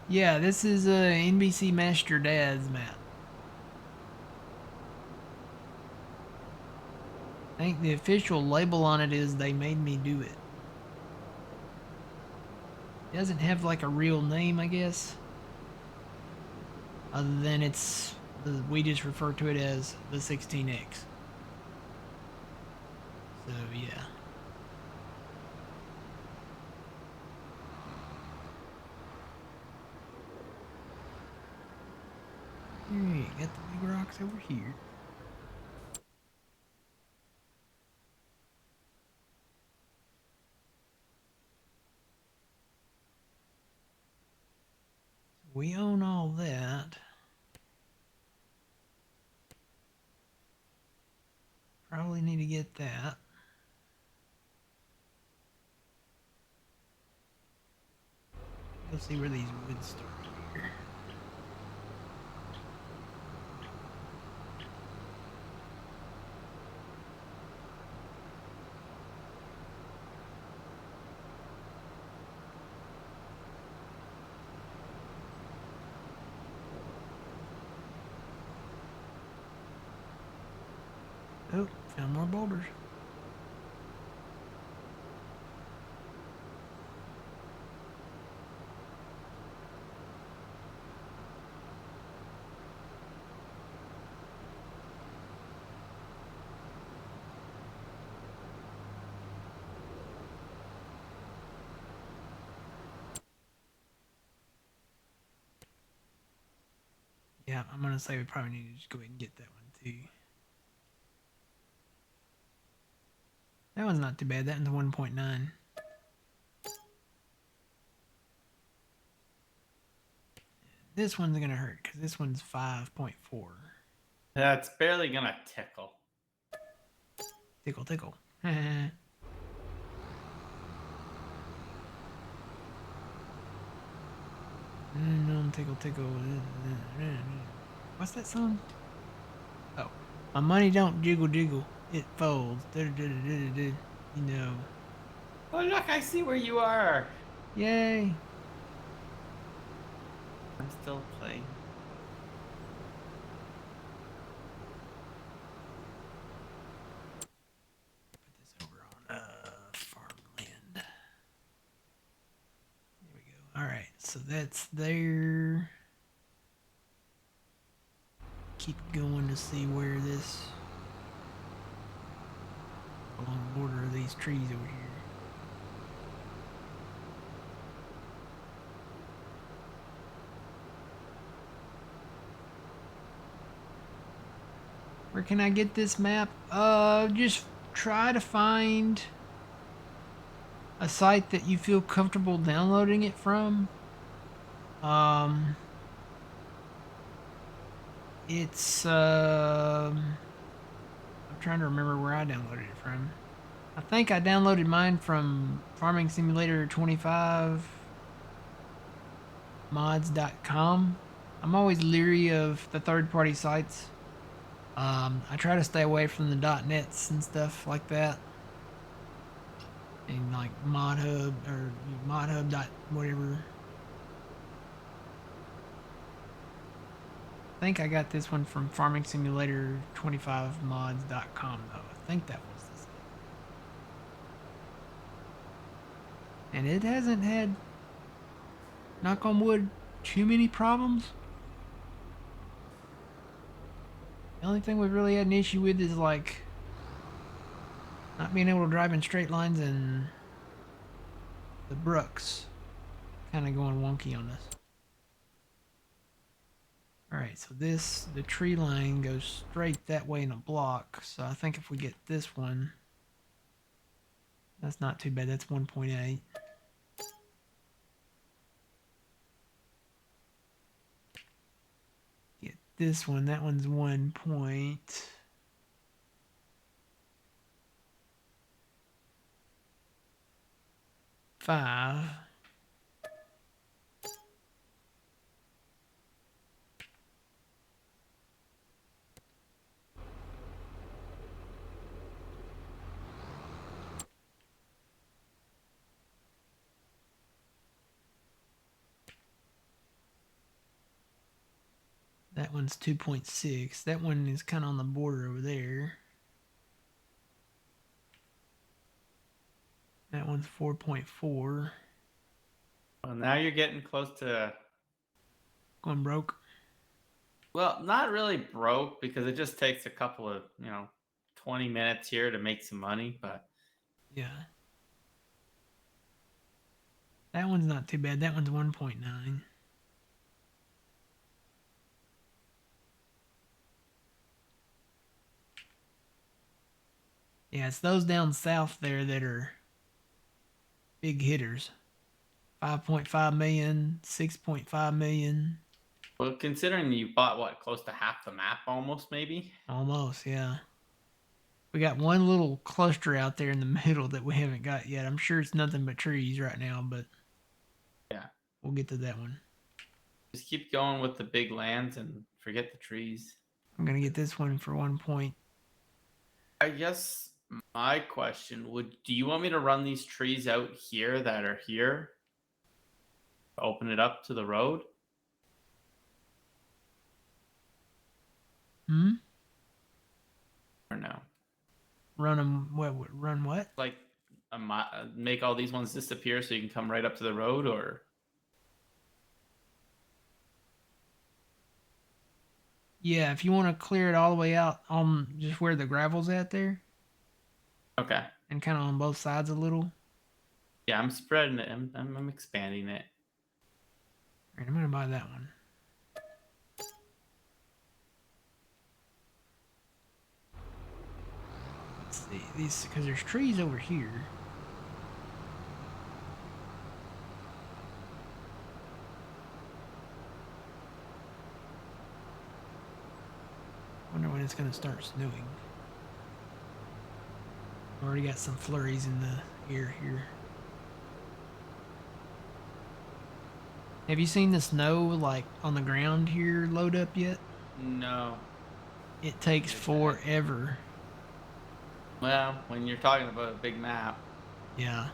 Yeah, this is NBC Master Dad's map. I think the official label on it is "They made me do it." It doesn't have like a real name, I guess. Other than we just refer to it as the 16X. So yeah. Alright, got the big rocks over here. We own all that. probably need to get that. Let's see where these woods start here. Oh, found more boulders. Yeah, I'm gonna say we probably need to just go ahead and get that one too. That one's not too bad. That one's 1.9. This one's gonna hurt because this one's 5.4. That's barely gonna tickle. Tickle, tickle. Tickle, tickle. What's that song? Oh, my money don't jiggle, jiggle. It folds. You know. Oh look, I see where you are. Yay! I'm still playing. Put this over on farmland. There we go. All right, so that's there. Keep going to see where this along the border of these trees over here. Where can I get this map? Just try to find a site that you feel comfortable downloading it from. I'm trying to remember where I downloaded it from. I think I downloaded mine from Farming Simulator 25 mods.com. I'm always leery of the third-party sites. I try to stay away from the .nets and stuff like that, and like ModHub or ModHub dot whatever. I think I got this one from Farming Simulator 25 mods.com though. I think that was this. And it hasn't had, knock on wood, too many problems. The only thing we've really had an issue with is like not being able to drive in straight lines and the brooks kind of going wonky on us. Alright, so the tree line goes straight that way in a block. So I think if we get this one, that's not too bad. That's 1.8. Get this one. That one's 1.5. That one's 2.6. That one is kind of on the border over there. That one's 4.4. Well, now you're getting close to. Going broke. Well, not really broke because it just takes a couple of 20 minutes here to make some money, but Yeah. That one's not too bad. That one's 1.9. Yeah, it's those down south there that are big hitters. 5.5 million, 6.5 million. well, considering you bought what close to half the map, almost maybe. Almost, yeah. We got one little cluster out there in the middle that we haven't got yet. I'm sure it's nothing but trees right now, but Yeah. we'll get to that one. Just keep going with the big lands and forget the trees. I'm gonna get this one for 1 point. I guess my question do you want me to run these trees out here that are here? Open it up to the road? Hmm? Or no? Run them. What? Run what? Like make all these ones disappear so you can come right up to the road, or Yeah, if you want to clear it all the way out on just where the gravel's at there, okay. and kind of on both sides a little. Yeah, I'm spreading it. I'm expanding it. All right, I'm gonna buy that one. Let's see these because there's trees over here. Wonder when it's gonna start snowing. Already got some flurries in the air here. Have you seen the snow like on the ground here load up yet? No. It takes forever. Well, when you're talking about a big map. Yeah.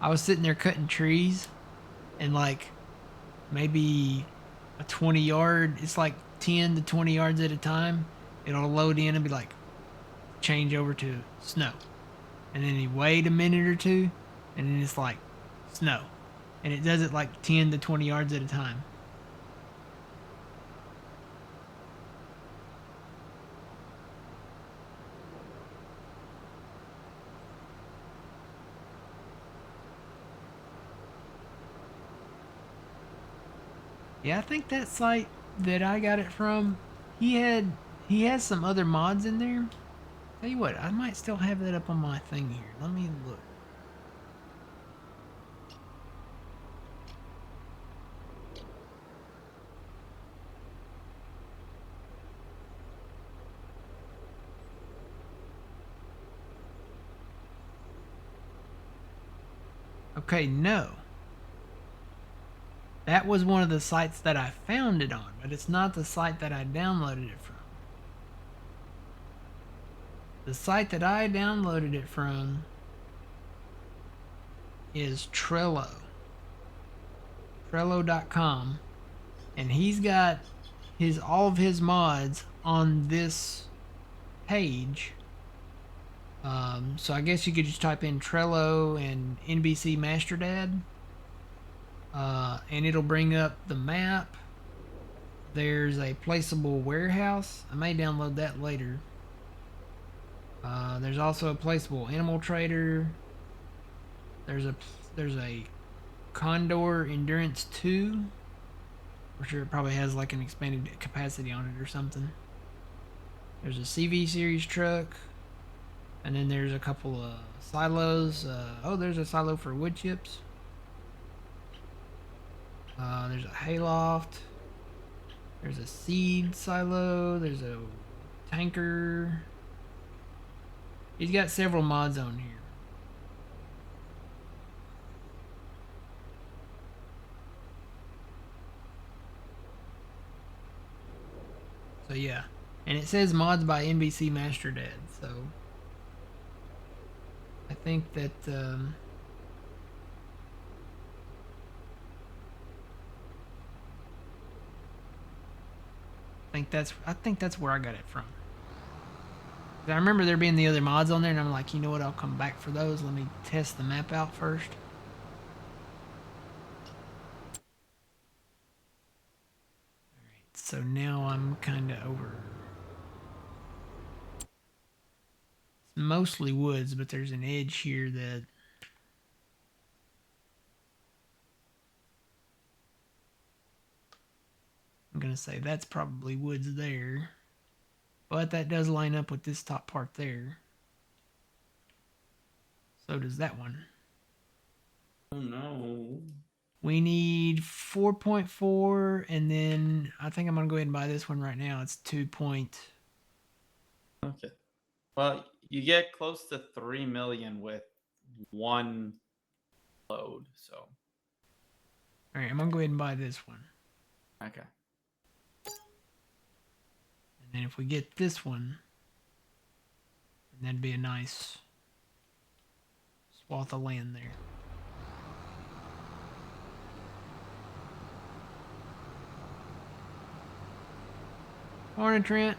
I was sitting there cutting trees and like maybe a 20-yard, it's like 10 to 20 yards at a time. It'll load in and be like change over to snow. And then you wait a minute or two and then it's like snow. And it does it like 10 to 20 yards at a time. Yeah, I think that site that I got it from, he has some other mods in there. Tell you what, I might still have that up on my thing here. Let me look. Okay, no. That was one of the sites that I found it on, but it's not the site that I downloaded it from. The site that I downloaded it from is Trello. Trello.com. And he's got all of his mods on this page. So I guess you could just type in Trello and NBC Masterdad. And it'll bring up the map. There's a placeable warehouse. I may download that later. There's also a placeable animal trader. There's a Condor Endurance 2. I'm sure it probably has like an expanded capacity on it or something. There's a CV series truck. And then there's a couple of silos. Oh, there's a silo for wood chips. There's a hayloft. There's a seed silo. There's a tanker. He's got several mods on here. So yeah, and it says mods by NBC Masterdad. So I think that I think that's where I got it from. I remember there being the other mods on there, and I'm like, you know what? I'll come back for those. Let me test the map out first. All right, so now I'm kind of over. It's mostly woods, but there's an edge here that I'm gonna say that's probably woods there. But that does line up with this top part there. So does that one. Oh no. We need 4.4, and then I think I'm gonna go ahead and buy this one right now. It's 2. Okay. Well, You get close to 3 million with one load. So All right, I'm gonna go ahead and buy this one, okay. and then if we get this one, then that'd be a nice swath of land there. Morning, Trent.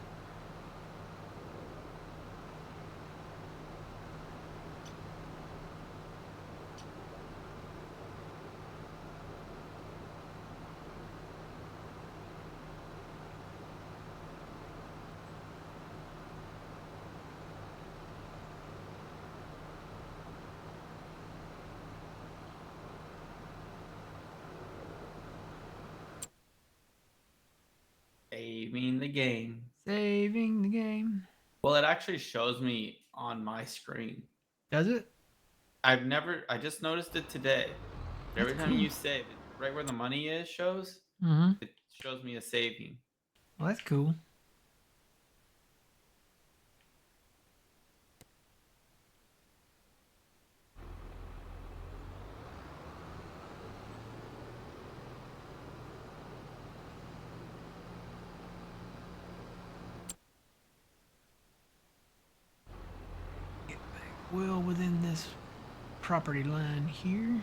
Saving the game. Saving the game. Well, it actually shows me on my screen. Does it? I just noticed it today. Every That's time cool. you save it, right where the money is shows, Mm-hmm. it shows me a saving. Well, that's cool. Get back well within this property line here.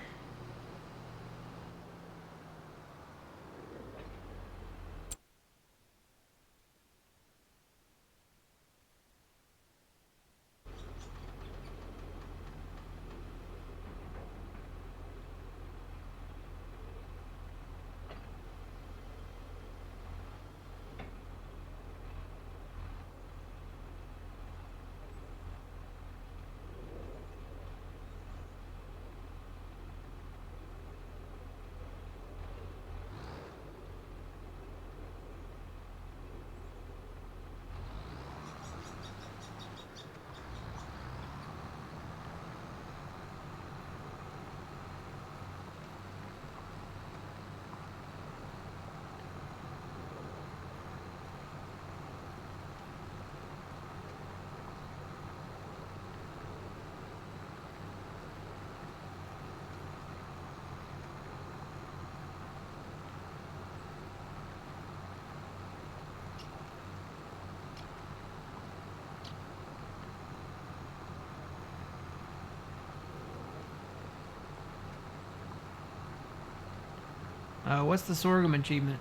What's the sorghum achievement?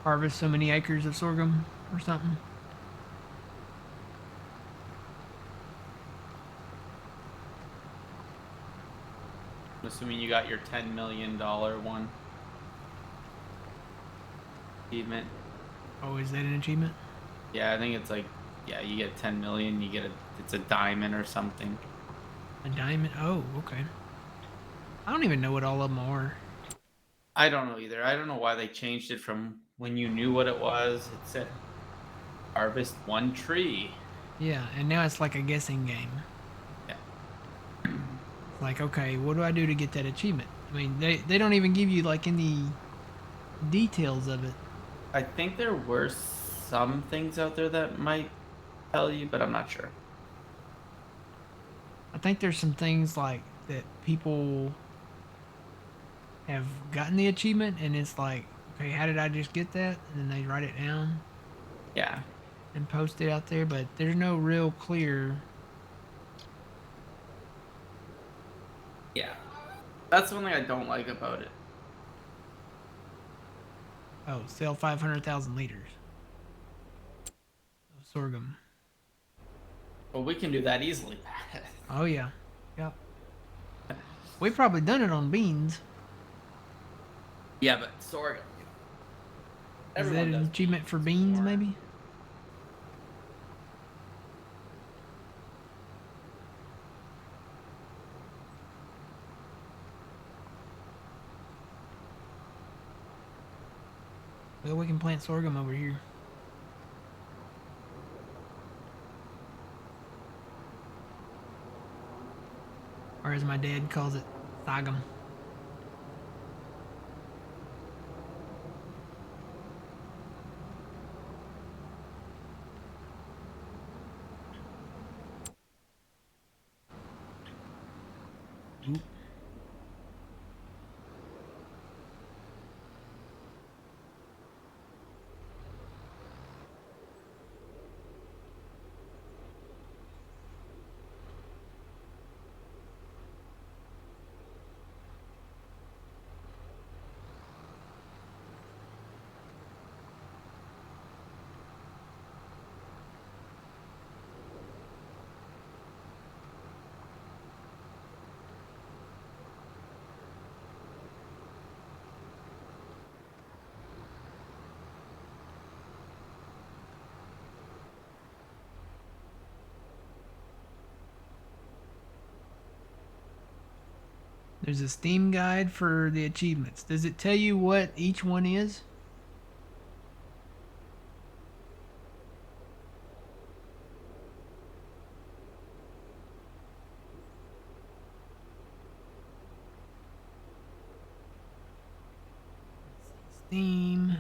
Harvest so many acres of sorghum or something? I'm assuming you got your $10 million one achievement. Oh, is that an achievement? Yeah, I think it's like, yeah, you get 10 million, you get it's a diamond or something. A diamond? Oh, okay. I don't even know what all of them are. I don't know either. I don't know why they changed it from when you knew what it was. It said harvest one tree. Yeah, and now it's like a guessing game. Yeah. It's like, okay, what do I do to get that achievement? I mean, they don't even give you like any details of it. I think there were some things out there that might tell you, but I'm not sure. I think there's some things like that people have gotten the achievement and it's like, okay, how did I just get that? And then they write it down Yeah. and post it out there, but there's no real clear. Yeah. That's one thing I don't like about it. Oh, sell 500,000 liters of sorghum. Well, we can do that easily. Oh yeah, yep. We've probably done it on beans. Yeah, but sorghum. Is that Everyone an does achievement for beans beans, more. maybe? Well, we can plant sorghum over here. Or as my dad calls it, sorghum. Oop. There's a Steam guide for the achievements. Does it tell you what each one is? Steam.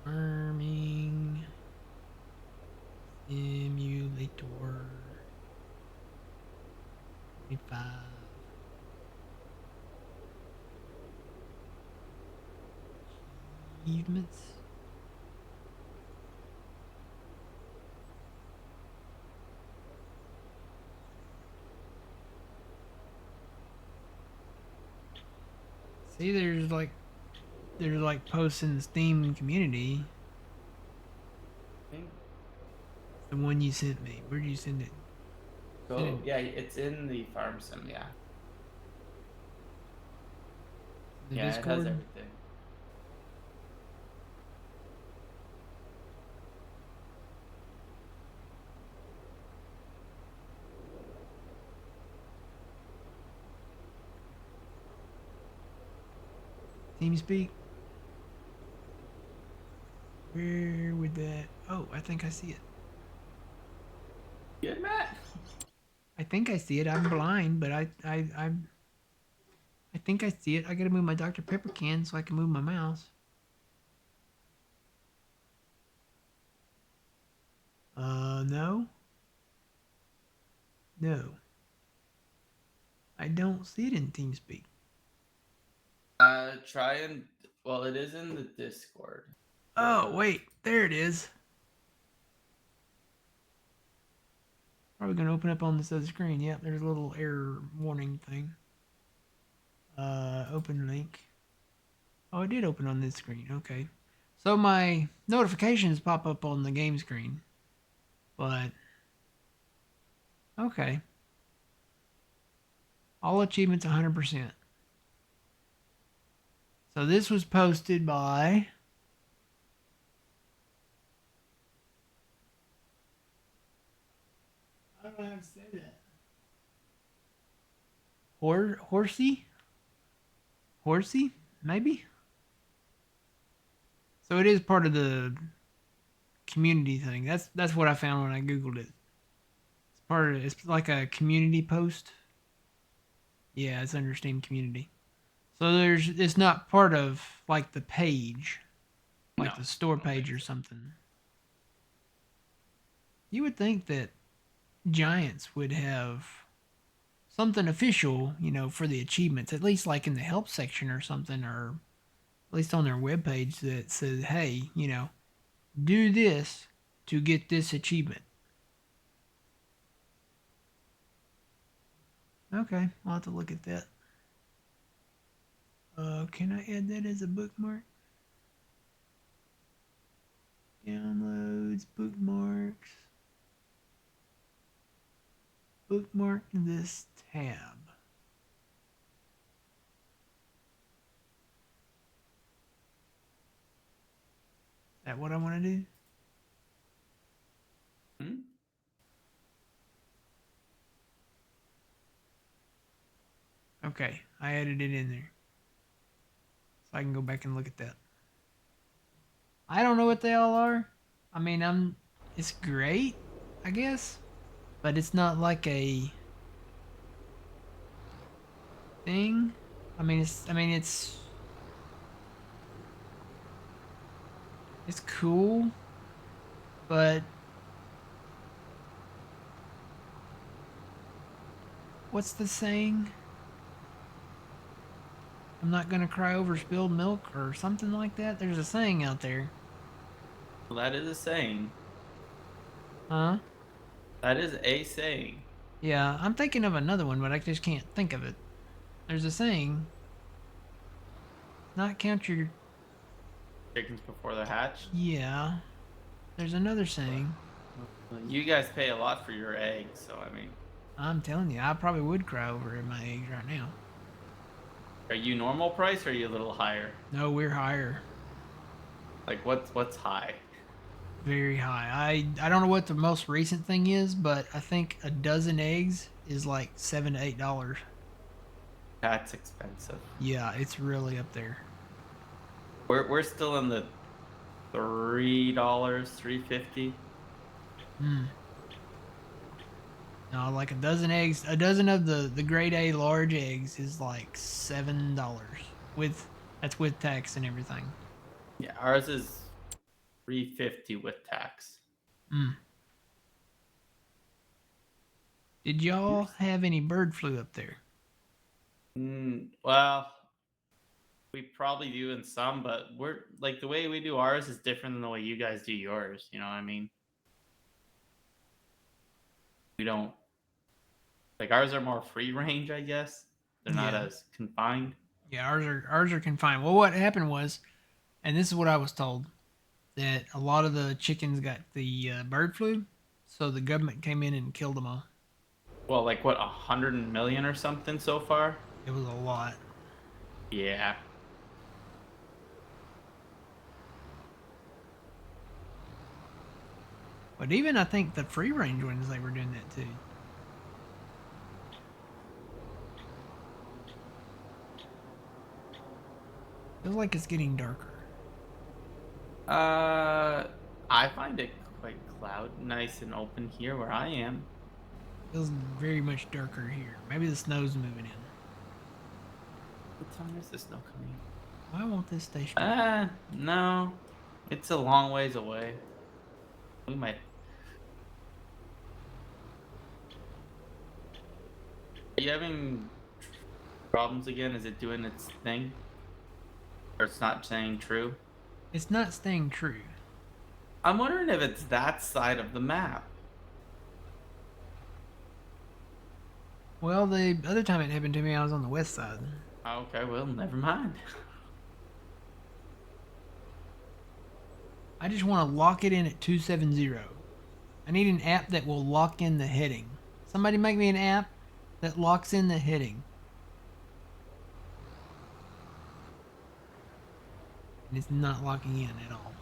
Farming. Simulator. 25. Achievements. See, there's like posts in the Steam community. I think The one you sent me. Where'd you send it? so. Yeah, it's in the farm sim. Yeah. The Yeah, it has Discord? everything. TeamSpeak? Where would that? Oh, I think I see it. Good, Matt. I think I see it. I'm blind, but I think I see it. I gotta move my Dr. Pepper can so I can move my mouse. No. No. I don't see it in TeamSpeak. Try and well, it is in the Discord. Oh, wait. There it is. Probably gonna open up on this other screen. Yep, there's a little error warning thing. Open link. Oh, it did open on this screen. Okay. So my notifications pop up on the game screen. But okay. All achievements 100%. So this was posted by I don't know how to say that. Horsey? Horsey? Maybe? So it is part of the community thing. That's what I found when I googled it. It's part of it's like a community post. Yeah, it's under Steam community. So it's not part of like the page, like No, the store I don't think page or so. something. You would think that Giants would have something official, for the achievements, at least like in the help section or something, or at least on their webpage that says, hey, do this to get this achievement. Okay, I'll have to look at that. Can I add that as a bookmark? Downloads, bookmarks. Bookmark this tab. Is that what I want to do? Hmm? Okay, I added it in there. So I can go back and look at that. I don't know what they all are. I mean, it's great, I guess, but it's not like a thing. It's cool, but what's the saying? I'm not gonna cry over spilled milk or something like that. There's a saying out there. Well, that is a saying. Huh? That is a saying. Yeah, I'm thinking of another one, but I just can't think of it. There's a saying. Not count your. Chickens before they're hatched. Yeah. There's another saying. Well, you guys pay a lot for your eggs, so I mean, I'm telling you, I probably would cry over my eggs right now. are you normal price or are you a little higher? No, we're higher. Like what's high? Very high. I don't know what the most recent thing is, but I think a dozen eggs is like $7 to $8. That's expensive. Yeah, it's really up there. We're still in the $3, $3.50. Hmm. No, like a dozen eggs, a dozen of the grade A large eggs is like $7 with that's with tax and everything. Yeah, ours is $3.50 with tax. Hmm. Did y'all have any bird flu up there? Well, we probably do in some, but we're like the way we do ours is different than the way you guys do yours. You know what I mean? We don't like ours are more free range, I guess. They're not Yeah. as confined. Yeah, ours are confined. Well, what happened was, and this is what I was told, that a lot of the chickens got the bird flu, so the government came in and killed them all. Well, like what 100 million or something so far. It was a lot. Yeah. But even I think the free range ones they were doing that too. Feels like it's getting darker. Uh, I find it quite nice and open here where I am. Feels very much darker here. Maybe the snow's moving in. What time is the snow coming? Why won't this stay straight? No, it's a long ways away. We might. Are you having problems again? Is it doing its thing? Or it's not saying true? It's not staying true. I'm wondering if it's that side of the map. Well, the other time it happened to me, I was on the west side. Okay, well, never mind. I just want to lock it in at 270. I need an app that will lock in the heading. Somebody make me an app that locks in the heading. And it's not locking in at all.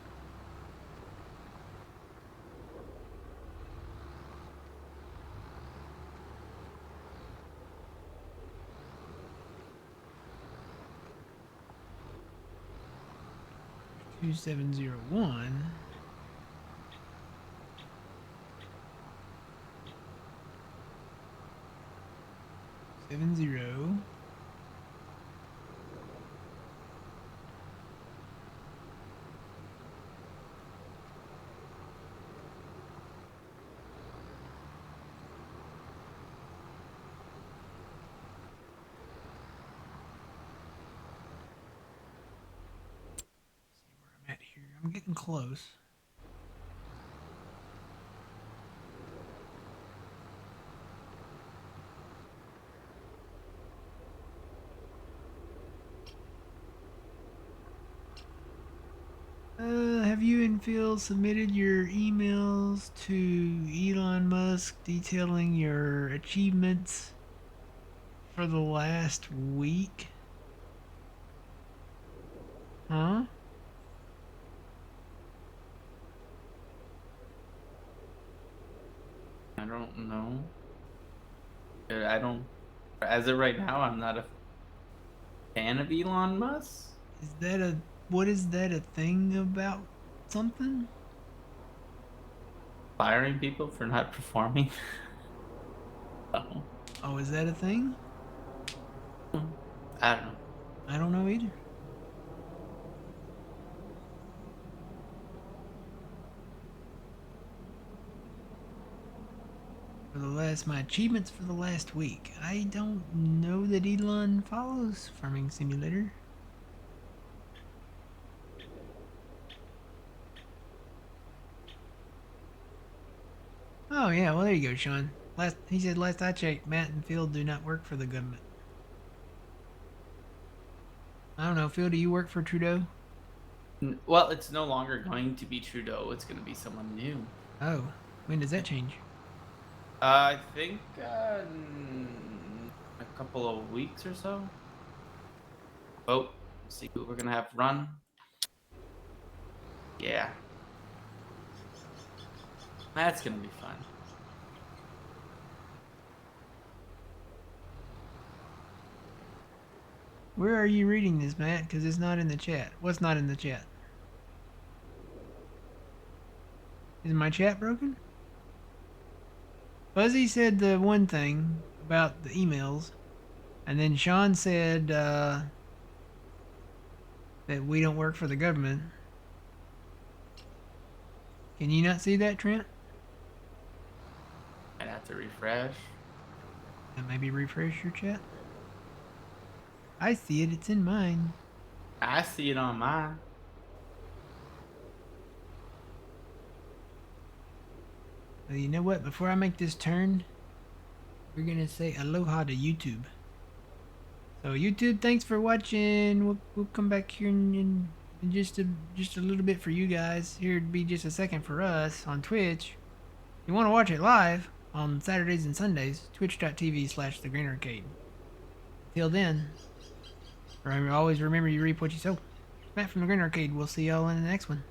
Two 701. Seven zero. See where I'm at here. I'm getting close. Have you and Phil submitted your emails to Elon Musk detailing your achievements for the last week? Huh? I don't know. I don't. As of right now, I'm not a fan of Elon Musk. Is that a what is that a thing about something? Firing people for not performing. Oh, Oh, is that a thing? I don't know. I don't know either. my achievements for the last week. I don't know that Elon follows Farming Simulator. Oh yeah, well there you go, Sean. He said last I checked, Matt and Phil do not work for the government. I don't know, Phil, do you work for Trudeau? Well, it's no longer going to be Trudeau. It's going to be someone new. Oh, when does that change? I think in a couple of weeks or so. Oh, see who we're going to have run. Yeah. That's going to be fun. Where are you reading this, Matt? Because it's not in the chat. What's not in the chat? Is my chat broken? Fuzzy said the one thing about the emails, and then Sean said that we don't work for the government. Can you not see that, Trent? I'd have to refresh. And maybe refresh your chat? I see it. It's in mine. I see it on mine. Well, you know what? Before I make this turn, we're gonna say aloha to YouTube. So YouTube, thanks for watching. We'll come back here in just a little bit for you guys. Here it'd be just a second for us on Twitch. If you want to watch it live on Saturdays and Sundays, twitch.tv/The Green Arcade. Till then, always remember you reap what you sow. Matt from The Green Arcade. We'll see y'all in the next one.